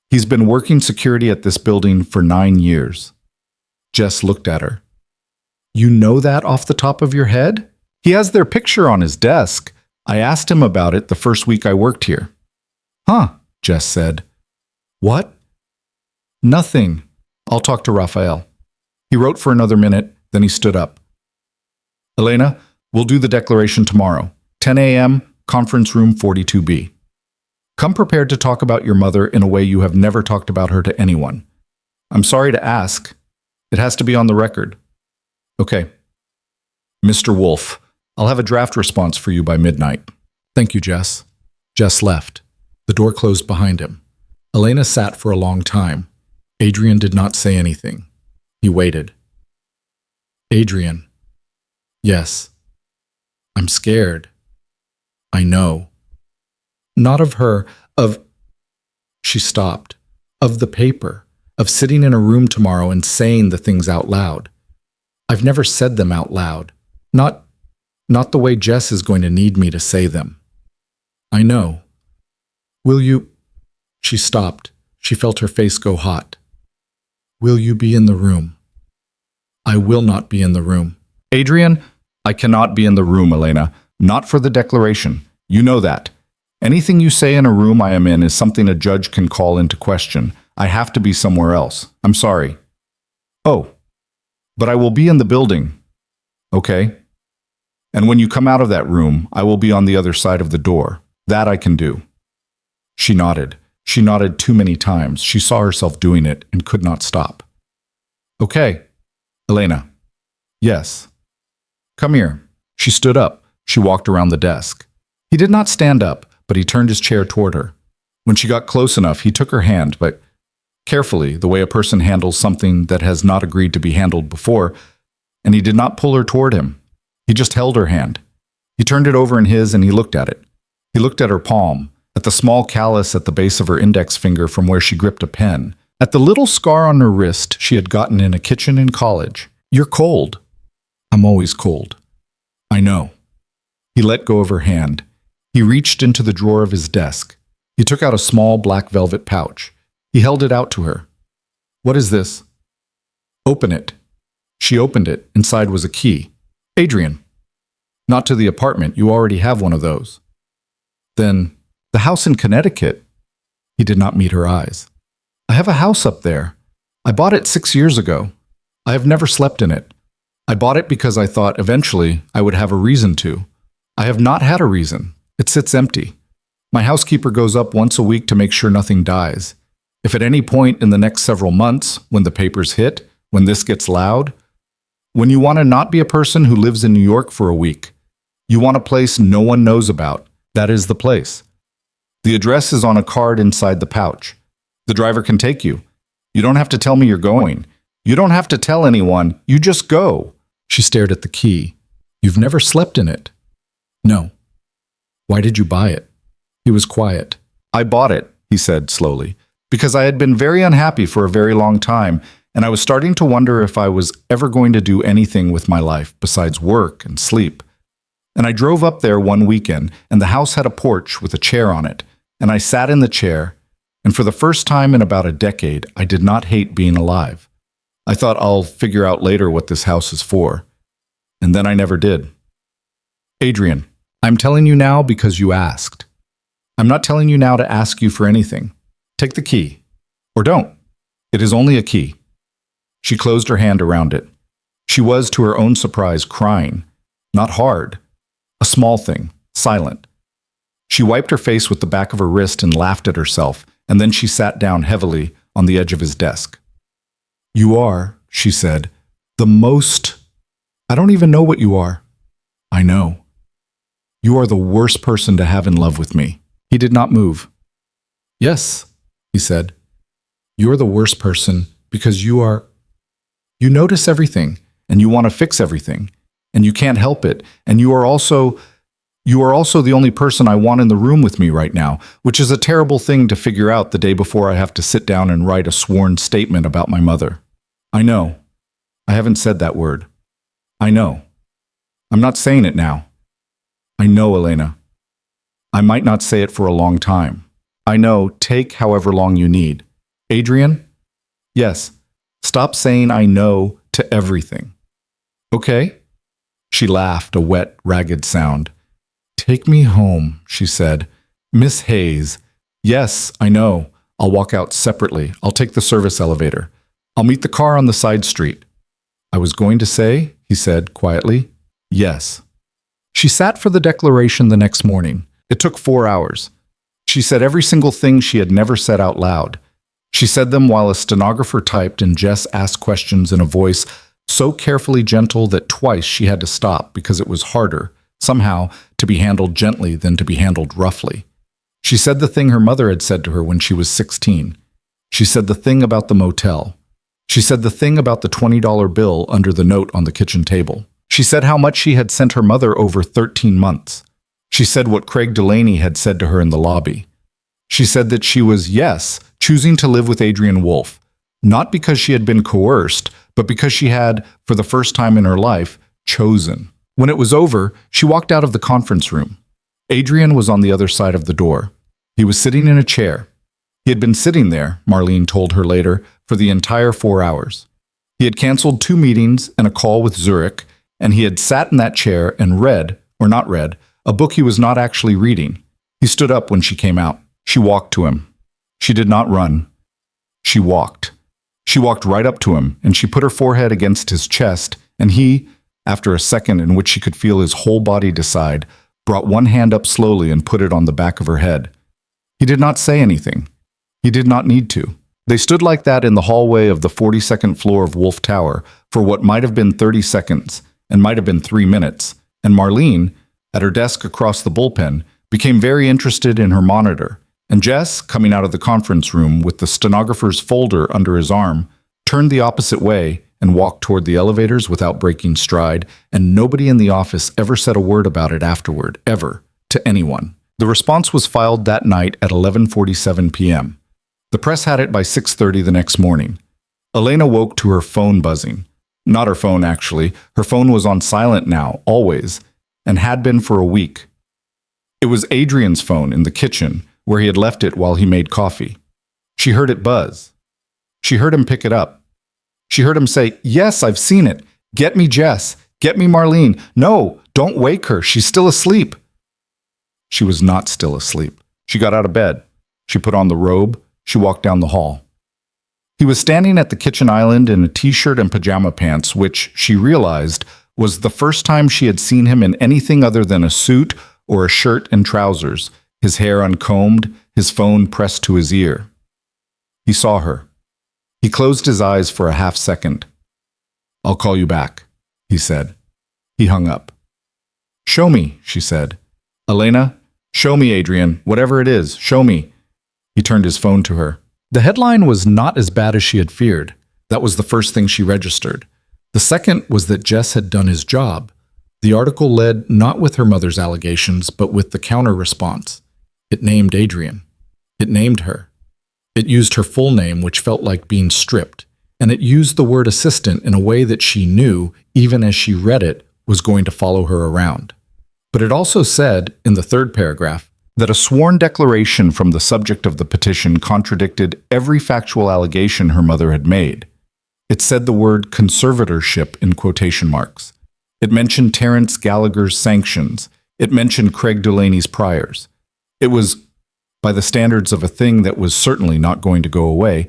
He's been working security at this building for 9 years. Jess looked at her. You know that off the top of your head? He has their picture on his desk. I asked him about it the first week I worked here. Huh, Jess said. What? Nothing. I'll talk to Rafael. He wrote for another minute, then he stood up. Elena, we'll do the declaration tomorrow. 10 a.m., conference room 42B. Come prepared to talk about your mother in a way you have never talked about her to anyone. I'm sorry to ask. It has to be on the record. Okay. Mr. Wolf, I'll have a draft response for you by midnight. Thank you, Jess. Jess left. The door closed behind him. Elena sat for a long time. Adrian did not say anything. He waited. Adrian. Yes. I'm scared. I know. Not of her, of... She stopped. Of the paper. Of sitting in a room tomorrow and saying the things out loud. I've never said them out loud. Not the way Jess is going to need me to say them. I know. Will you... She stopped. She felt her face go hot. Will you be in the room? I will not be in the room. Adrian, I cannot be in the room, Elena. Not for the declaration. You know that. Anything you say in a room I am in is something a judge can call into question. I have to be somewhere else. I'm sorry. Oh, but I will be in the building. Okay. And when you come out of that room, I will be on the other side of the door. That I can do." She nodded. She nodded too many times. She saw herself doing it and could not stop. "Okay, Elena." "Yes." "Come here." She stood up. She walked around the desk. He did not stand up, but he turned his chair toward her. When she got close enough, he took her hand, but carefully, the way a person handles something that has not agreed to be handled before, and he did not pull her toward him. He just held her hand. He turned it over in his and he looked at it. He looked at her palm, at the small callus at the base of her index finger from where she gripped a pen, at the little scar on her wrist she had gotten in a kitchen in college. "You're cold." "I'm always cold." "I know." He let go of her hand. He reached into the drawer of his desk. He took out a small black velvet pouch. He held it out to her. "What is this?" "Open it." She opened it. Inside was a key. "Adrian." "Not to the apartment. You already have one of those." "Then, the house in Connecticut." He did not meet her eyes. "I have a house up there. I bought it 6 years ago. I have never slept in it. I bought it because I thought eventually I would have a reason to. I have not had a reason. It sits empty. My housekeeper goes up once a week to make sure nothing dies. If at any point in the next several months, when the papers hit, when this gets loud, when you want to not be a person who lives in New York for a week, you want a place no one knows about, that is the place. The address is on a card inside the pouch. The driver can take you. You don't have to tell me you're going. You don't have to tell anyone. You just go." She stared at the key. "You've never slept in it." "No." "Why did you buy it?" He was quiet. "I bought it," he said slowly, "because I had been very unhappy for a very long time, and I was starting to wonder if I was ever going to do anything with my life besides work and sleep. And I drove up there one weekend, and the house had a porch with a chair on it, and I sat in the chair, and for the first time in about a decade, I did not hate being alive. I thought I'll figure out later what this house is for. And then I never did." "Adrian, I'm telling you now because you asked. I'm not telling you now to ask you for anything. Take the key. Or don't. It is only a key." She closed her hand around it. She was, to her own surprise, crying. Not hard. A small thing, silent. She wiped her face with the back of her wrist and laughed at herself, and then she sat down heavily on the edge of his desk. "You are," she said, "the most... I don't even know what you are." "I know. You are the worst person to have in love with me." He did not move. "Yes," he said. "You're the worst person because you are... You notice everything, and you want to fix everything, and you can't help it, and you are also the only person I want in the room with me right now, which is a terrible thing to figure out the day before I have to sit down and write a sworn statement about my mother. I know. I haven't said that word. I know. I'm not saying it now. I know, Elena. I might not say it for a long time. I know, take however long you need. Adrian? Yes. Stop saying I know to everything. Okay? She laughed, a wet, ragged sound. Take me home, she said. Miss Hayes. Yes, I know. I'll walk out separately. I'll take the service elevator. I'll meet the car on the side street. I was going to say, he said quietly, yes. She sat for the declaration the next morning. It took 4 hours. She said every single thing she had never said out loud. She said them while a stenographer typed and Jess asked questions in a voice so carefully gentle that twice she had to stop because it was harder, somehow, to be handled gently than to be handled roughly. She said the thing her mother had said to her when she was 16. She said the thing about the motel. She said the thing about the $20 bill under the note on the kitchen table. She said how much she had sent her mother over 13 months. She said what Craig Delaney had said to her in the lobby. She said that she was, yes, choosing to live with Adrian Wolfe, not because she had been coerced, but because she had, for the first time in her life, chosen. When it was over, she walked out of the conference room. Adrian was on the other side of the door. He was sitting in a chair. He had been sitting there, Marlene told her later, for the entire 4 hours. He had canceled 2 meetings and a call with Zurich, and he had sat in that chair and read, or not read, a book he was not actually reading. He stood up when she came out. She walked to him. She did not run. She walked. She walked right up to him, and she put her forehead against his chest, and he, after a second in which she could feel his whole body decide, brought one hand up slowly and put it on the back of her head. He did not say anything. He did not need to. They stood like that in the hallway of the 42nd floor of Wolf Tower for what might have been 30 seconds and might have been 3 minutes, and Marlene, at her desk across the bullpen, became very interested in her monitor, and Jess, coming out of the conference room with the stenographer's folder under his arm, turned the opposite way and walked toward the elevators without breaking stride, and nobody in the office ever said a word about it afterward, ever, to anyone. The response was filed that night at 11:47 p.m. The press had it by 6:30 the next morning. Elena woke to her phone buzzing. Not her phone, actually. Her phone was on silent now, always, and had been for a week. It was Adrian's phone in the kitchen, where he had left it while he made coffee. She heard it buzz. She heard him pick it up. She heard him say, "Yes, I've seen it. Get me Jess. Get me Marlene. No, don't wake her. She's still asleep." She was not still asleep. She got out of bed. She put on the robe. She walked down the hall. He was standing at the kitchen island in a t-shirt and pajama pants, which, she realized, was the first time she had seen him in anything other than a suit or a shirt and trousers, his hair uncombed, his phone pressed to his ear. He saw her. He closed his eyes for a half second. "I'll call you back," he said. He hung up. "Show me," she said. "Elena, show me, Adrian, whatever it is, show me." He turned his phone to her. The headline was not as bad as she had feared. That was the first thing she registered. The second was that Jess had done his job. The article led not with her mother's allegations, but with the counter-response. It named Adrian. It named her. It used her full name, which felt like being stripped, and it used the word assistant in a way that she knew, even as she read it, was going to follow her around. But it also said, in the third paragraph, that a sworn declaration from the subject of the petition contradicted every factual allegation her mother had made. It said the word conservatorship in quotation marks. It mentioned Terence Gallagher's sanctions. It mentioned Craig Delaney's priors. It was, by the standards of a thing that was certainly not going to go away,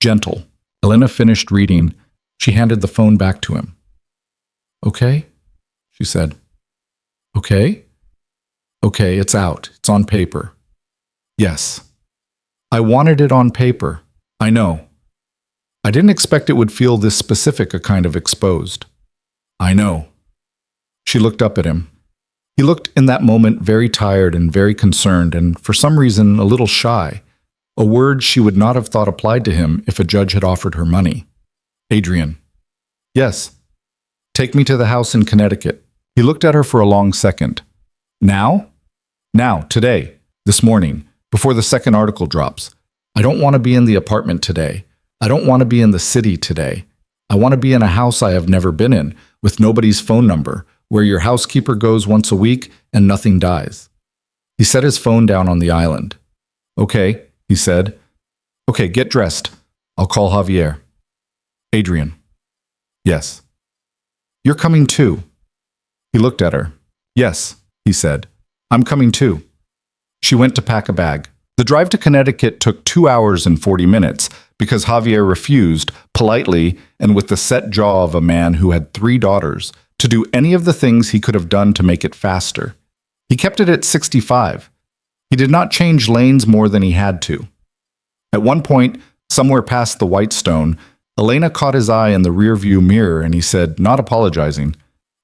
gentle. Elena finished reading. She handed the phone back to him. "Okay," she said. "Okay? Okay, it's out. It's on paper." "Yes. I wanted it on paper. I know. I didn't expect it would feel this specific a kind of exposed. I know." She looked up at him. He looked in that moment very tired and very concerned and, for some reason, a little shy, a word she would not have thought applied to him if a judge had offered her money. "Adrian." "Yes. Take me to the house in Connecticut." He looked at her for a long second. "Now?" "Now, today, this morning, before the second article drops. I don't want to be in the apartment today. I don't want to be in the city today. I want to be in a house I have never been in, with nobody's phone number, where your housekeeper goes once a week and nothing dies." He set his phone down on the island. "Okay," he said. "Okay, get dressed. I'll call Javier." "Adrian." "Yes." "You're coming too." He looked at her. "Yes," he said. "I'm coming too." She went to pack a bag. The drive to Connecticut took 2 hours and 40 minutes because Javier refused, politely and with the set jaw of a man who had 3 daughters, to do any of the things he could have done to make it faster. He kept it at 65. He did not change lanes more than he had to. At one point, somewhere past the Whitestone, Elena caught his eye in the rearview mirror and he said, not apologizing,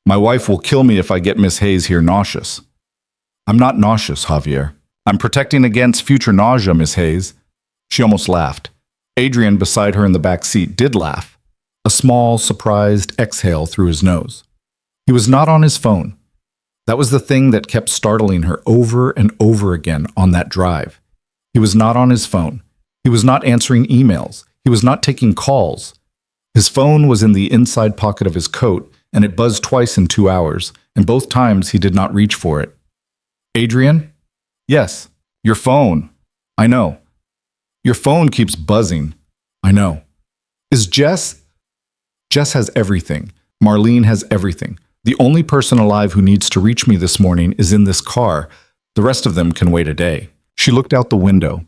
"My wife will kill me if I get Miss Hayes here nauseous." "I'm not nauseous, Javier. I'm protecting against future nausea, Miss Hayes." She almost laughed. Adrian, beside her in the back seat, did laugh. A small, surprised exhale through his nose. He was not on his phone. That was the thing that kept startling her over and over again on that drive. He was not on his phone. He was not answering emails. He was not taking calls. His phone was in the inside pocket of his coat, and it buzzed twice in 2 hours, and both times he did not reach for it. "Adrian?" "Yes. Your phone." "I know." "Your phone keeps buzzing." "I know." "Is Jess?" "Jess has everything. Marlene has everything. The only person alive who needs to reach me this morning is in this car. The rest of them can wait a day." She looked out the window.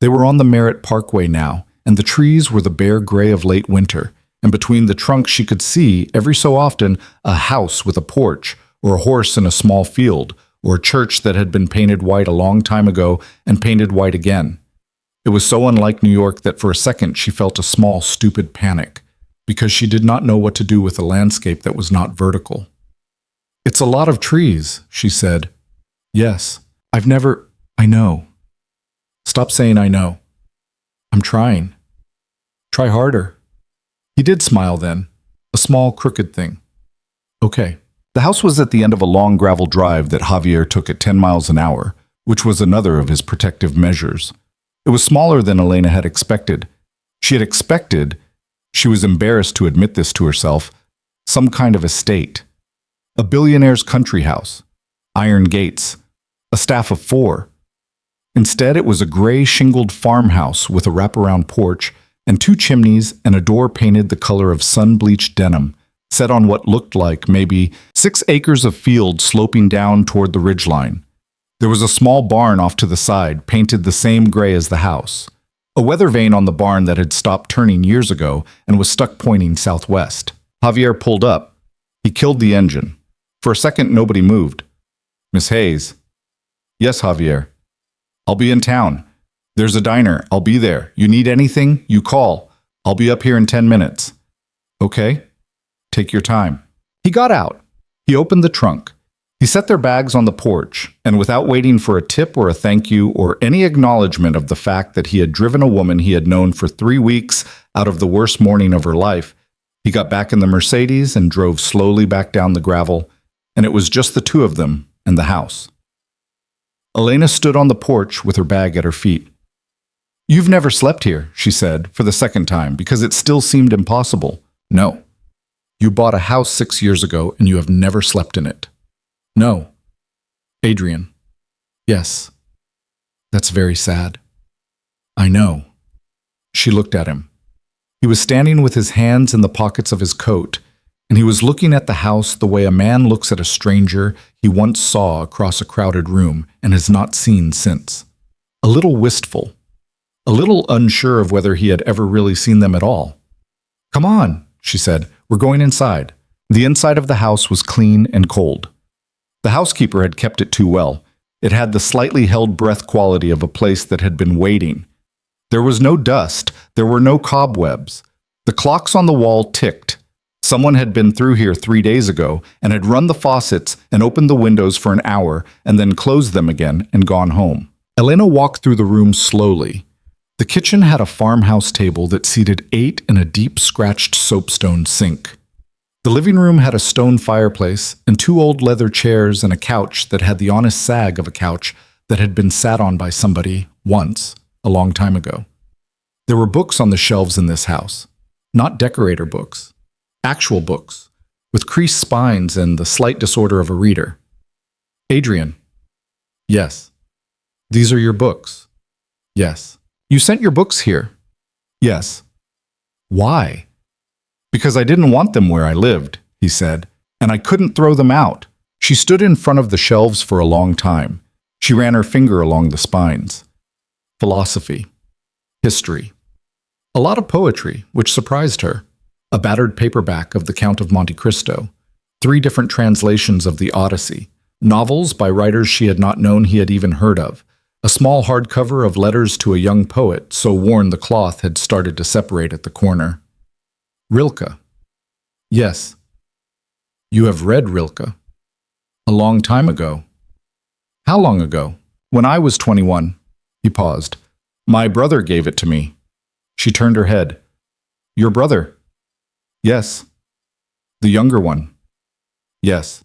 They were on the Merritt Parkway now, and the trees were the bare gray of late winter, and between the trunks she could see, every so often, a house with a porch, or a horse in a small field, or a church that had been painted white a long time ago and painted white again. It was so unlike New York that for a second she felt a small, stupid panic, because she did not know what to do with a landscape that was not vertical. "It's a lot of trees," she said. "Yes. I know." "Stop saying I know." "I'm trying." "Try harder." He did smile then, a small, crooked thing. "Okay." The house was at the end of a long gravel drive that Javier took at 10 miles an hour, which was another of his protective measures. It was smaller than Elena had expected. She was embarrassed to admit this to herself, some kind of estate. A billionaire's country house, iron gates, a staff of 4. Instead, it was a gray shingled farmhouse with a wraparound porch and 2 chimneys and a door painted the color of sun-bleached denim, set on what looked like maybe 6 acres of field sloping down toward the ridgeline. There was a small barn off to the side, painted the same gray as the house. A weather vane on the barn that had stopped turning years ago and was stuck pointing southwest. Javier pulled up. He killed the engine. For a second, nobody moved. "Miss Hayes." "Yes, Javier." "I'll be in town. There's a diner. I'll be there. You need anything? You call. I'll be up here in 10 minutes. "Okay. Take your time." He got out. He opened the trunk. He set their bags on the porch, and without waiting for a tip or a thank you or any acknowledgement of the fact that he had driven a woman he had known for 3 weeks out of the worst morning of her life, he got back in the Mercedes and drove slowly back down the gravel, and it was just the 2 of them and the house. Elena stood on the porch with her bag at her feet. "You've never slept here," she said, for the second time, because it still seemed impossible. "No. You bought a house 6 years ago, and you have never slept in it." "No." "Adrian." "Yes. That's very sad." "I know." She looked at him. He was standing with his hands in the pockets of his coat, and he was looking at the house the way a man looks at a stranger he once saw across a crowded room and has not seen since. A little wistful. A little unsure of whether he had ever really seen them at all. "Come on," she said. "We're going inside." The inside of the house was clean and cold. The housekeeper had kept it too well. It had the slightly held breath quality of a place that had been waiting. There was no dust. There were no cobwebs. The clocks on the wall ticked. Someone had been through here 3 days ago and had run the faucets and opened the windows for an hour and then closed them again and gone home. Elena walked through the room slowly. The kitchen had a farmhouse table that seated 8 in a deep scratched soapstone sink. The living room had a stone fireplace and 2 old leather chairs and a couch that had the honest sag of a couch that had been sat on by somebody once, a long time ago. There were books on the shelves in this house, not decorator books, actual books, with creased spines and the slight disorder of a reader. "Adrian." "Yes." "These are your books." "Yes." "You sent your books here." "Yes." "Why?" "Because I didn't want them where I lived," he said, "and I couldn't throw them out." She stood in front of the shelves for a long time. She ran her finger along the spines. Philosophy. History. A lot of poetry, which surprised her. A battered paperback of The Count of Monte Cristo. 3 different translations of the Odyssey. Novels by writers she had not known he had even heard of. A small hardcover of letters to a young poet, so worn the cloth had started to separate at the corner. Rilke. "Yes." "You have read Rilke." "A long time ago." "How long ago?" "When I was 21. He paused. "My brother gave it to me." She turned her head. "Your brother?" "Yes." "The younger one?" "Yes."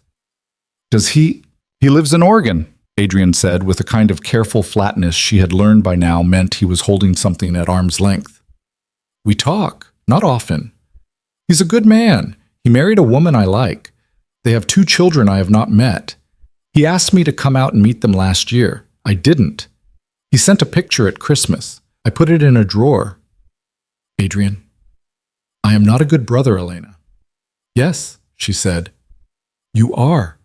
"Does he lives in Oregon," Adrian said with a kind of careful flatness she had learned by now meant he was holding something at arm's length. "We talk, not often. He's a good man. He married a woman I like. They have 2 children I have not met. He asked me to come out and meet them last year. I didn't. He sent a picture at Christmas. I put it in a drawer." "Adrian, I am not a good brother, Elena." "Yes," she said. "You are.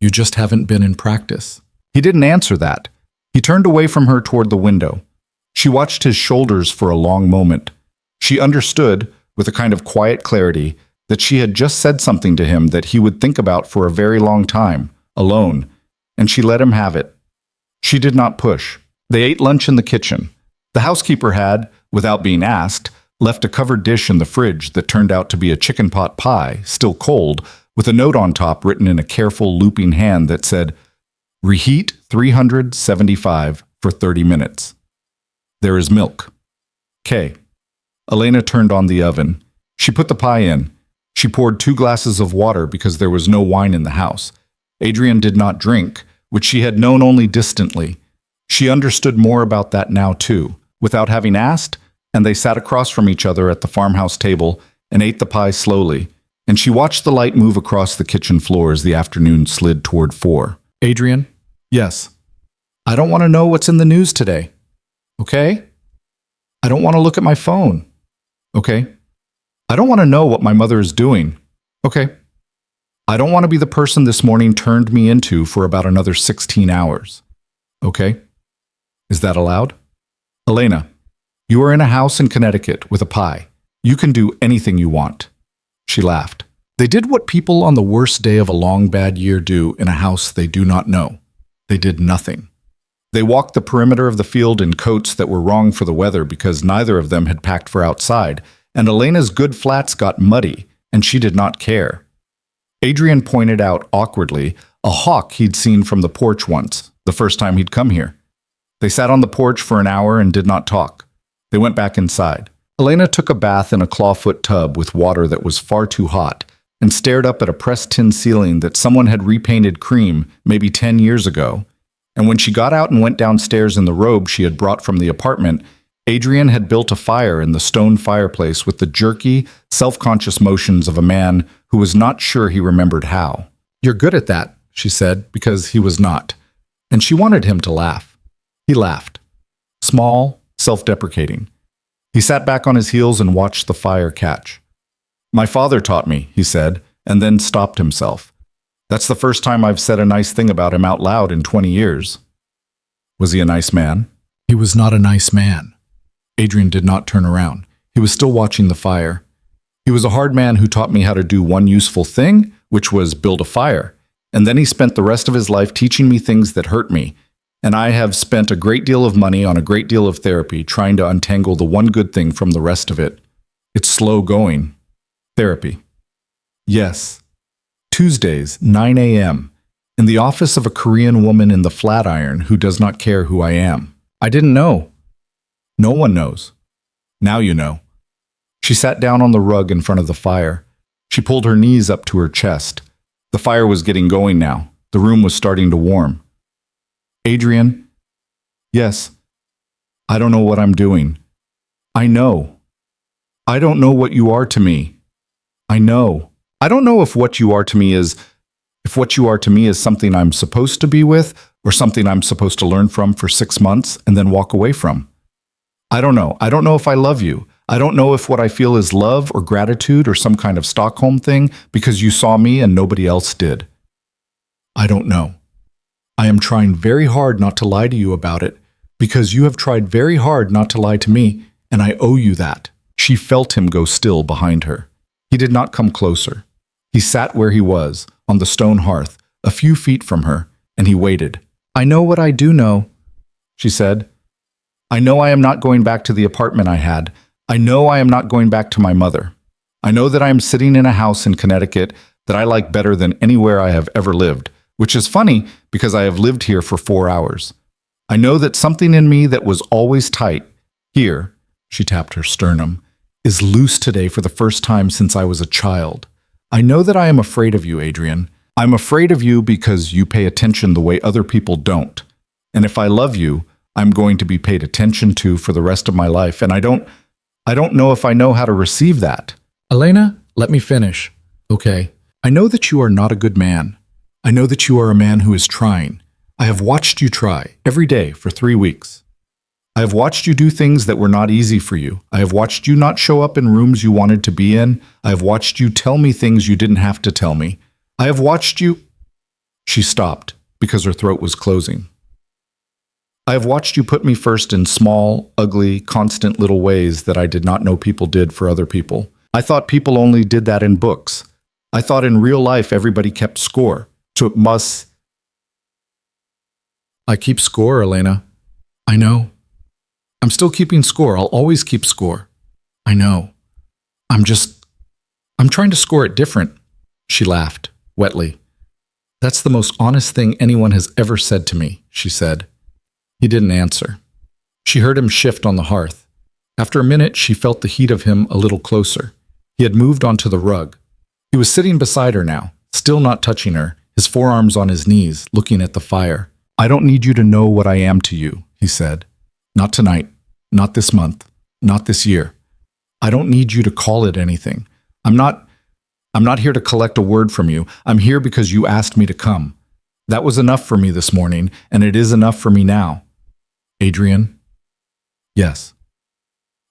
You just haven't been in practice." He didn't answer that. He turned away from her toward the window. She watched his shoulders for a long moment. She understood, with a kind of quiet clarity, that she had just said something to him that he would think about for a very long time, alone, and she let him have it. She did not push. They ate lunch in the kitchen. The housekeeper had, without being asked, left a covered dish in the fridge that turned out to be a chicken pot pie, still cold, with a note on top written in a careful looping hand that said, "Reheat 375 for 30 minutes. There is milk." K. Elena turned on the oven. She put the pie in. She poured 2 glasses of water because there was no wine in the house. Adrian did not drink, which she had known only distantly. She understood more about that now, too, without having asked, and they sat across from each other at the farmhouse table and ate the pie slowly, and she watched the light move across the kitchen floor as the afternoon slid toward 4. "Adrian?" "Yes." "I don't want to know what's in the news today." "Okay?" "I don't want to look at my phone." "Okay." "I don't want to know what my mother is doing." "Okay." "I don't want to be the person this morning turned me into for about another 16 hours. "Okay." "Is that allowed?" "Elena, you are in a house in Connecticut with a pie. You can do anything you want." She laughed. They did what people on the worst day of a long bad year do in a house they do not know. They did nothing. They walked the perimeter of the field in coats that were wrong for the weather because neither of them had packed for outside, and Elena's good flats got muddy, and she did not care. Adrian pointed out, awkwardly, a hawk he'd seen from the porch once, the first time he'd come here. They sat on the porch for an hour and did not talk. They went back inside. Elena took a bath in a clawfoot tub with water that was far too hot and stared up at a pressed tin ceiling that someone had repainted cream maybe 10 years ago. And when she got out and went downstairs in the robe she had brought from the apartment, Adrian had built a fire in the stone fireplace with the jerky, self-conscious motions of a man who was not sure he remembered how. "You're good at that," she said, because he was not. And she wanted him to laugh. He laughed. Small, self-deprecating. He sat back on his heels and watched the fire catch. "My father taught me," he said, and then stopped himself. "That's the first time I've said a nice thing about him out loud in 20 years. Was he a nice man? He was not a nice man. Adrian did not turn around. He was still watching the fire. He was a hard man who taught me how to do one useful thing, which was build a fire. And then he spent the rest of his life teaching me things that hurt me. And I have spent a great deal of money on a great deal of therapy trying to untangle the one good thing from the rest of it. It's slow going. Therapy. Yes. Tuesdays, 9 a.m. in the office of a Korean woman in the Flatiron who does not care who I am. I didn't know. No one knows. Now you know. She sat down on the rug in front of the fire. She pulled her knees up to her chest. The fire was getting going now. The room was starting to warm. Adrian? Yes. I don't know what I'm doing. I know. I don't know what you are to me. I know. I don't know if what you are to me is something I'm supposed to be with or something I'm supposed to learn from for 6 months and then walk away from. I don't know. I don't know if I love you. I don't know if what I feel is love or gratitude or some kind of Stockholm thing because you saw me and nobody else did. I don't know. I am trying very hard not to lie to you about it because you have tried very hard not to lie to me, and I owe you that. She felt him go still behind her. He did not come closer. He sat where he was, on the stone hearth, a few feet from her, and he waited. I know what I do know, she said. I know I am not going back to the apartment I had. I know I am not going back to my mother. I know that I am sitting in a house in Connecticut that I like better than anywhere I have ever lived, which is funny because I have lived here for 4 hours. I know that something in me that was always tight, here, she tapped her sternum, is loose today for the first time since I was a child. I know that I am afraid of you, Adrian. I'm afraid of you because you pay attention the way other people don't. And if I love you, I'm going to be paid attention to for the rest of my life, and I don't know if I know how to receive that. Elena, let me finish. Okay. I know that you are not a good man. I know that you are a man who is trying. I have watched you try every day for 3 weeks. I have watched you do things that were not easy for you. I have watched you not show up in rooms you wanted to be in. I have watched you tell me things you didn't have to tell me. I have watched you... She stopped because her throat was closing. I have watched you put me first in small, ugly, constant little ways that I did not know people did for other people. I thought people only did that in books. I thought in real life everybody kept score. So it must... I keep score, Elena. I know. I'm still keeping score. I'll always keep score. I know. I'm trying to score it different. She laughed, wetly. That's the most honest thing anyone has ever said to me, she said. He didn't answer. She heard him shift on the hearth. After a minute, she felt the heat of him a little closer. He had moved onto the rug. He was sitting beside her now, still not touching her, his forearms on his knees, looking at the fire. I don't need you to know what I am to you, he said. Not tonight, not this month, not this year. I don't need you to call it anything. I'm not here to collect a word from you. I'm here because you asked me to come. That was enough for me this morning, and it is enough for me now. Adrian? Yes.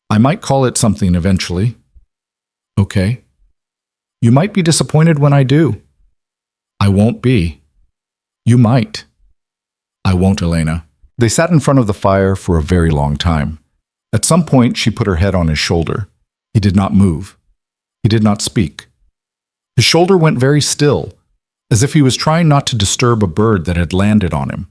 I might call it something eventually. Okay. You might be disappointed when I do. I won't be. You might. I won't, Elena. They sat in front of the fire for a very long time. At some point, she put her head on his shoulder. He did not move. He did not speak. His shoulder went very still, as if he was trying not to disturb a bird that had landed on him.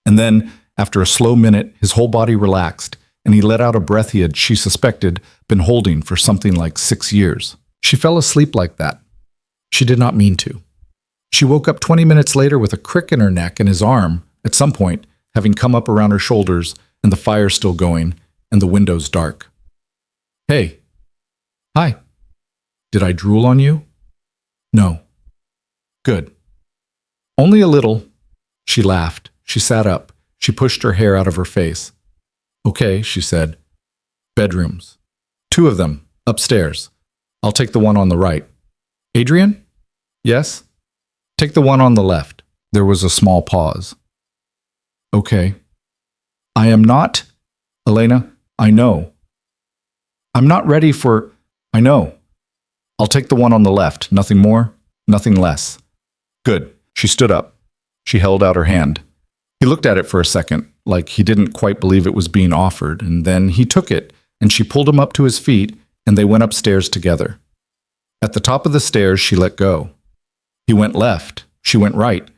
And then, after a slow minute, his whole body relaxed, and he let out a breath he had, she suspected, been holding for something like 6 years. She fell asleep like that. She did not mean to. She woke up 20 minutes later with a crick in her neck and his arm, at some point, having come up around her shoulders, and the fire still going, and the windows dark. Hey. Hi. Did I drool on you? No. Good. Only a little. She laughed. She sat up. She pushed her hair out of her face. Okay, she said. Bedrooms. 2 of them, upstairs. I'll take the one on the right. Adrian? Yes? Take the one on the left. There was a small pause. Okay. I am not... Elena, I know. I'm not ready for... I know. I'll take the one on the left. Nothing more, nothing less. Good. She stood up. She held out her hand. He looked at it for a second, like he didn't quite believe it was being offered, and then he took it, and she pulled him up to his feet, and they went upstairs together. At the top of the stairs, she let go. He went left. She went right.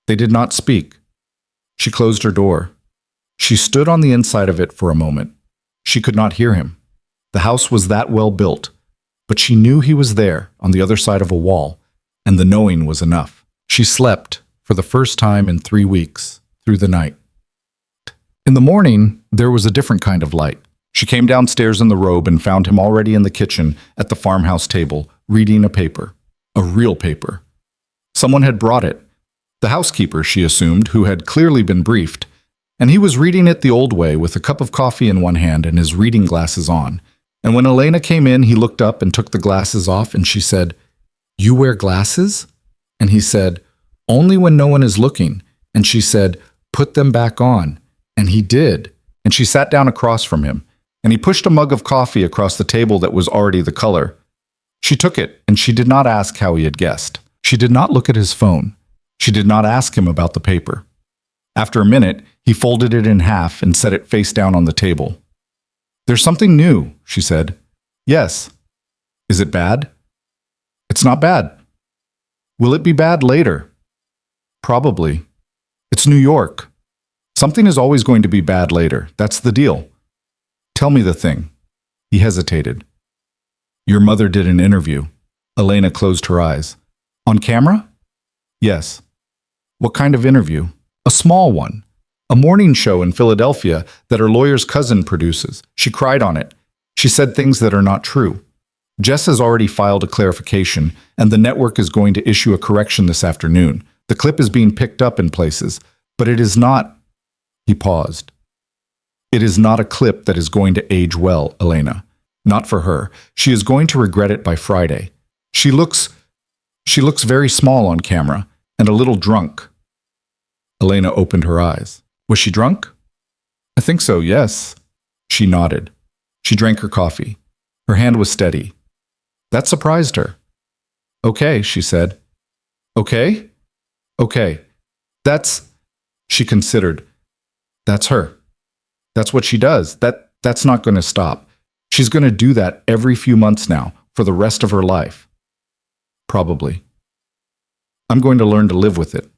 They did not speak. She closed her door. She stood on the inside of it for a moment. She could not hear him. The house was that well built, but she knew he was there on the other side of a wall, and the knowing was enough. She slept, for the first time in 3 weeks, through the night. In the morning, there was a different kind of light. She came downstairs in the robe and found him already in the kitchen at the farmhouse table, reading a paper. A real paper. Someone had brought it. The housekeeper, she assumed, who had clearly been briefed, and he was reading it the old way with a cup of coffee in one hand and his reading glasses on. And when Elena came in, he looked up and took the glasses off, and she said, "You wear glasses?" And he said, "Only when no one is looking." And she said, "Put them back on." And he did. And she sat down across from him, and he pushed a mug of coffee across the table that was already the color. She took it, and she did not ask how he had guessed. She did not look at his phone. She did not ask him about the paper. After a minute, he folded it in half and set it face down on the table. "There's something new," she said. "Yes." "Is it bad?" "It's not bad." "Will it be bad later?" "Probably. It's New York. Something is always going to be bad later. That's the deal." "Tell me the thing." He hesitated. "Your mother did an interview." Elena closed her eyes. "On camera?" "Yes." "What kind of interview?" "A small one. A morning show in Philadelphia that her lawyer's cousin produces. She cried on it. She said things that are not true. Jess has already filed a clarification, and the network is going to issue a correction this afternoon. The clip is being picked up in places, but it is not..." He paused. "It is not a clip that is going to age well, Elena. Not for her. She is going to regret it by Friday. She looks very small on camera, and a little drunk." Elena opened her eyes. "Was she drunk?" "I think so, yes." She nodded. She drank her coffee. Her hand was steady. That surprised her. "Okay," she said. "Okay? Okay. That's..." She considered. "That's her. That's what she does. That's not going to stop. She's going to do that every few months now, for the rest of her life. Probably. I'm going to learn to live with it.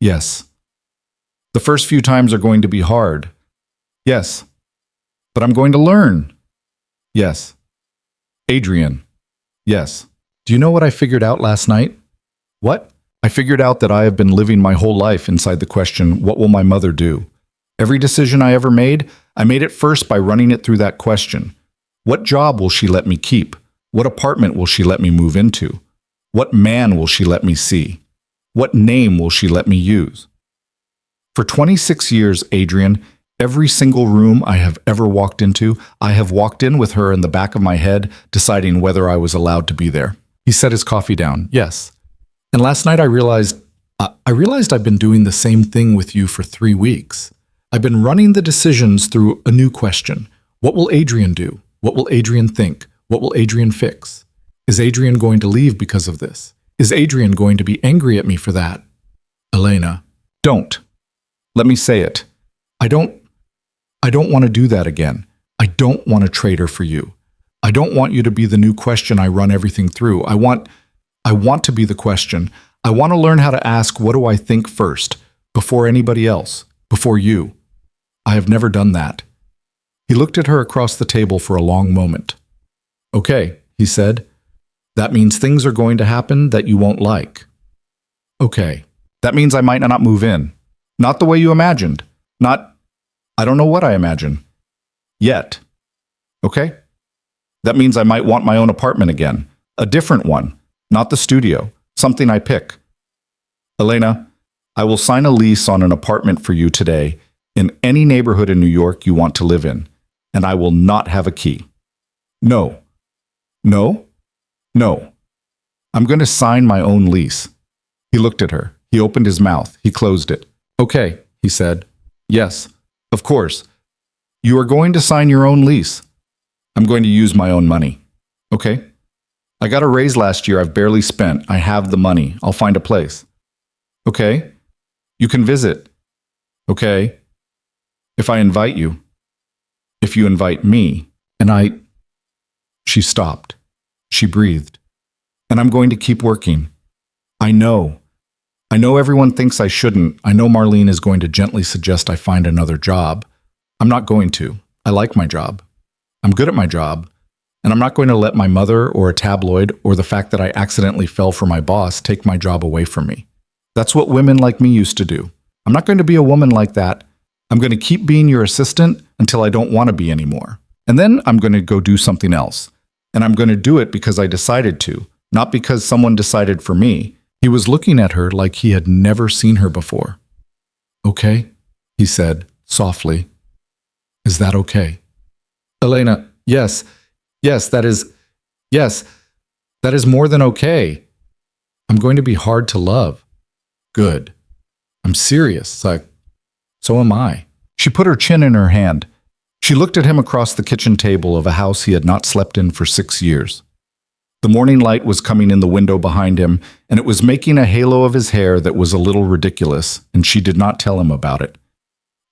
Yes. The first few times are going to be hard. Yes. But I'm going to learn. Yes. Adrian. Yes. Do you know what I figured out last night? What? I figured out that I have been living my whole life inside the question, what will my mother do? Every decision I ever made, I made it first by running it through that question. What job will she let me keep? What apartment will she let me move into? What man will she let me see? What name will she let me use? For 26 years, Adrian, every single room I have ever walked into, I have walked in with her in the back of my head, deciding whether I was allowed to be there. He set his coffee down. Yes. And last night I realized I've been doing the same thing with you for 3 weeks. I've been running the decisions through a new question. What will Adrian do? What will Adrian think? What will Adrian fix? Is Adrian going to leave because of this? Is Adrian going to be angry at me for that? Elena, don't. Let me say it. I don't want to do that again. I don't want to trade her for you. I don't want you to be the new question I run everything through. I want to be the question. I want to learn how to ask, what do I think first, before anybody else, before you. I have never done that. He looked at her across the table for a long moment. Okay, he said. That means things are going to happen that you won't like. Okay. That means I might not move in. Not the way you imagined. I don't know what I imagine. Yet. Okay? That means I might want my own apartment again. A different one. Not the studio. Something I pick. Elena, I will sign a lease on an apartment for you today in any neighborhood in New York you want to live in, and I will not have a key. No. No? No. I'm going to sign my own lease. He looked at her. He opened his mouth. He closed it. Okay, he said. Yes, of course. You are going to sign your own lease. I'm going to use my own money. Okay? I got a raise last year I've barely spent. I have the money. I'll find a place. Okay? You can visit. Okay? If I invite you. If you invite me. And She stopped. She breathed. And I'm going to keep working. I know. I know everyone thinks I shouldn't. I know Marlene is going to gently suggest I find another job. I'm not going to. I like my job. I'm good at my job. And I'm not going to let my mother or a tabloid or the fact that I accidentally fell for my boss take my job away from me. That's what women like me used to do. I'm not going to be a woman like that. I'm going to keep being your assistant until I don't want to be anymore. And then I'm going to go do something else. And I'm going to do it because I decided to, not because someone decided for me. He was looking at her like he had never seen her before. Okay, he said softly. Is that okay? Elena, yes, that is more than okay. I'm going to be hard to love. Good. I'm serious. So am I. She put her chin in her hand. She looked at him across the kitchen table of a house he had not slept in for 6 years. The morning light was coming in the window behind him, and it was making a halo of his hair that was a little ridiculous, and she did not tell him about it.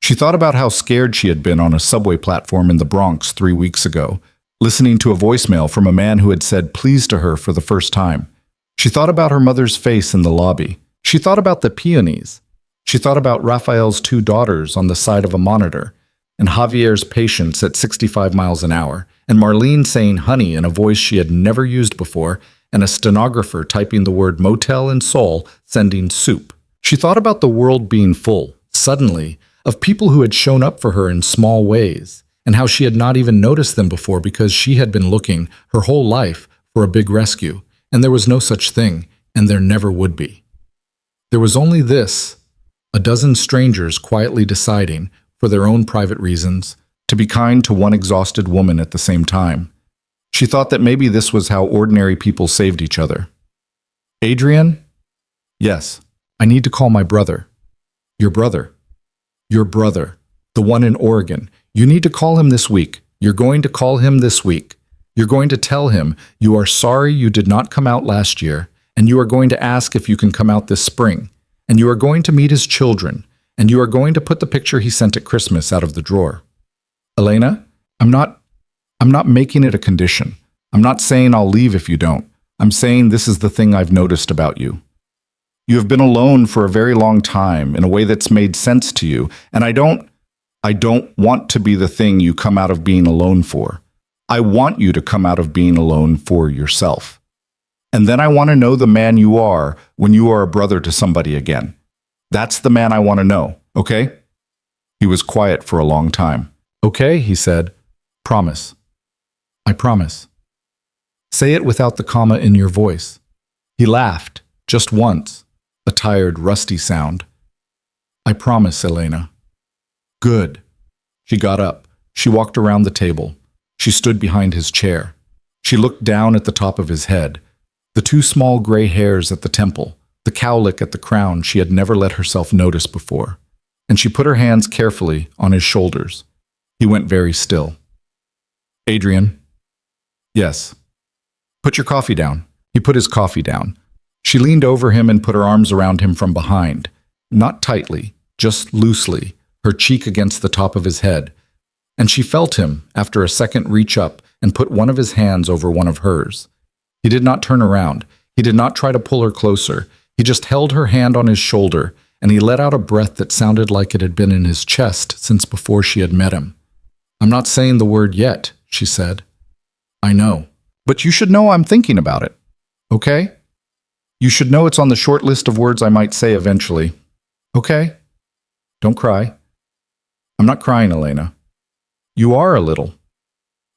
She thought about how scared she had been on a subway platform in the Bronx 3 weeks ago, listening to a voicemail from a man who had said please to her for the first time. She thought about her mother's face in the lobby. She thought about the peonies. She thought about Raphael's 2 daughters on the side of a monitor, and Javier's patients at 65 miles an hour, and Marlene saying honey in a voice she had never used before, and a stenographer typing the word motel in Seoul, sending soup. She thought about the world being full, suddenly, of people who had shown up for her in small ways, and how she had not even noticed them before because she had been looking her whole life for a big rescue, and there was no such thing, and there never would be. There was only this, a dozen strangers quietly deciding, for their own private reasons, to be kind to one exhausted woman at the same time. She thought that maybe this was how ordinary people saved each other. Adrian? Yes, I need to call my brother. Your brother. Your brother. The one in Oregon. You need to call him this week. You're going to call him this week. You're going to tell him you are sorry you did not come out last year, and you are going to ask if you can come out this spring, and you are going to meet his children, and you are going to put the picture he sent at Christmas out of the drawer. Elena, I'm not making it a condition. I'm not saying I'll leave if you don't. I'm saying this is the thing I've noticed about you. You have been alone for a very long time in a way that's made sense to you, and I don't want to be the thing you come out of being alone for. I want you to come out of being alone for yourself. And then I want to know the man you are when you are a brother to somebody again. That's the man I want to know, okay? He was quiet for a long time. Okay, he said. Promise. I promise. Say it without the comma in your voice. He laughed, just once, a tired, rusty sound. I promise, Elena. Good. She got up. She walked around the table. She stood behind his chair. She looked down at the top of his head, the two small gray hairs at the temple, the cowlick at the crown she had never let herself notice before. And she put her hands carefully on his shoulders. He went very still. Adrian? Yes. Put your coffee down. He put his coffee down. She leaned over him and put her arms around him from behind, not tightly, just loosely, her cheek against the top of his head. And she felt him, after a second, reach up and put one of his hands over one of hers. He did not turn around. He did not try to pull her closer. He just held her hand on his shoulder, and he let out a breath that sounded like it had been in his chest since before she had met him. I'm not saying the word yet, she said. I know. But you should know I'm thinking about it. Okay? You should know it's on the short list of words I might say eventually. Okay? Don't cry. I'm not crying, Elena. You are a little.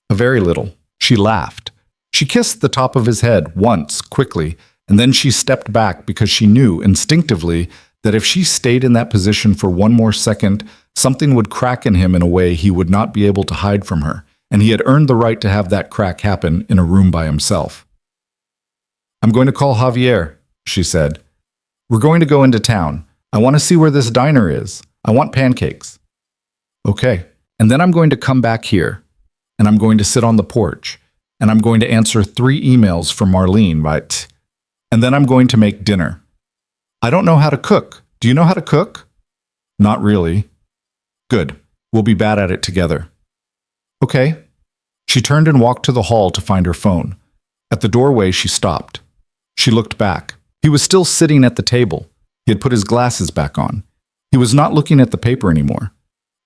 A very little. She laughed. She kissed the top of his head once, quickly, and then she stepped back because she knew instinctively that if she stayed in that position for one more second, something would crack in him in a way he would not be able to hide from her, and he had earned the right to have that crack happen in a room by himself. I'm going to call Javier, she said. We're going to go into town. I want to see where this diner is. I want pancakes. Okay. And then I'm going to come back here, and I'm going to sit on the porch, and I'm going to answer 3 emails from Marlene, right? And then I'm going to make dinner. I don't know how to cook. Do you know how to cook? Not really. Good. We'll be bad at it together. Okay. She turned and walked to the hall to find her phone. At the doorway, she stopped. She looked back. He was still sitting at the table. He had put his glasses back on. He was not looking at the paper anymore.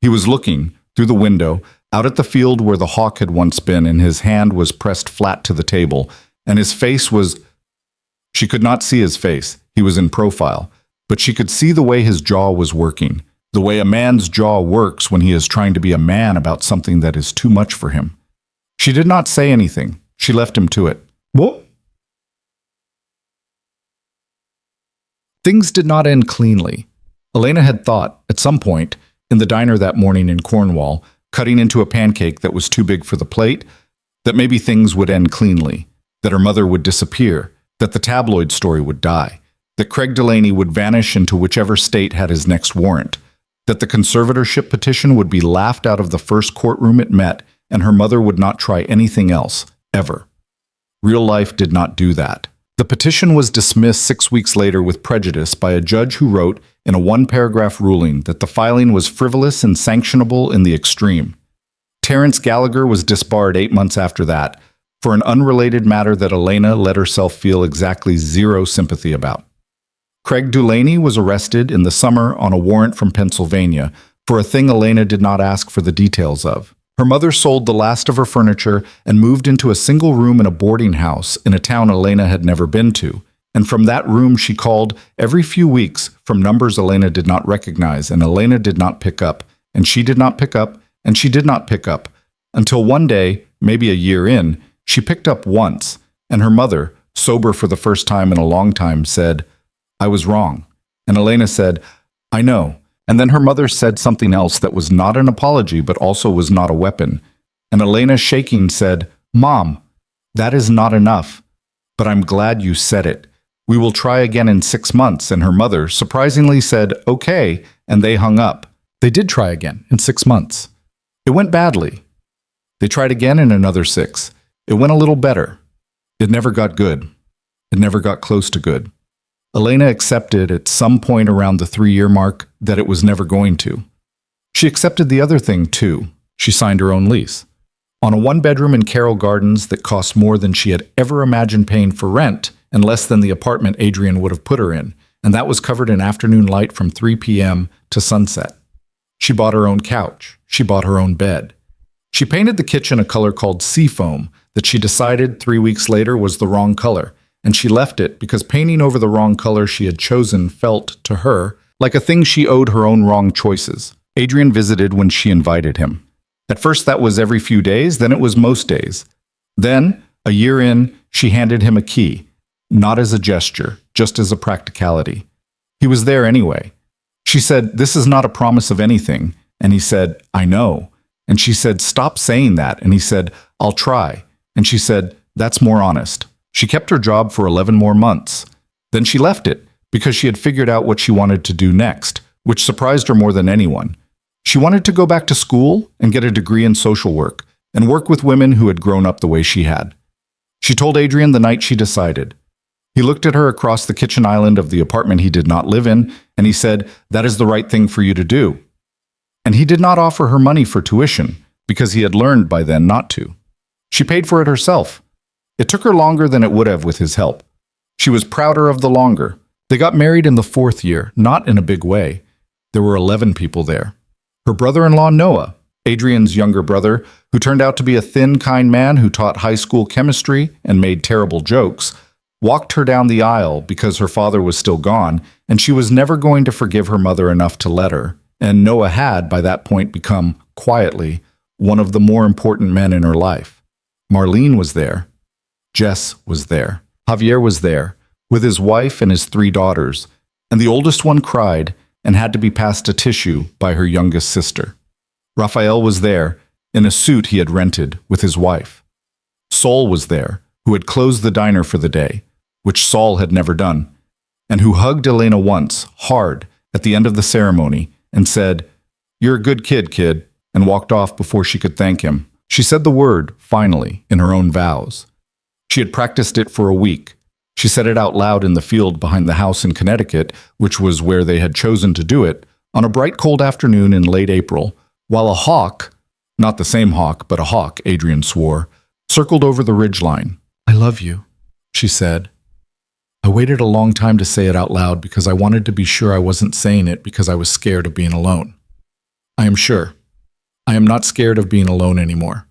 He was looking, through the window, out at the field where the hawk had once been, and his hand was pressed flat to the table, and his face was... She could not see his face. He was in profile. But she could see the way his jaw was working, the way a man's jaw works when he is trying to be a man about something that is too much for him. She did not say anything. She left him to it. What? Things did not end cleanly. Elena had thought, at some point, in the diner that morning in Cornwall, cutting into a pancake that was too big for the plate, that maybe things would end cleanly, that her mother would disappear, that the tabloid story would die, that Craig Delaney would vanish into whichever state had his next warrant, that the conservatorship petition would be laughed out of the first courtroom it met, and her mother would not try anything else, ever. Real life did not do that. The petition was dismissed 6 weeks later with prejudice by a judge who wrote in a 1-paragraph ruling that the filing was frivolous and sanctionable in the extreme. Terence Gallagher was disbarred 8 months after that for an unrelated matter that Elena let herself feel exactly 0 sympathy about. Craig Delaney was arrested in the summer on a warrant from Pennsylvania for a thing Elena did not ask for the details of. Her mother sold the last of her furniture and moved into a single room in a boarding house in a town Elena had never been to. And from that room she called every few weeks from numbers Elena did not recognize, and Elena did not pick up, and she did not pick up, and she did not pick up, until one day, maybe a year in, she picked up once, and her mother, sober for the first time in a long time, said, I was wrong. And Elena said, I know. And then her mother said something else that was not an apology but also was not a weapon. And Elena, shaking, said, Mom, that is not enough. But I'm glad you said it. We will try again in 6 months. And her mother surprisingly said, okay, and they hung up. They did try again in 6 months. It went badly. They tried again in another 6. It went a little better. It never got good. It never got close to good. Elena accepted at some point around the 3-year mark that it was never going to. She accepted the other thing, too. She signed her own lease. on a one-bedroom in Carroll Gardens that cost more than she had ever imagined paying for rent and less than the apartment Adrian would have put her in, and that was covered in afternoon light from 3 p.m. to sunset. She bought her own couch. She bought her own bed. She painted the kitchen a color called seafoam that she decided 3 weeks later was the wrong color, and she left it because painting over the wrong color she had chosen felt, to her, like a thing she owed her own wrong choices. Adrian visited when she invited him. At first that was every few days, then it was most days. Then, a year in, she handed him a key, not as a gesture, just as a practicality. He was there anyway. She said, "This is not a promise of anything," and he said, "I know." And she said, "Stop saying that," and he said, "I'll try." And she said, "That's more honest." She kept her job for 11 more months. Then she left it, because she had figured out what she wanted to do next, which surprised her more than anyone. She wanted to go back to school and get a degree in social work, and work with women who had grown up the way she had. She told Adrian the night she decided. He looked at her across the kitchen island of the apartment he did not live in, and he said, "That is the right thing for you to do." And he did not offer her money for tuition, because he had learned by then not to. She paid for it herself. It took her longer than it would have with his help. She was prouder of the longer. They got married in the 4th year, not in a big way. There were 11 people there. Her brother-in-law Noah, Adrian's younger brother, who turned out to be a thin, kind man who taught high school chemistry and made terrible jokes, walked her down the aisle because her father was still gone, and she was never going to forgive her mother enough to let her. And Noah had, by that point, become, quietly, one of the more important men in her life. Marlene was there. Jess was there. Javier was there, with his wife and his 3 daughters, and the oldest one cried and had to be passed a tissue by her youngest sister. Raphael was there, in a suit he had rented, with his wife. Saul was there, who had closed the diner for the day, which Saul had never done, and who hugged Elena once, hard, at the end of the ceremony, and said, "You're a good kid," and walked off before she could thank him. She said the word, finally, in her own vows. She had practiced it for a week. She said it out loud in the field behind the house in Connecticut, which was where they had chosen to do it, on a bright cold afternoon in late April, while a hawk, not the same hawk, but a hawk, Adrian swore, circled over the ridgeline. "I love you," she said. I waited a long time to say it out loud because I wanted to be sure I wasn't saying it because I was scared of being alone. I am sure. I am not scared of being alone anymore.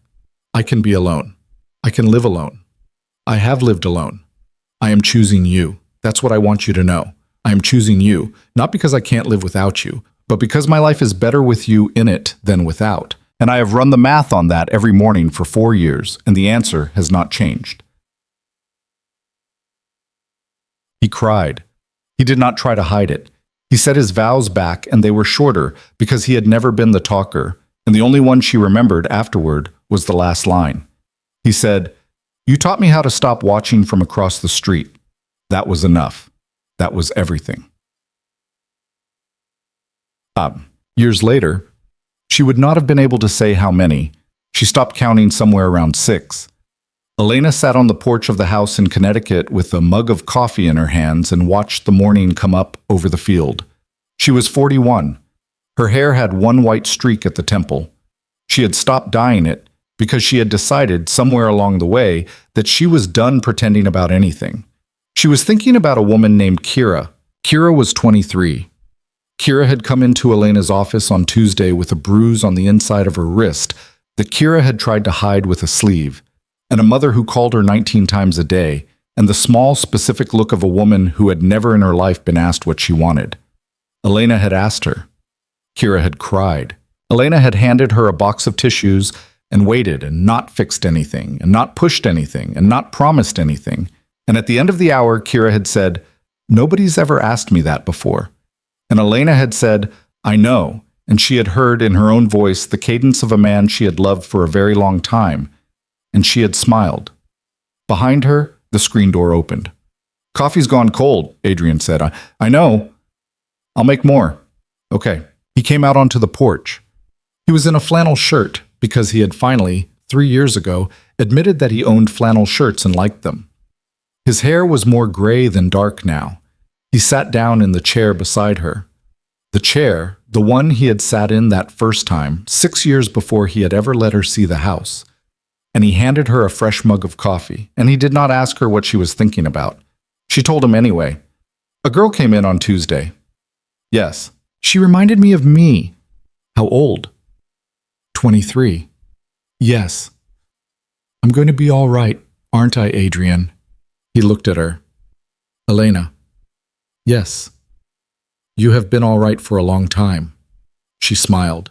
I can be alone. I can live alone. I have lived alone. I am choosing you. That's what I want you to know. I am choosing you, not because I can't live without you, but because my life is better with you in it than without. And I have run the math on that every morning for 4 years, and the answer has not changed. He cried. He did not try to hide it. He set his vows back, and they were shorter because he had never been the talker, and the only one she remembered afterward was the last line. He said, "You taught me how to stop watching from across the street. That was enough. That was everything." Years later, she would not have been able to say how many. She stopped counting somewhere around 6. Elena sat on the porch of the house in Connecticut with a mug of coffee in her hands and watched the morning come up over the field. She was 41. Her hair had one white streak at the temple. She had stopped dyeing it because she had decided somewhere along the way that she was done pretending about anything. She was thinking about a woman named Kira. Kira was 23. Kira had come into Elena's office on Tuesday with a bruise on the inside of her wrist that Kira had tried to hide with a sleeve, and a mother who called her 19 times a day, and the small, specific look of a woman who had never in her life been asked what she wanted. Elena had asked her. Kira had cried. Elena had handed her a box of tissues and waited and not fixed anything, and not pushed anything, and not promised anything. And at the end of the hour, Kira had said, "Nobody's ever asked me that before." And Elena had said, "I know," and she had heard in her own voice the cadence of a man she had loved for a very long time, and she had smiled. Behind her, the screen door opened. "Coffee's gone cold," Adrian said. I know. I'll make more." "Okay." He came out onto the porch. He was in a flannel shirt because he had finally, 3 years ago, admitted that he owned flannel shirts and liked them. His hair was more gray than dark now. He sat down in the chair beside her. The chair, the one he had sat in that first time, 6 years before he had ever let her see the house. and he handed her a fresh mug of coffee, and he did not ask her what she was thinking about. She told him anyway. A girl came in on Tuesday. Yes, she reminded me of me. How old? 23. Yes. I'm going to be all right, aren't I, Adrian? He looked at her. Elena. Yes. You have been all right for a long time. She smiled.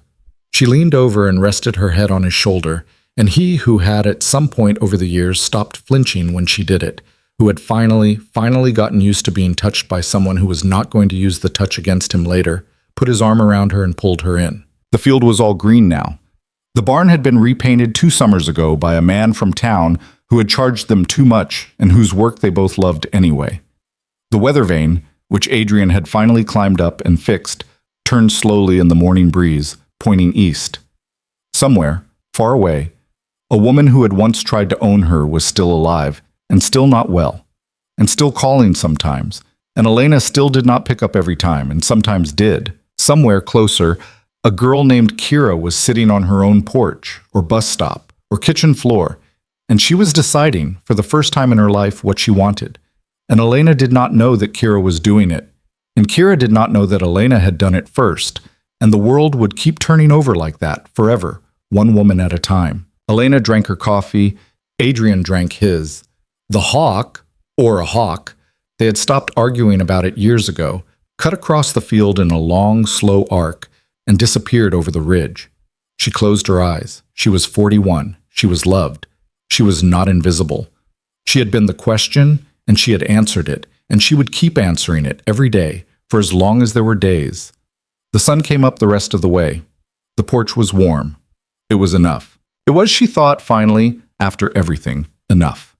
She leaned over and rested her head on his shoulder, and he, who had at some point over the years stopped flinching when she did it, who had finally gotten used to being touched by someone who was not going to use the touch against him later, put his arm around her and pulled her in. The field was all green now. The barn had been repainted 2 summers ago by a man from town who had charged them too much and whose work they both loved anyway. The weather vane, which Adrian had finally climbed up and fixed, turned slowly in the morning breeze, pointing east. Somewhere, far away, a woman who had once tried to own her was still alive, and still not well, and still calling sometimes, and Elena still did not pick up every time, and sometimes did. Somewhere closer, a girl named Kira was sitting on her own porch, or bus stop, or kitchen floor, and she was deciding, for the first time in her life, what she wanted. And Elena did not know that Kira was doing it, and Kira did not know that Elena had done it first, and the world would keep turning over like that, forever, one woman at a time. Elena drank her coffee, Adrian drank his. The hawk, or a hawk, they had stopped arguing about it years ago, cut across the field in a long, slow arc, and disappeared over the ridge. She closed her eyes. She was 41. She was loved. She was not invisible. She had been the question, and she had answered it, and she would keep answering it every day, for as long as there were days. The sun came up the rest of the way. The porch was warm. It was enough. It was, she thought, finally, after everything, enough.